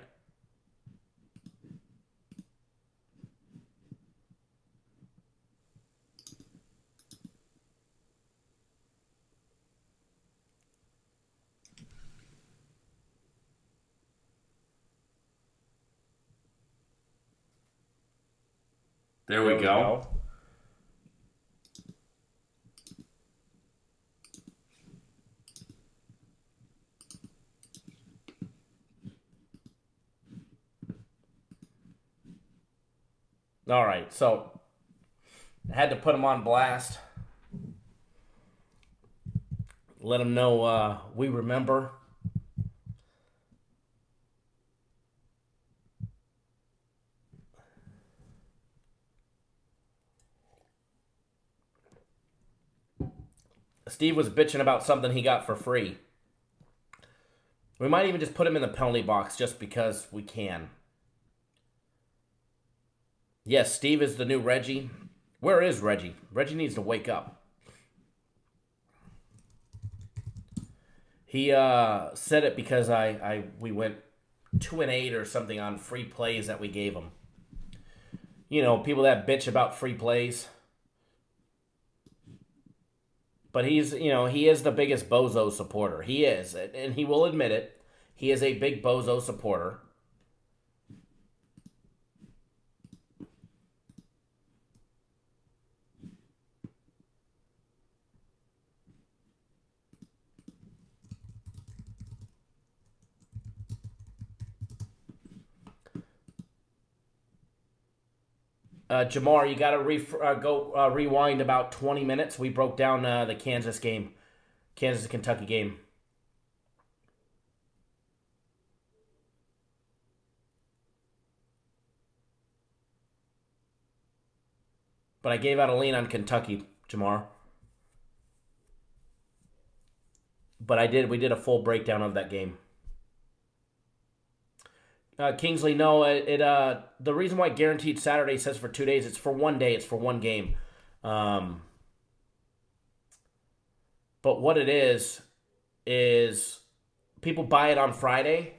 There we go. All right, so I had to put him on blast. Let him know we remember. Steve was bitching about something he got for free. We might even just put him in the penalty box just because we can. Yes, Steve is the new Reggie. Where is Reggie? Reggie needs to wake up. He said it because we went 2-8 or something on free plays that we gave him. You know, people that bitch about free plays. But he's, you know, he is the biggest bozo supporter. He is, and he will admit it. He is a big bozo supporter. Jamar, you got to rewind about 20 minutes. We broke down the Kansas-Kentucky game. But I gave out a lean on Kentucky, Jamar. But we did a full breakdown of that game. Kingsley, no, the reason why Guaranteed Saturday says for 2 days, it's for 1 day, it's for one game. But what it is people buy it on Friday.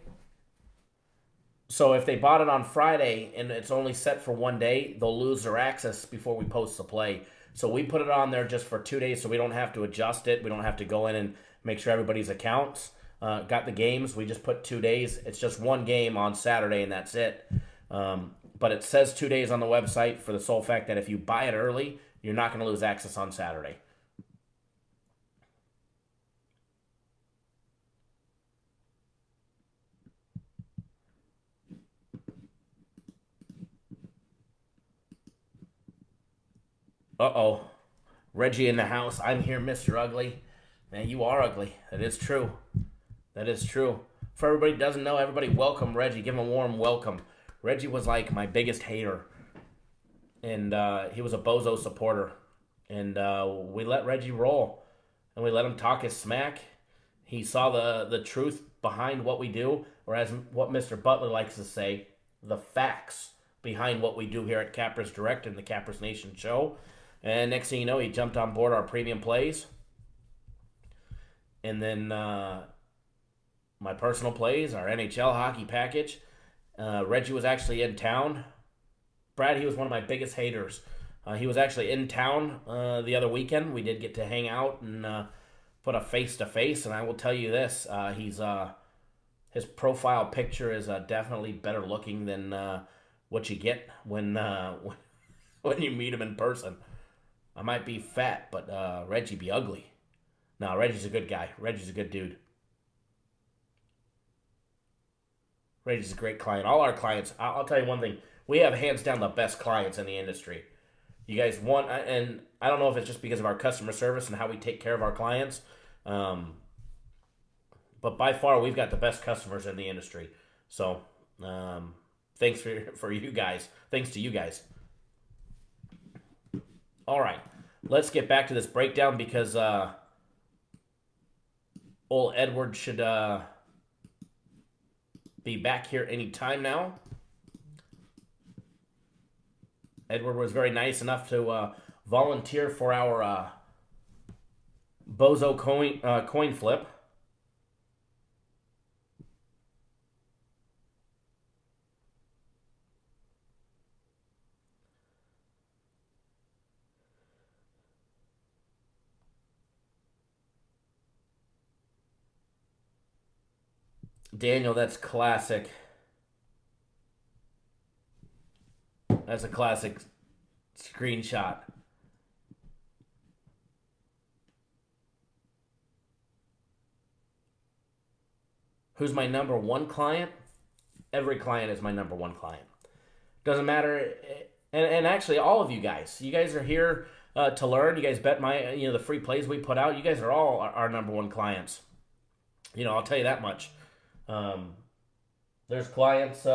So if they bought it on Friday and it's only set for 1 day, they'll lose their access before we post the play. So we put it on there just for 2 days so we don't have to adjust it. We don't have to go in and make sure everybody's accounts. got the games. We just put 2 days. It's just one game on Saturday, and that's it. But it says 2 days on the website for the sole fact that if you buy it early, you're not going to lose access on Saturday. Uh-oh. Reggie in the house. I'm here, Mr. Ugly. Man, you are ugly. That is true. That is true. For everybody who doesn't know, everybody welcome Reggie. Give him a warm welcome. Reggie was like my biggest hater. And he was a bozo supporter. And we let Reggie roll. And we let him talk his smack. He saw the truth behind what we do. Or as what Mr. Butler likes to say, the facts behind what we do here at Cappers Direct and the Cappers Nation show. And next thing you know, he jumped on board our premium plays. And then my personal plays, our NHL hockey package. Reggie was actually in town. Brad, he was one of my biggest haters. He was actually in town the other weekend. We did get to hang out and put a face-to-face. And I will tell you this, his profile picture is definitely better looking than what you get when you meet him in person. I might be fat, but Reggie be ugly. No, Reggie's a good guy. Reggie's a good dude. Reggie's a great client. All our clients, I'll tell you one thing. We have hands down the best clients in the industry. You guys want, and I don't know if it's just because of our customer service and how we take care of our clients, but by far we've got the best customers in the industry. So thanks for you guys. Thanks to you guys. All right, let's get back to this breakdown because old Edward should be back here any time now. Edward was very nice enough to volunteer for our bozo coin flip. Daniel, that's classic. That's a classic screenshot. Who's my number one client? Every client is my number one client. Doesn't matter. And actually, all of you guys are here to learn. You guys bet the free plays we put out. You guys are all our number one clients. I'll tell you that much. There's clients.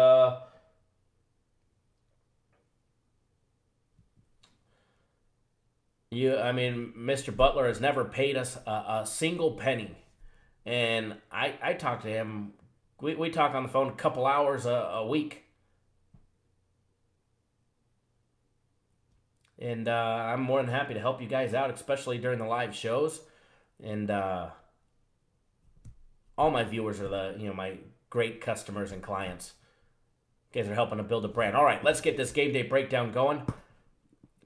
Mr. Butler has never paid us a single penny, and I talk to him. We talk on the phone a couple hours a week, and I'm more than happy to help you guys out, especially during the live shows. And all my viewers are my great customers and clients. You guys are helping to build a brand. All right, let's get this game day breakdown going.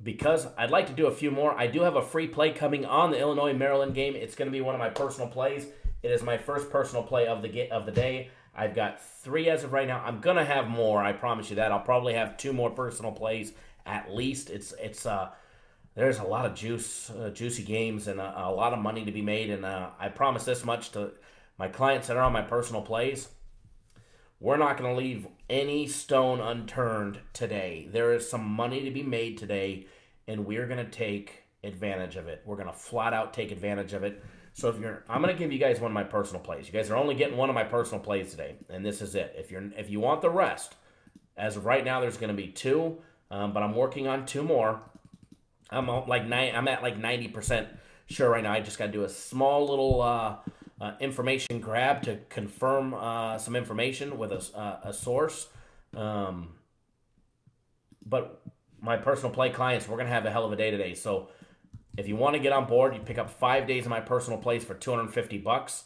Because I'd like to do a few more. I do have a free play coming on the Illinois-Maryland game. It's going to be one of my personal plays. It is my first personal play of the day. I've got 3 as of right now. I'm going to have more. I promise you that. I'll probably have 2 more personal plays at least. There's a lot of juicy games and a lot of money to be made. And I promise this much to my clients that are on my personal plays. We're not going to leave any stone unturned today. There is some money to be made today, and we're going to take advantage of it. We're going to flat out take advantage of it. So I'm going to give you guys one of my personal plays. You guys are only getting one of my personal plays today, and this is it. If you want the rest, as of right now, there's going to be 2, but I'm working on 2 more. I'm at like 90% sure right now. I just got to do a small little information grab to confirm some information with a source. But my personal play clients, we're going to have a hell of a day today. So if you want to get on board, you pick up 5 days of my personal plays for $250.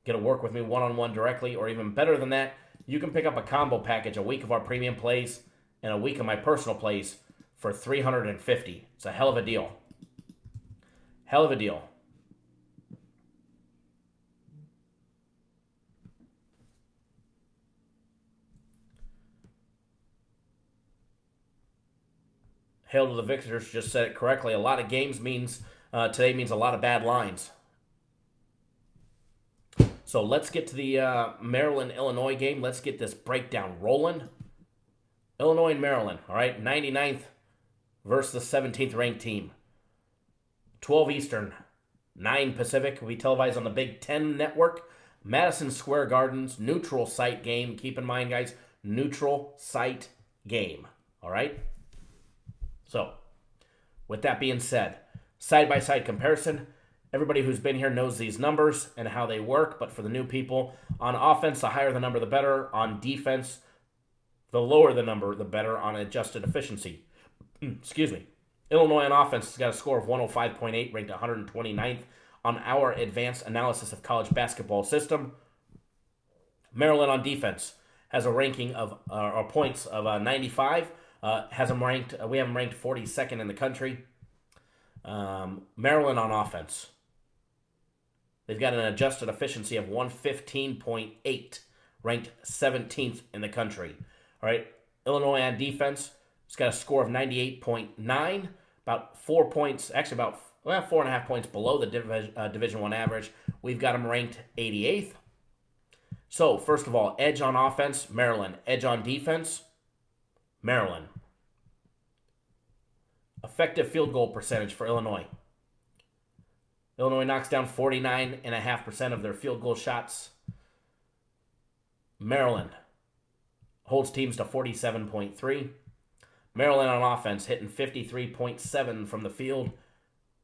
Get to work with me one-on-one directly, or even better than that, you can pick up a combo package, a week of our premium plays and a week of my personal plays for $350. It's a hell of a deal. Hell of a deal. Hail to the victors, just said it correctly. A lot of games means, today means a lot of bad lines. So let's get to the Maryland-Illinois game. Let's get this breakdown rolling. Illinois and Maryland, all right? 99th versus the 17th ranked team. 12 Eastern, 9 Pacific. We televise on the Big Ten Network. Madison Square Gardens, neutral site game. Keep in mind, guys, neutral site game, all right? So, with that being said, side-by-side comparison. Everybody who's been here knows these numbers and how they work, but for the new people, on offense, the higher the number, the better. On defense, the lower the number, the better on adjusted efficiency. Excuse me. Illinois on offense has got a score of 105.8, ranked 129th on our advanced analysis of college basketball system. Maryland on defense has a ranking of points of 95. Has them ranked. We have them ranked 42nd in the country. Maryland on offense, they've got an adjusted efficiency of 115.8, ranked 17th in the country. All right, Illinois on defense, it's got a score of 98.9, about 4 points, actually about 4.5 points below the Division I average. We've got them ranked 88th. So, first of all, edge on offense, Maryland. Edge on defense, Maryland. Effective field goal percentage for Illinois. Illinois knocks down 49.5% of their field goal shots. Maryland holds teams to 47.3. Maryland on offense hitting 53.7 from the field.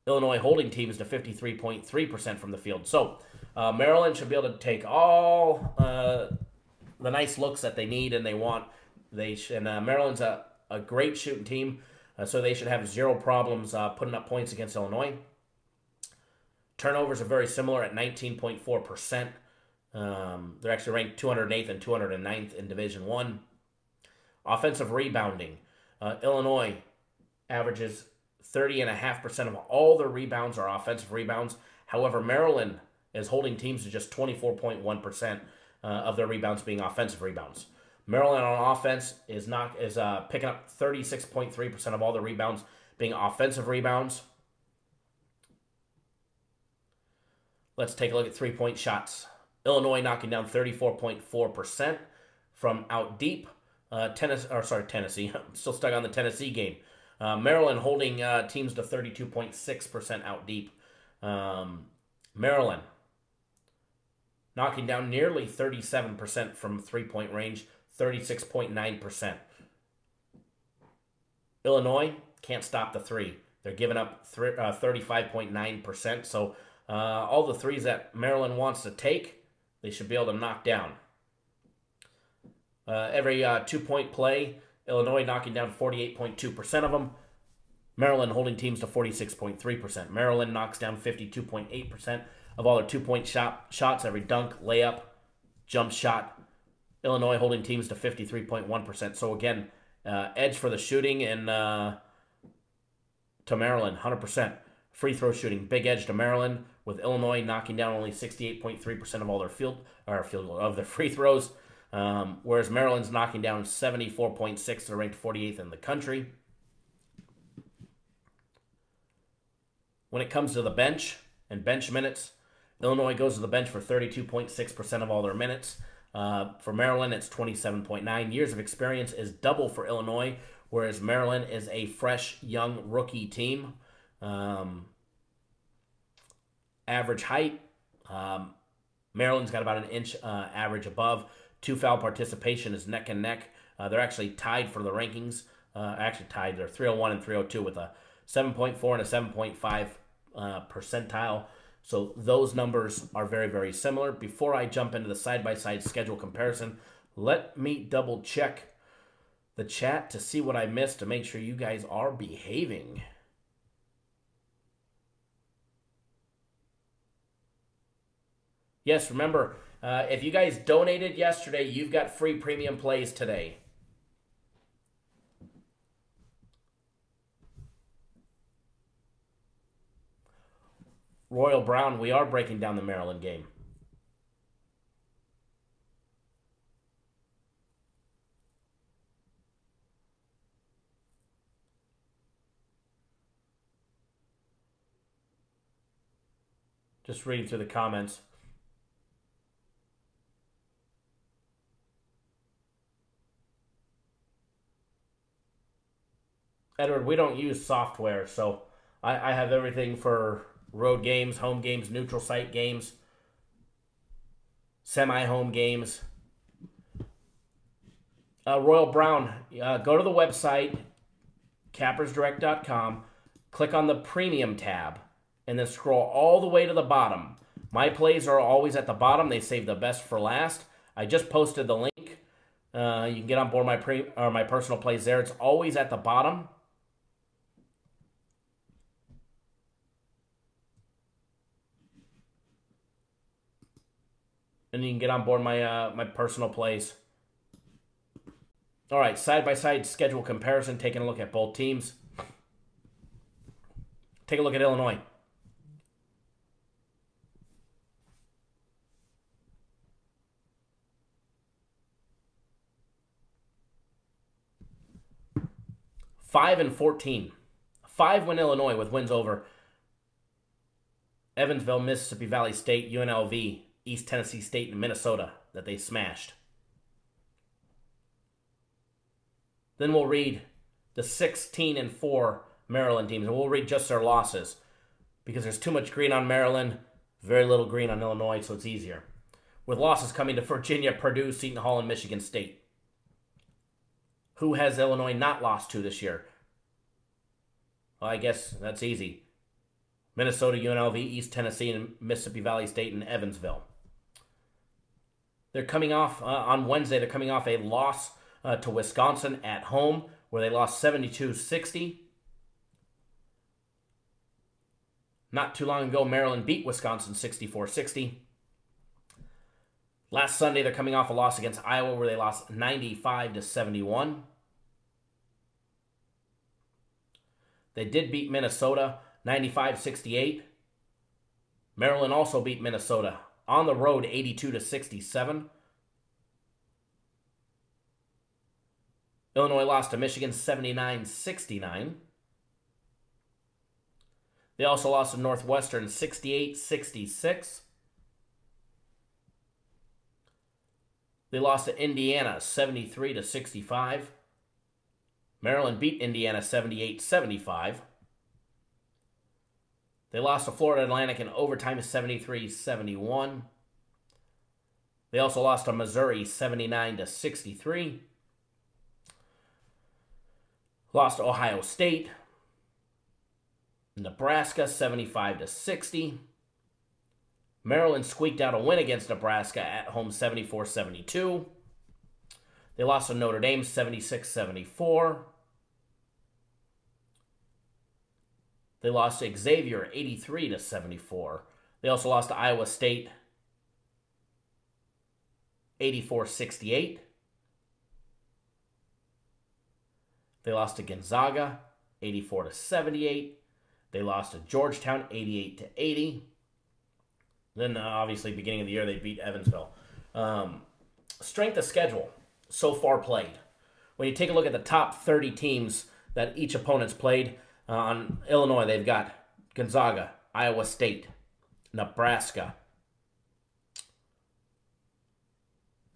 Illinois holding teams to 53.3% from the field. So, Maryland should be able to take all the nice looks that they need and they want. Maryland's a great shooting team, so they should have zero problems putting up points against Illinois. Turnovers are very similar at 19.4%. They're actually ranked 208th and 209th in Division I. Offensive rebounding. Illinois averages 30.5% of all their rebounds are offensive rebounds. However, Maryland is holding teams to just 24.1% of their rebounds being offensive rebounds. Maryland on offense is picking up 36.3% of all the rebounds being offensive rebounds. Let's take a look at three-point shots. Illinois knocking down 34.4% from out deep. Tennessee. I'm still stuck on the Tennessee game. Maryland holding teams to 32.6% out deep. Maryland knocking down nearly 37% from three-point range, 36.9%. Illinois can't stop the three. They're giving up 35.9%. So all the threes that Maryland wants to take, they should be able to knock down. Every two-point play, Illinois knocking down 48.2% of them. Maryland holding teams to 46.3%. Maryland knocks down 52.8% of all their two-point shots, every dunk, layup, jump shot. Illinois holding teams to 53.1%. So again, edge for the shooting and to Maryland, 100%. Free throw shooting, big edge to Maryland, with Illinois knocking down only 68.3% of all their their free throws. Whereas Maryland's knocking down 74.6%. They're ranked 48th in the country. When it comes to the bench and bench minutes, Illinois goes to the bench for 32.6% of all their minutes. For Maryland, it's 27.9. Years of experience is double for Illinois, whereas Maryland is a fresh, young rookie team. Average height, Maryland's got about an inch average above. Two foul participation is neck and neck. They're actually tied for the rankings. They're 301 and 302 with a 7.4 and a 7.5 percentile. So those numbers are very, very similar. Before I jump into the side-by-side schedule comparison, let me double check the chat to see what I missed to make sure you guys are behaving. Yes, remember, if you guys donated yesterday, you've got free premium plays today. Royal Brown, we are breaking down the Maryland game. Just reading through the comments. Edward, we don't use software, so I have everything for road games, home games, neutral site games, semi-home games. Royal Brown, go to the website, cappersdirect.com, click on the premium tab, and then scroll all the way to the bottom. My plays are always at the bottom. They save the best for last. I just posted the link. You can get on board my personal plays there. It's always at the bottom. And you can get on board my personal plays. All right, side-by-side schedule comparison, taking a look at both teams. Take a look at Illinois. Five and 14. 5-win Illinois with wins over Evansville, Mississippi Valley State, UNLV, East Tennessee State, and Minnesota that they smashed. Then we'll read the 16 and 4 Maryland teams, and we'll read just their losses because there's too much green on Maryland, very little green on Illinois, so it's easier. With losses coming to Virginia, Purdue, Seton Hall, and Michigan State. Who has Illinois not lost to this year? Well, I guess that's easy. Minnesota, UNLV, East Tennessee, and Mississippi Valley State, and Evansville. They're coming off, on Wednesday, they're coming off a loss to Wisconsin at home, where they lost 72-60. Not too long ago, Maryland beat Wisconsin 64-60. Last Sunday, they're coming off a loss against Iowa, where they lost 95-71. They did beat Minnesota 95-68. Maryland also beat Minnesota on the road 82-67. Illinois lost to Michigan 79-69. They also lost to Northwestern 68-66. They lost to Indiana 73-65. Maryland beat Indiana 78-75. They lost to Florida Atlantic in overtime 73-71. They also lost to Missouri 79-63. Lost to Ohio State. Nebraska 75-60. Maryland squeaked out a win against Nebraska at home 74-72. They lost to Notre Dame 76-74. They lost to Xavier 83-74. They also lost to Iowa State 84-68. They lost to Gonzaga 84-78. They lost to Georgetown 88-80. Then obviously beginning of the year they beat Evansville. Strength of schedule so far played. When you take a look at the top 30 teams that each opponent's played, on Illinois, they've got Gonzaga, Iowa State, Nebraska,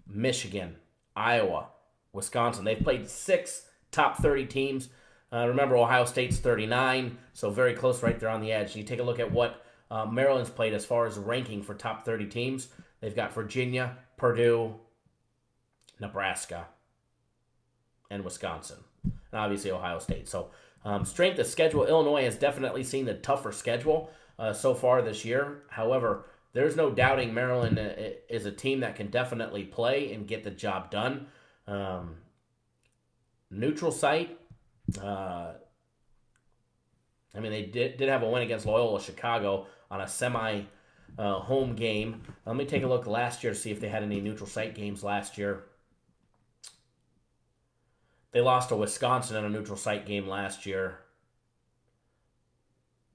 Michigan, Iowa, Wisconsin. They've played 6 top 30 teams. Remember, Ohio State's 39, so very close right there on the edge. You take a look at what Maryland's played as far as ranking for top 30 teams. They've got Virginia, Purdue, Nebraska, and Wisconsin, and obviously Ohio State. So strength of schedule, Illinois has definitely seen the tougher schedule so far this year. However, there's no doubting Maryland is a team that can definitely play and get the job done. Neutral site, they did have a win against Loyola Chicago on a semi-home game. Let me take a look last year to see if they had any neutral site games last year. They lost to Wisconsin in a neutral site game last year.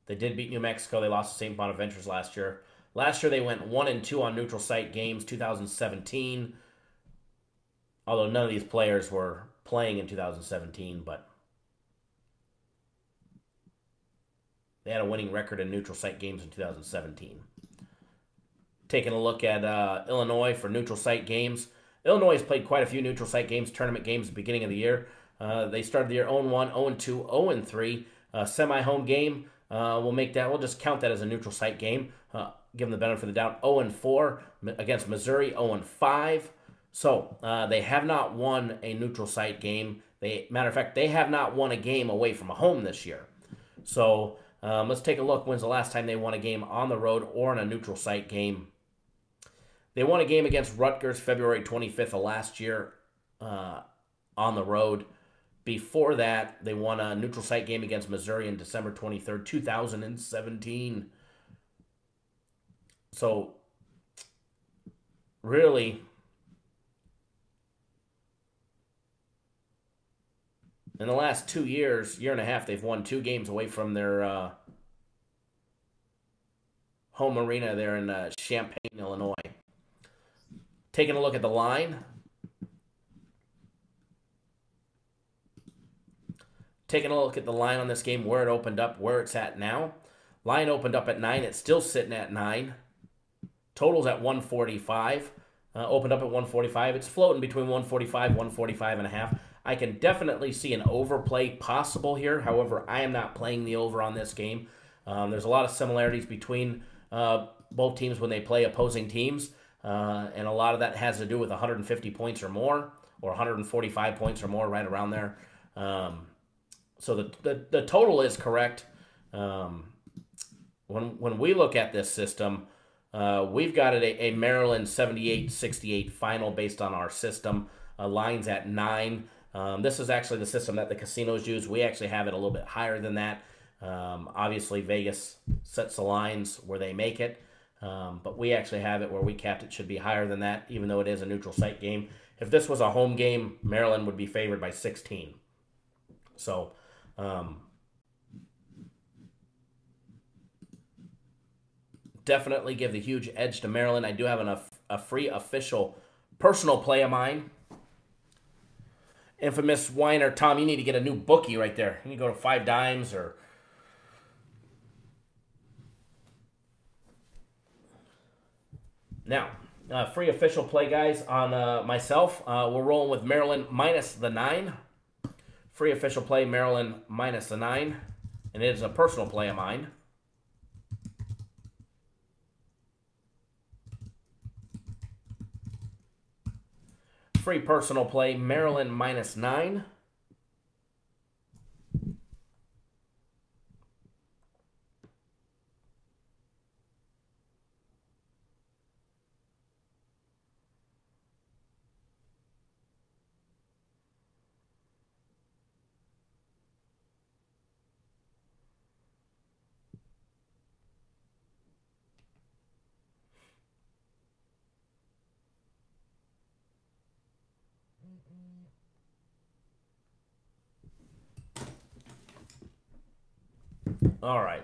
They did beat New Mexico. They lost to St. Bonaventures last year. Last year they went 1-2 on neutral site games, 2017. Although none of these players were playing in 2017, but they had a winning record in neutral site games in 2017. taking a look at Illinois for neutral site games. Illinois has played quite a few neutral site games, tournament games at the beginning of the year. They started the year 0-1, 0-2, 0-3. Semi-home game, we'll just count that as a neutral site game. Give them the benefit of the doubt. 0-4 against Missouri, 0-5. So they have not won a neutral site game. Matter of fact, they have not won a game away from a home this year. So let's take a look. When's the last time they won a game on the road or in a neutral site game? They won a game against Rutgers February 25th of last year on the road. Before that, they won a neutral site game against Missouri on December 23rd, 2017. So, really, in the last 2 years, year and a half, they've won 2 games away from their home arena there in Champaign, Illinois. Taking a look at the line. Taking a look at the line on this game, where it opened up, where it's at now. Line opened up at 9. It's still sitting at 9. Total's at 145. Opened up at 145. It's floating between 145, 145 and a half. I can definitely see an overplay possible here. However, I am not playing the over on this game. There's a lot of similarities between both teams when they play opposing teams. And a lot of that has to do with 150 points or more, or 145 points or more, right around there. So the total is correct. When we look at this system, we've got it a Maryland 78-68 final based on our system. Lines at 9. This is actually the system that the casinos use. We actually have it a little bit higher than that. Obviously, Vegas sets the lines where they make it. But we actually have it where we capped it should be higher than that, even though it is a neutral site game. If this was a home game, Maryland would be favored by 16. So, definitely give the huge edge to Maryland. I do have a free official personal play of mine. Infamous Whiner. Tom, you need to get a new bookie right there. You need to go to 5 Dimes or... Now, free official play, guys, on myself. We're rolling with Maryland minus the 9. Free official play, Maryland minus the 9. And it is a personal play of mine. Free personal play, Maryland minus 9. All right.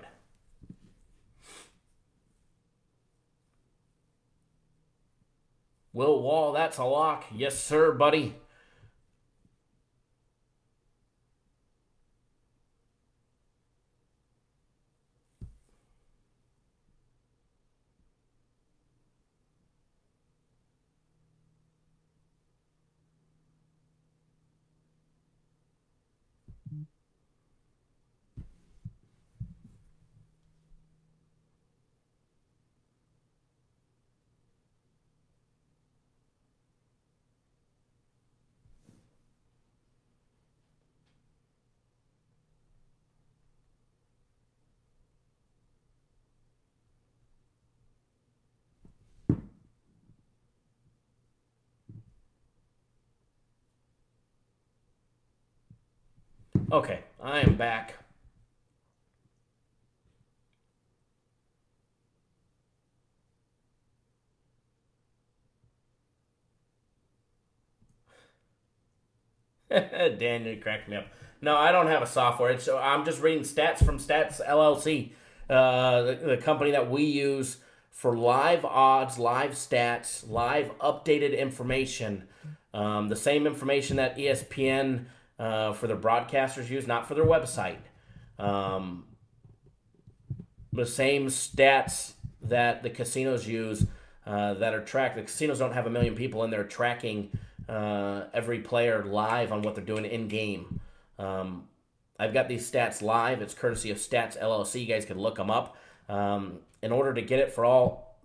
Will Wall, that's a lock. Yes, sir, buddy. Okay, I am back. Daniel cracked me up. No, I don't have a software. I'm just reading stats from Stats LLC, the company that we use for live odds, live stats, live updated information. The same information that ESPN for their broadcasters use, not for their website. The same stats that the casinos use. that are tracked. The casinos don't have 1 million people in there tracking every player live on what they're doing in game. I've got these stats live. It's courtesy of Stats LLC. You guys can look them up. In order to get it for all,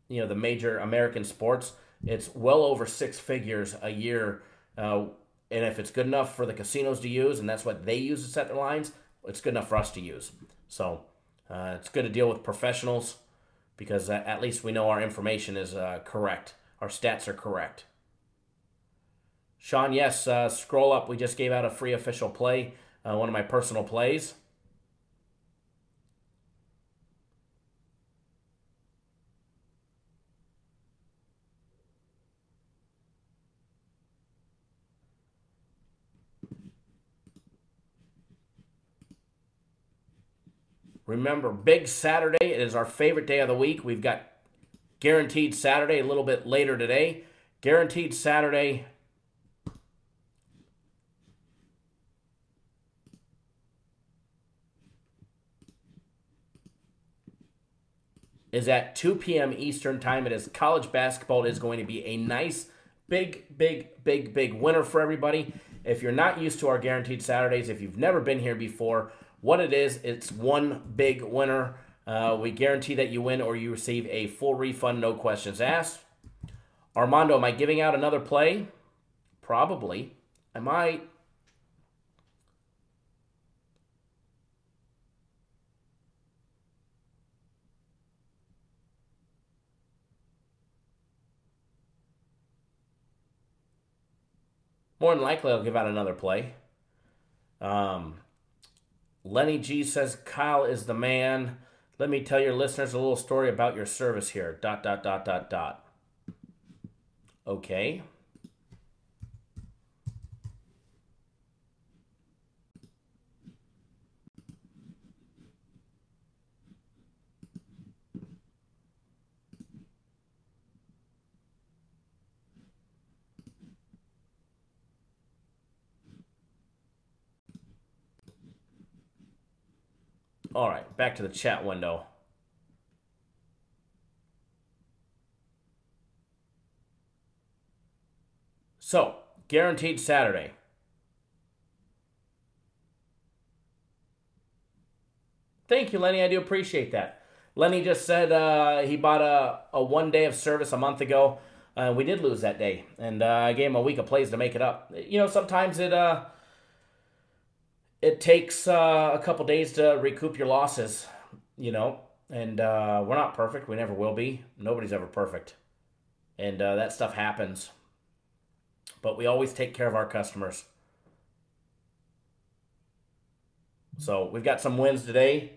the major American sports, it's well over 6 figures a year. And if it's good enough for the casinos to use, and that's what they use to set their lines, it's good enough for us to use. So it's good to deal with professionals because at least we know our information is correct. Our stats are correct. Sean, yes, scroll up. We just gave out a free official play, one of my personal plays. Remember, Big Saturday. It is our favorite day of the week. We've got Guaranteed Saturday a little bit later today. Guaranteed Saturday is at 2 p.m. Eastern Time. It is college basketball. It is going to be a nice, big winner for everybody. If you're not used to our Guaranteed Saturdays, if you've never been here before, what it is, it's one big winner. We guarantee that you win or you receive a full refund, no questions asked. Armando, am I giving out another play? Probably. I might. More than likely, I'll give out another play. Lenny G says, Kyle is the man. Let me tell your listeners a little story about your service here. ... Okay. All right, back to the chat window. So, Guaranteed Saturday. Thank you, Lenny. I do appreciate that. Lenny just said he bought a 1 day of service a month ago. We did lose that day, and I gave him a week of plays to make it up. Sometimes it takes a couple days to recoup your losses, and we're not perfect. We never will be. Nobody's ever perfect. And that stuff happens. But we always take care of our customers. So we've got some wins today.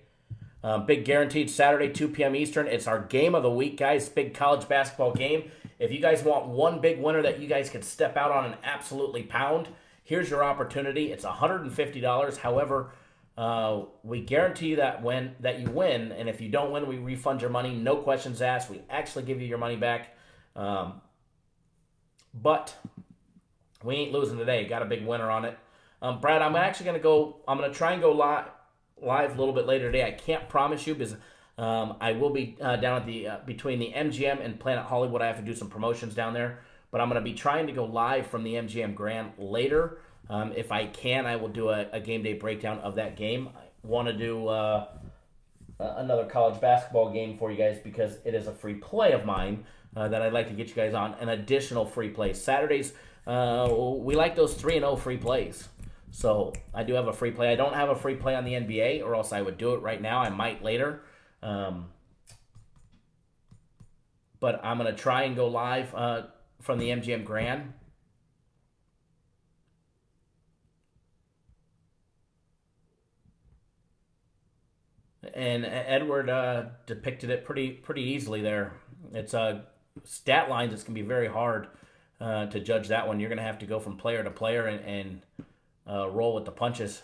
Big Guaranteed Saturday, 2 p.m. Eastern. It's our game of the week, guys. Big college basketball game. If you guys want one big winner that you guys could step out on and absolutely pound, here's your opportunity. It's $150. However, we guarantee you that you win, and if you don't win, we refund your money. No questions asked. We actually give you your money back. But we ain't losing today. Got a big winner on it. Brad, I'm going to try and go live a little bit later today. I can't promise you because I will be down at the between the MGM and Planet Hollywood. I have to do some promotions down there. But I'm going to be trying to go live from the MGM Grand later. If I can, I will do a game day breakdown of that game. I want to do another college basketball game for you guys because it is a free play of mine that I'd like to get you guys on. An additional free play. Saturdays, we like those 3-0 free plays. So I do have a free play. I don't have a free play on the NBA, or else I would do it right now. I might later. But I'm going to try and go live from the MGM Grand. And Edward depicted it pretty easily there. It's stat lines. It's going to be very hard to judge that one. You're going to have to go from player to player and roll with the punches.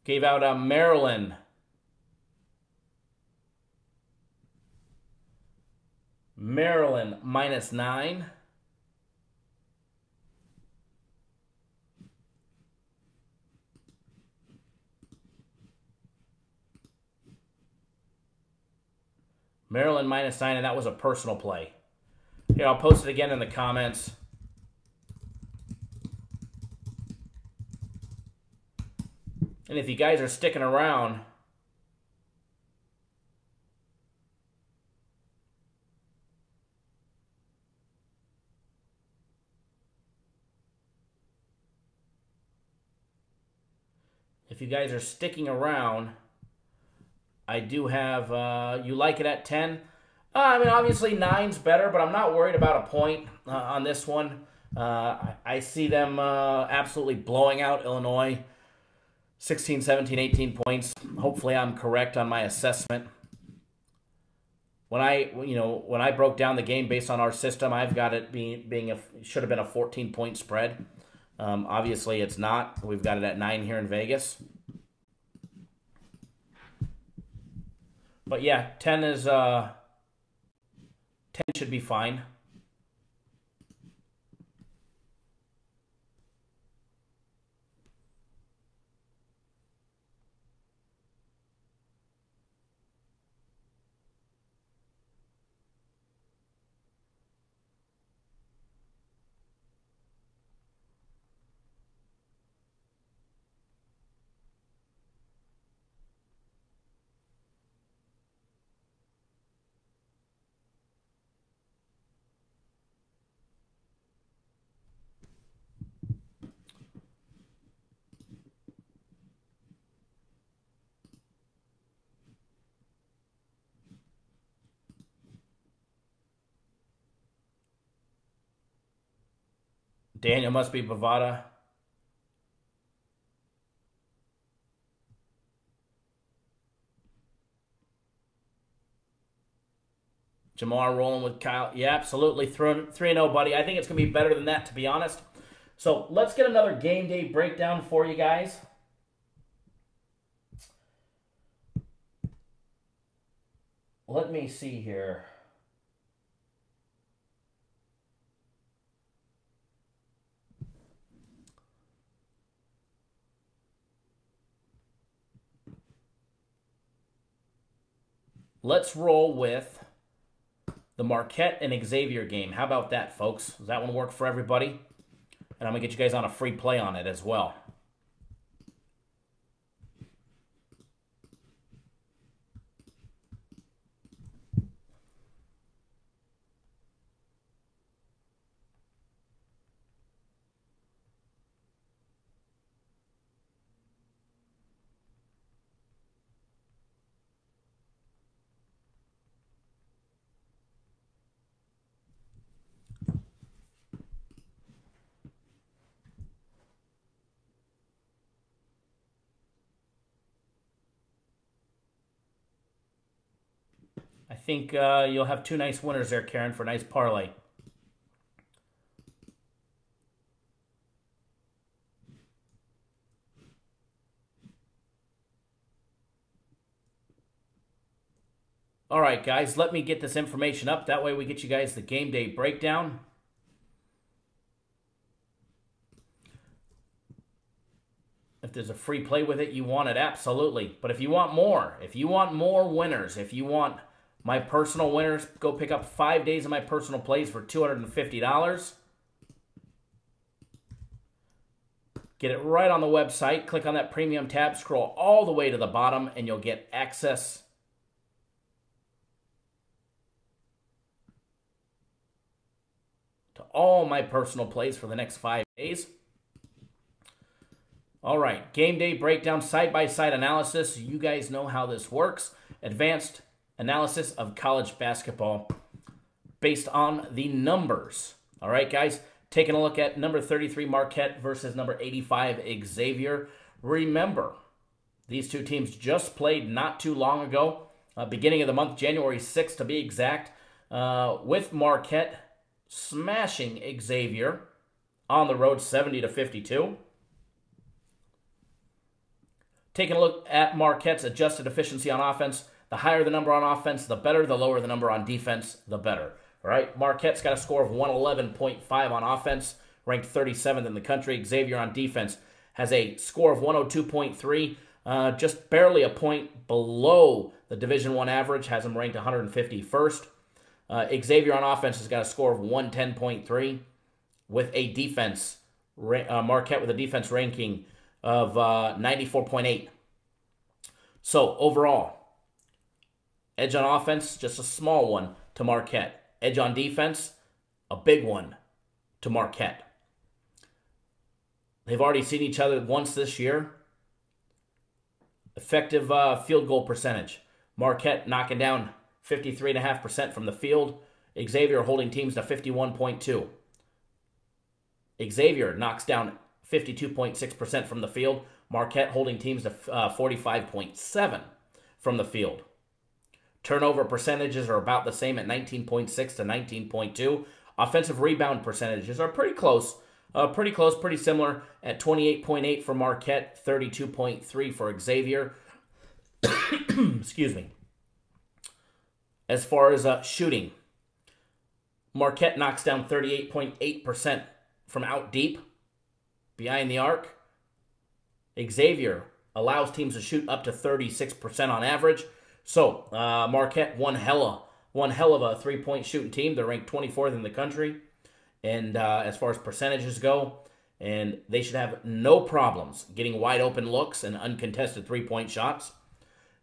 Gave out Maryland. Maryland -9. Maryland -9, and that was a personal play. Here, I'll post it again in the comments. And if you guys are sticking around, I do have, you like it at 10? I mean, obviously 9's better, but I'm not worried about a point on this one. I see them absolutely blowing out Illinois. 16, 17, 18 points. Hopefully I'm correct on my assessment. When I broke down the game based on our system, I've got it should have been a 14-point spread. Obviously it's not. We've got it at 9 here in Vegas. But yeah, 10 should be fine. Daniel must be Bovada. Jamar rolling with Kyle. Yeah, absolutely. 3-0, buddy. I think it's going to be better than that, to be honest. So let's get another game day breakdown for you guys. Let me see here. Let's roll with the Marquette and Xavier game. How about that, folks? Does that one work for everybody? And I'm going to get you guys on a free play on it as well. I think you'll have two nice winners there, Karen, for a nice parlay. All right, guys, let me get this information up. That way we get you guys the game day breakdown. If there's a free play with it, you want it, absolutely. But if you want more winners, if you want my personal winners, go pick up 5 days of my personal plays for $250. Get it right on the website. Click on that premium tab, scroll all the way to the bottom, and you'll get access to all my personal plays for the next 5 days. All right, game day breakdown, side-by-side analysis. You guys know how this works. Advanced analysis of college basketball based on the numbers. All right, guys, taking a look at number 33 Marquette versus number 85 Xavier. Remember, these two teams just played not too long ago, beginning of the month, January 6th to be exact, with Marquette smashing Xavier on the road 70-52. Taking a look at Marquette's adjusted efficiency on offense, the higher the number on offense, the better. The lower the number on defense, the better. All right, Marquette's got a score of 111.5 on offense, ranked 37th in the country. Xavier on defense has a score of 102.3, just barely a point below the Division I average, has him ranked 151st. Xavier on offense has got a score of 110.3 with a defense, Marquette with a defense ranking of 94.8. So overall, edge on offense, just a small one to Marquette. Edge on defense, a big one to Marquette. They've already seen each other once this year. Effective field goal percentage. Marquette knocking down 53.5% from the field. Xavier holding teams to 51.2. Xavier knocks down 52.6% from the field. Marquette holding teams to 45.7 from the field. Turnover percentages are about the same at 19.6 to 19.2. Offensive rebound percentages are pretty close, pretty similar at 28.8 for Marquette, 32.3 for Xavier. Excuse me. As far as shooting, Marquette knocks down 38.8% from out deep, behind the arc. Xavier allows teams to shoot up to 36% on average. So Marquette, one hell of a three-point shooting team. They're ranked 24th in the country, and as far as percentages go, and they should have no problems getting wide open looks and uncontested three-point shots.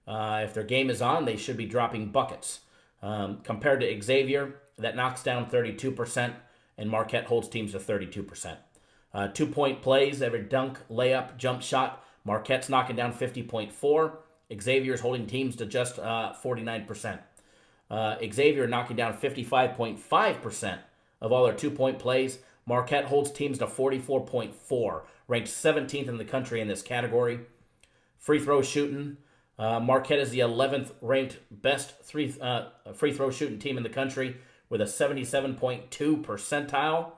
If their game is on, they should be dropping buckets. Compared to Xavier, that knocks down 32%, and Marquette holds teams to 32%. 2-point plays, every dunk, layup, jump shot, Marquette's knocking down 50.4. Xavier's holding teams to just 49%. Xavier knocking down 55.5% of all their 2-point plays. Marquette holds teams to 44.4, ranked 17th in the country in this category. Free throw shooting, Marquette is the 11th ranked best free throw shooting team in the country with a 77.2 percentile.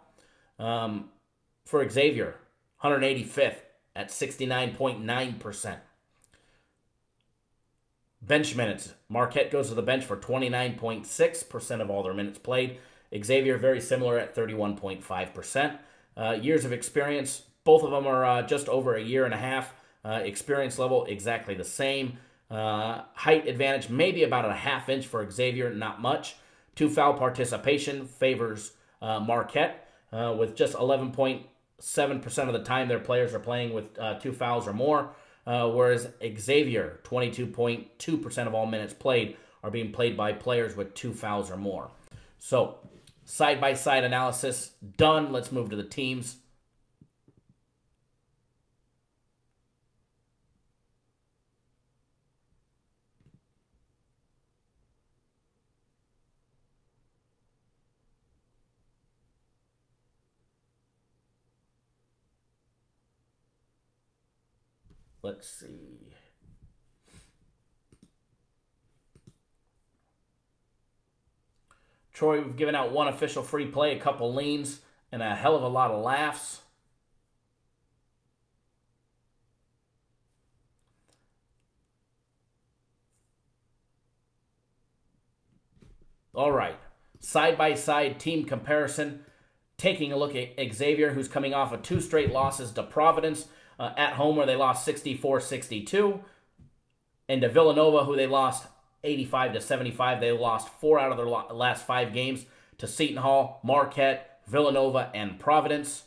For Xavier, 185th at 69.9%. Bench minutes, Marquette goes to the bench for 29.6% of all their minutes played. Xavier, very similar at 31.5%. Years of experience, both of them are just over a year and a half. Experience level, exactly the same. Height advantage, maybe about a half inch for Xavier, not much. 2 foul participation favors Marquette, with just 11.7% of the time their players are playing with 2 fouls or more. Whereas Xavier, 22.2% of all minutes played are being played by players with 2 fouls or more. So, side-by-side analysis done. Let's move to the teams. Let's see. Troy, we've given out 1 official free play, a couple leans, and a hell of a lot of laughs. All right. Side-by-side team comparison. Taking a look at Xavier, who's coming off of 2 straight losses to Providence. At home where they lost 64-62, and to Villanova, who they lost 85-75. They lost 4 out of their last 5 games to Seton Hall, Marquette, Villanova, and Providence.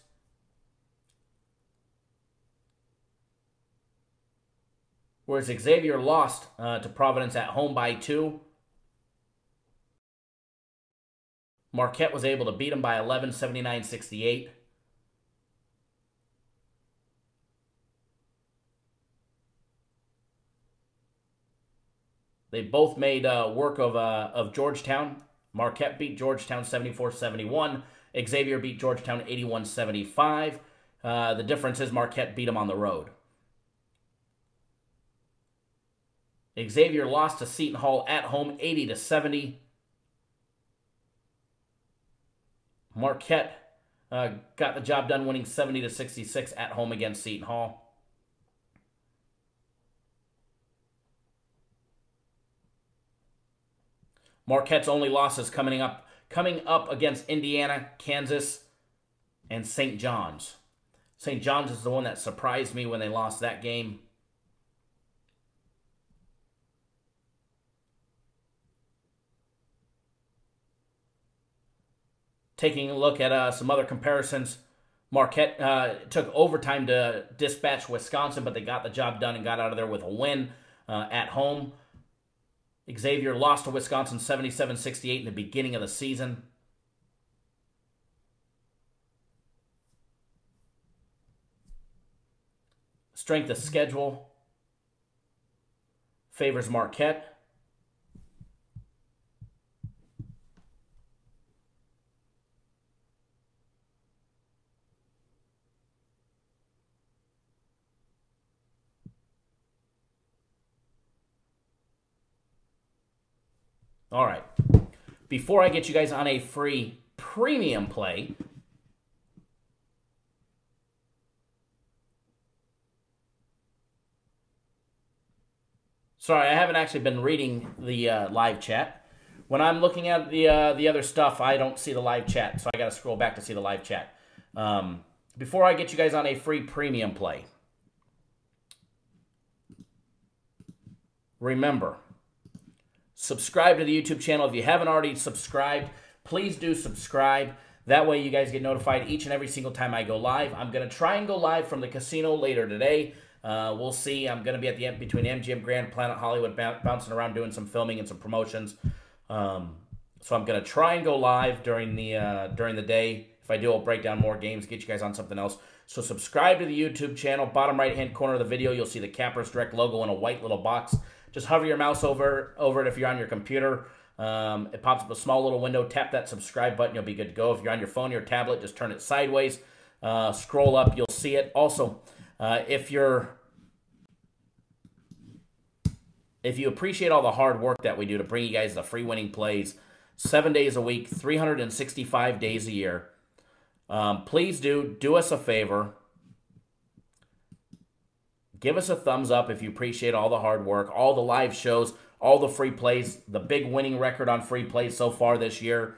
Whereas Xavier lost to Providence at home by 2. Marquette was able to beat them by 11, 79-68. They both made work of Georgetown. Marquette beat Georgetown 74-71. Xavier beat Georgetown 81-75. The difference is Marquette beat them on the road. Xavier lost to Seton Hall at home 80-70. Marquette got the job done winning 70-66 at home against Seton Hall. Marquette's only losses coming up against Indiana, Kansas, and St. John's. St. John's is the one that surprised me when they lost that game. Taking a look at some other comparisons, Marquette took overtime to dispatch Wisconsin, but they got the job done and got out of there with a win at home. Xavier lost to Wisconsin 77-68 in the beginning of the season. Strength of schedule favors Marquette. All right. Before I get you guys on a free premium play, sorry, I haven't actually been reading the live chat. When I'm looking at the other stuff, I don't see the live chat, so I got to scroll back to see the live chat. Before I get you guys on a free premium play, remember, subscribe to the YouTube channel. If you haven't already subscribed, please do subscribe. That way you guys get notified each and every single time I go live. I'm going to try and go live from the casino later today. We'll see. I'm going to be at the end between MGM Grand, Planet Hollywood, bouncing around doing some filming and some promotions. So I'm going to try and go live during the day. If I do, I'll break down more games, get you guys on something else. So subscribe to the YouTube channel. Bottom right-hand corner of the video, you'll see the Cappers Direct logo in a white little box. Just hover your mouse over it if you're on your computer. It pops up a small little window. Tap that subscribe button. You'll be good to go. If you're on your phone or your tablet, just turn it sideways. Scroll up. You'll see it. Also, if you appreciate all the hard work that we do to bring you guys the free winning plays 7 days a week, 365 days a year, please do us a favor. Give us a thumbs up if you appreciate all the hard work, all the live shows, all the free plays, the big winning record on free plays so far this year.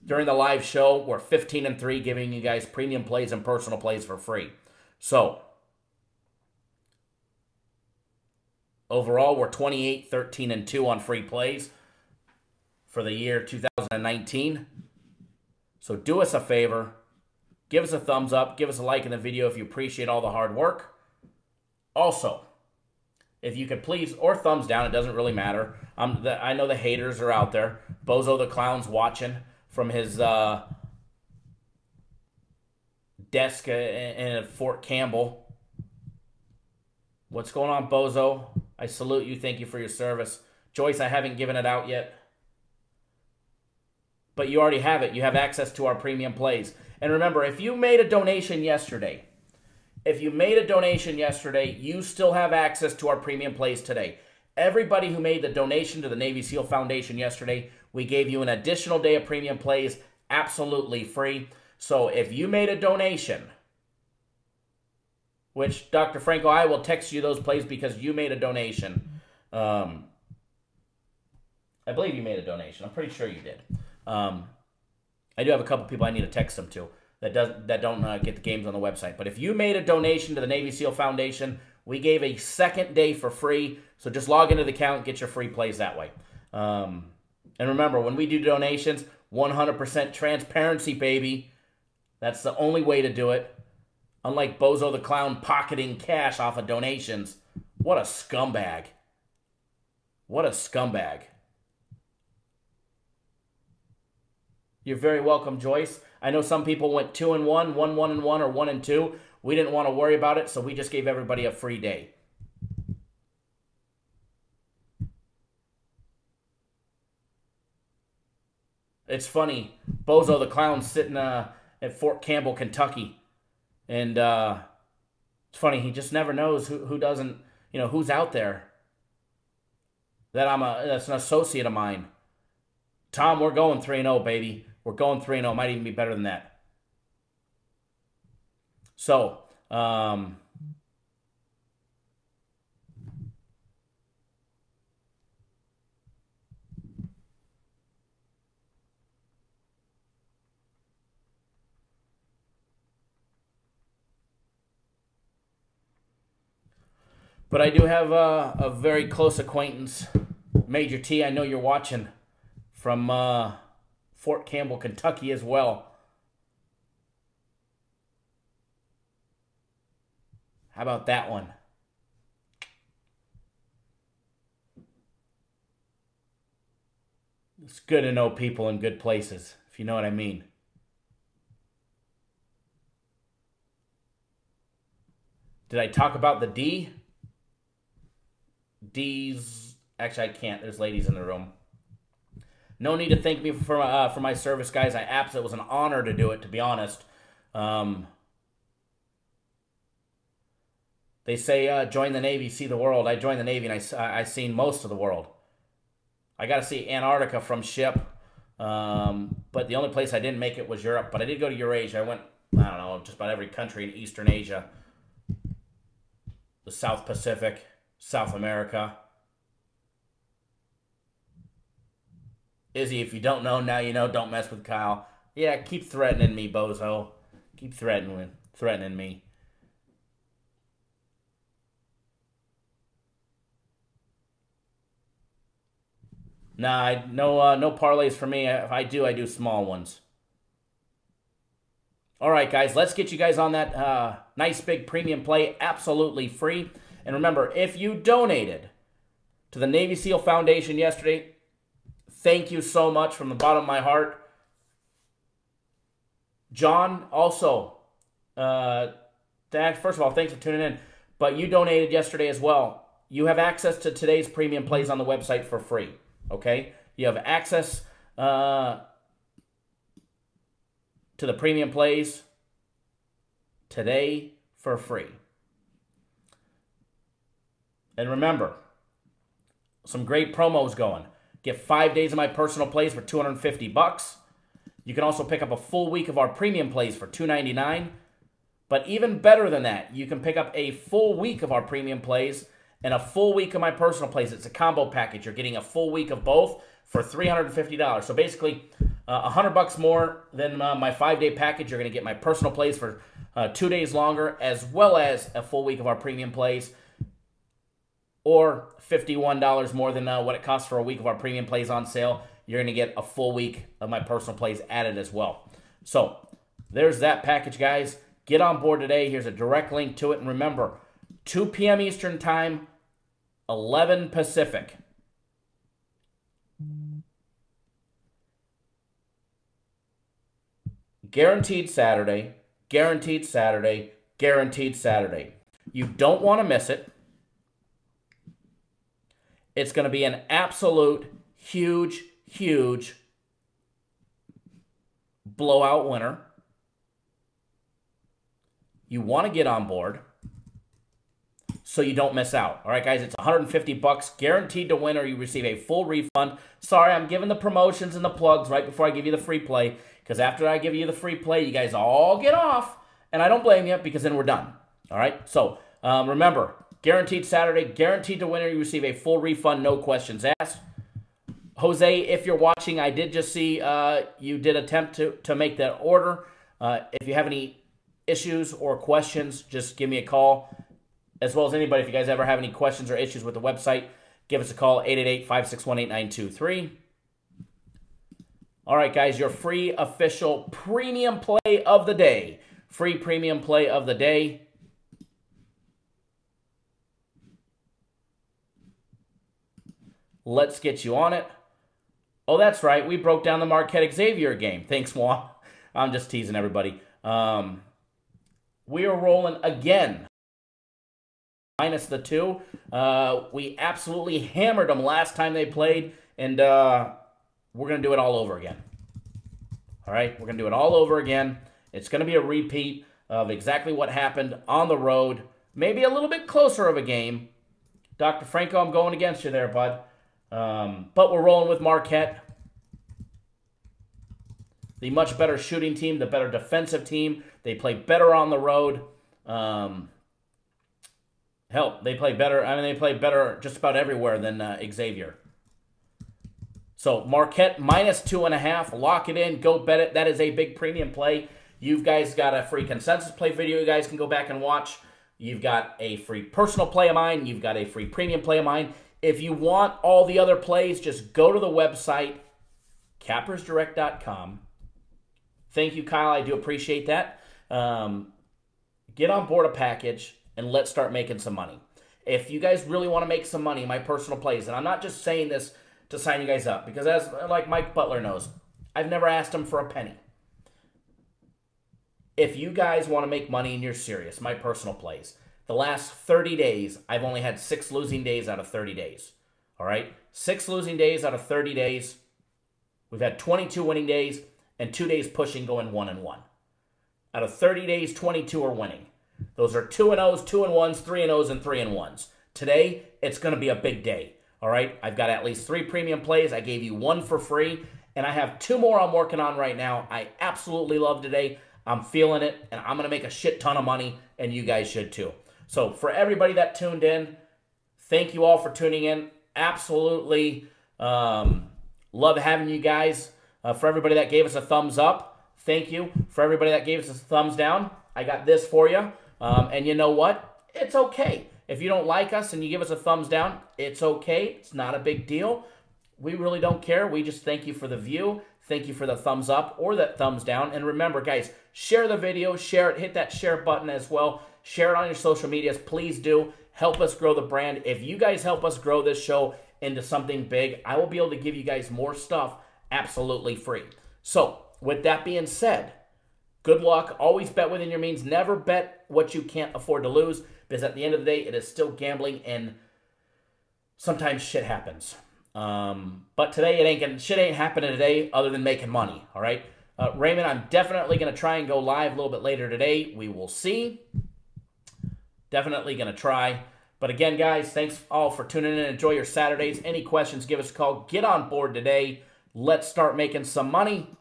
During the live show, we're 15-3, giving you guys premium plays and personal plays for free. So, overall, we're 28-13-2 on free plays for the year 2019. So do us a favor. Give us a thumbs up. Give us a like in the video if you appreciate all the hard work. Also, if you could please, or thumbs down, it doesn't really matter. I know the haters are out there. Bozo the Clown's watching from his desk in Fort Campbell. What's going on, Bozo? I salute you. Thank you for your service. Joyce, I haven't given it out yet. But you already have it. You have access to our premium plays. And remember, if you made a donation yesterday, you still have access to our premium plays today. Everybody who made the donation to the Navy SEAL Foundation yesterday, we gave you an additional day of premium plays absolutely free. So if you made a donation, which, Dr. Franco, I will text you those plays because you made a donation. I believe you made a donation. I'm pretty sure you did. I do have a couple people I need to text them to that don't get the games on the website. But if you made a donation to the Navy SEAL Foundation, we gave a second day for free. So just log into the account and get your free plays that way. And remember, when we do donations, 100% transparency, baby. That's the only way to do it. Unlike Bozo the Clown pocketing cash off of donations. What a scumbag. What a scumbag. You're very welcome, Joyce. I know some people went 2-1, 1-1-1, or 1-2. We didn't want to worry about it, so we just gave everybody a free day. It's funny. Bozo the Clown sitting at Fort Campbell, Kentucky. And it's funny, he just never knows who doesn't, who's out there. That's an associate of mine. Tom, we're going 3-0, baby. We're going 3-0. Might even be better than that. So, But I do have a very close acquaintance, Major T. I know you're watching from Fort Campbell, Kentucky as well. How about that one? It's good to know people in good places, if you know what I mean. Did I talk about the D? D's... Actually, I can't. There's ladies in the room. No need to thank me for my service, guys. It was an honor to do it, to be honest. They say, join the Navy, see the world. I joined the Navy, and I seen most of the world. I got to see Antarctica from ship, but the only place I didn't make it was Europe. But I did go to Eurasia. I went, I don't know, just about every country in Eastern Asia, the South Pacific, South America. Izzy, if you don't know, now you know. Don't mess with Kyle. Yeah, keep threatening me, bozo. Keep threatening me. Nah, no parlays for me. If I do small ones. All right, guys, let's get you guys on that nice big premium play, absolutely free. And remember, if you donated to the Navy SEAL Foundation yesterday, thank you so much from the bottom of my heart. John, also, first of all, thanks for tuning in. But you donated yesterday as well. You have access to today's premium plays on the website for free. Okay? You have access to the premium plays today for free. And remember, some great promos going. Get 5 days of my personal plays for $250. You can also pick up a full week of our premium plays for $299. But even better than that, you can pick up a full week of our premium plays and a full week of my personal plays. It's a combo package. You're getting a full week of both for $350. So basically, $100 more than my 5-day package. You're going to get my personal plays for 2 days longer, as well as a full week of our premium plays, or $51 more than what it costs for a week of our premium plays on sale. You're going to get a full week of my personal plays added as well. So there's that package, guys. Get on board today. Here's a direct link to it. And remember, 2 p.m. Eastern Time, 11 Pacific. Guaranteed Saturday, guaranteed Saturday, guaranteed Saturday. You don't want to miss it. It's going to be an absolute huge, huge blowout winner. You want to get on board so you don't miss out. All right, guys, it's $150 guaranteed to win, or you receive a full refund. Sorry, I'm giving the promotions and the plugs right before I give you the free play, because after I give you the free play, you guys all get off, and I don't blame you, because then we're done. All right, so remember, guaranteed Saturday, guaranteed to win, or you receive a full refund, no questions asked. Jose, if you're watching, I did just see you did attempt to make that order. If you have any issues or questions, just give me a call. As well as anybody, if you guys ever have any questions or issues with the website, give us a call, 888-561-8923. All right, guys, your free official premium play of the day. Free premium play of the day. Let's get you on it. Oh, that's right. We broke down the Marquette Xavier game. Thanks, Juan. I'm just teasing everybody. We are rolling again. Minus the 2. We absolutely hammered them last time they played, and we're going to do it all over again. All right? We're going to do it all over again. It's going to be a repeat of exactly what happened on the road. Maybe a little bit closer of a game. Dr. Franco, I'm going against you there, bud. But we're rolling with Marquette. The much better shooting team, the better defensive team. They play better on the road. Hell, they play better. I mean, they play better just about everywhere than Xavier. So Marquette minus 2.5. Lock it in. Go bet it. That is a big premium play. You guys got a free consensus play video you guys can go back and watch. You've got a free personal play of mine. You've got a free premium play of mine. If you want all the other plays, just go to the website, cappersdirect.com. Thank you, Kyle. I do appreciate that. Get on board a package, and let's start making some money. If you guys really want to make some money in my personal plays, and I'm not just saying this to sign you guys up, because as like Mike Butler knows, I've never asked him for a penny. If you guys want to make money and you're serious, my personal plays, the last 30 days, I've only had 6 losing days out of 30 days. All right? 6 losing days out of 30 days. We've had 22 winning days and 2 days pushing going 1-1. Out of 30 days, 22 are winning. Those are 2-0s, 2-1s, 3-0s, and 3-1s. Today, it's going to be a big day. All right? I've got at least 3 premium plays. I gave you 1 for free, and I have 2 more I'm working on right now. I absolutely love today. I'm feeling it, and I'm going to make a shit ton of money, and you guys should too. So for everybody that tuned in, thank you all for tuning in. Absolutely love having you guys. For everybody that gave us a thumbs up, thank you. For everybody that gave us a thumbs down, I got this for you. And you know what? It's okay. If you don't like us and you give us a thumbs down, it's okay. It's not a big deal. We really don't care. We just thank you for the view. Thank you for the thumbs up or that thumbs down. And remember, guys, share the video, share it, hit that share button as well. Share it on your social medias. Please do. Help us grow the brand. If you guys help us grow this show into something big, I will be able to give you guys more stuff absolutely free. So, with that being said, good luck. Always bet within your means. Never bet what you can't afford to lose, because at the end of the day, it is still gambling, and sometimes shit happens. But today, shit ain't happening today other than making money, all right? Raymond, I'm definitely going to try and go live a little bit later today. We will see. Definitely going to try. But again, guys, thanks all for tuning in. Enjoy your Saturdays. Any questions, give us a call. Get on board today. Let's start making some money.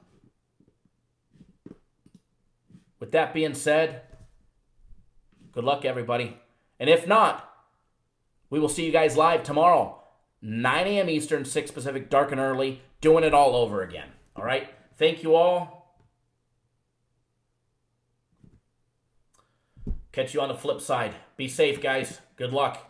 With that being said, good luck, everybody. And if not, we will see you guys live tomorrow. 9 a.m. Eastern, 6 Pacific, dark and early, doing it all over again. All right? Thank you all. Catch you on the flip side. Be safe, guys. Good luck.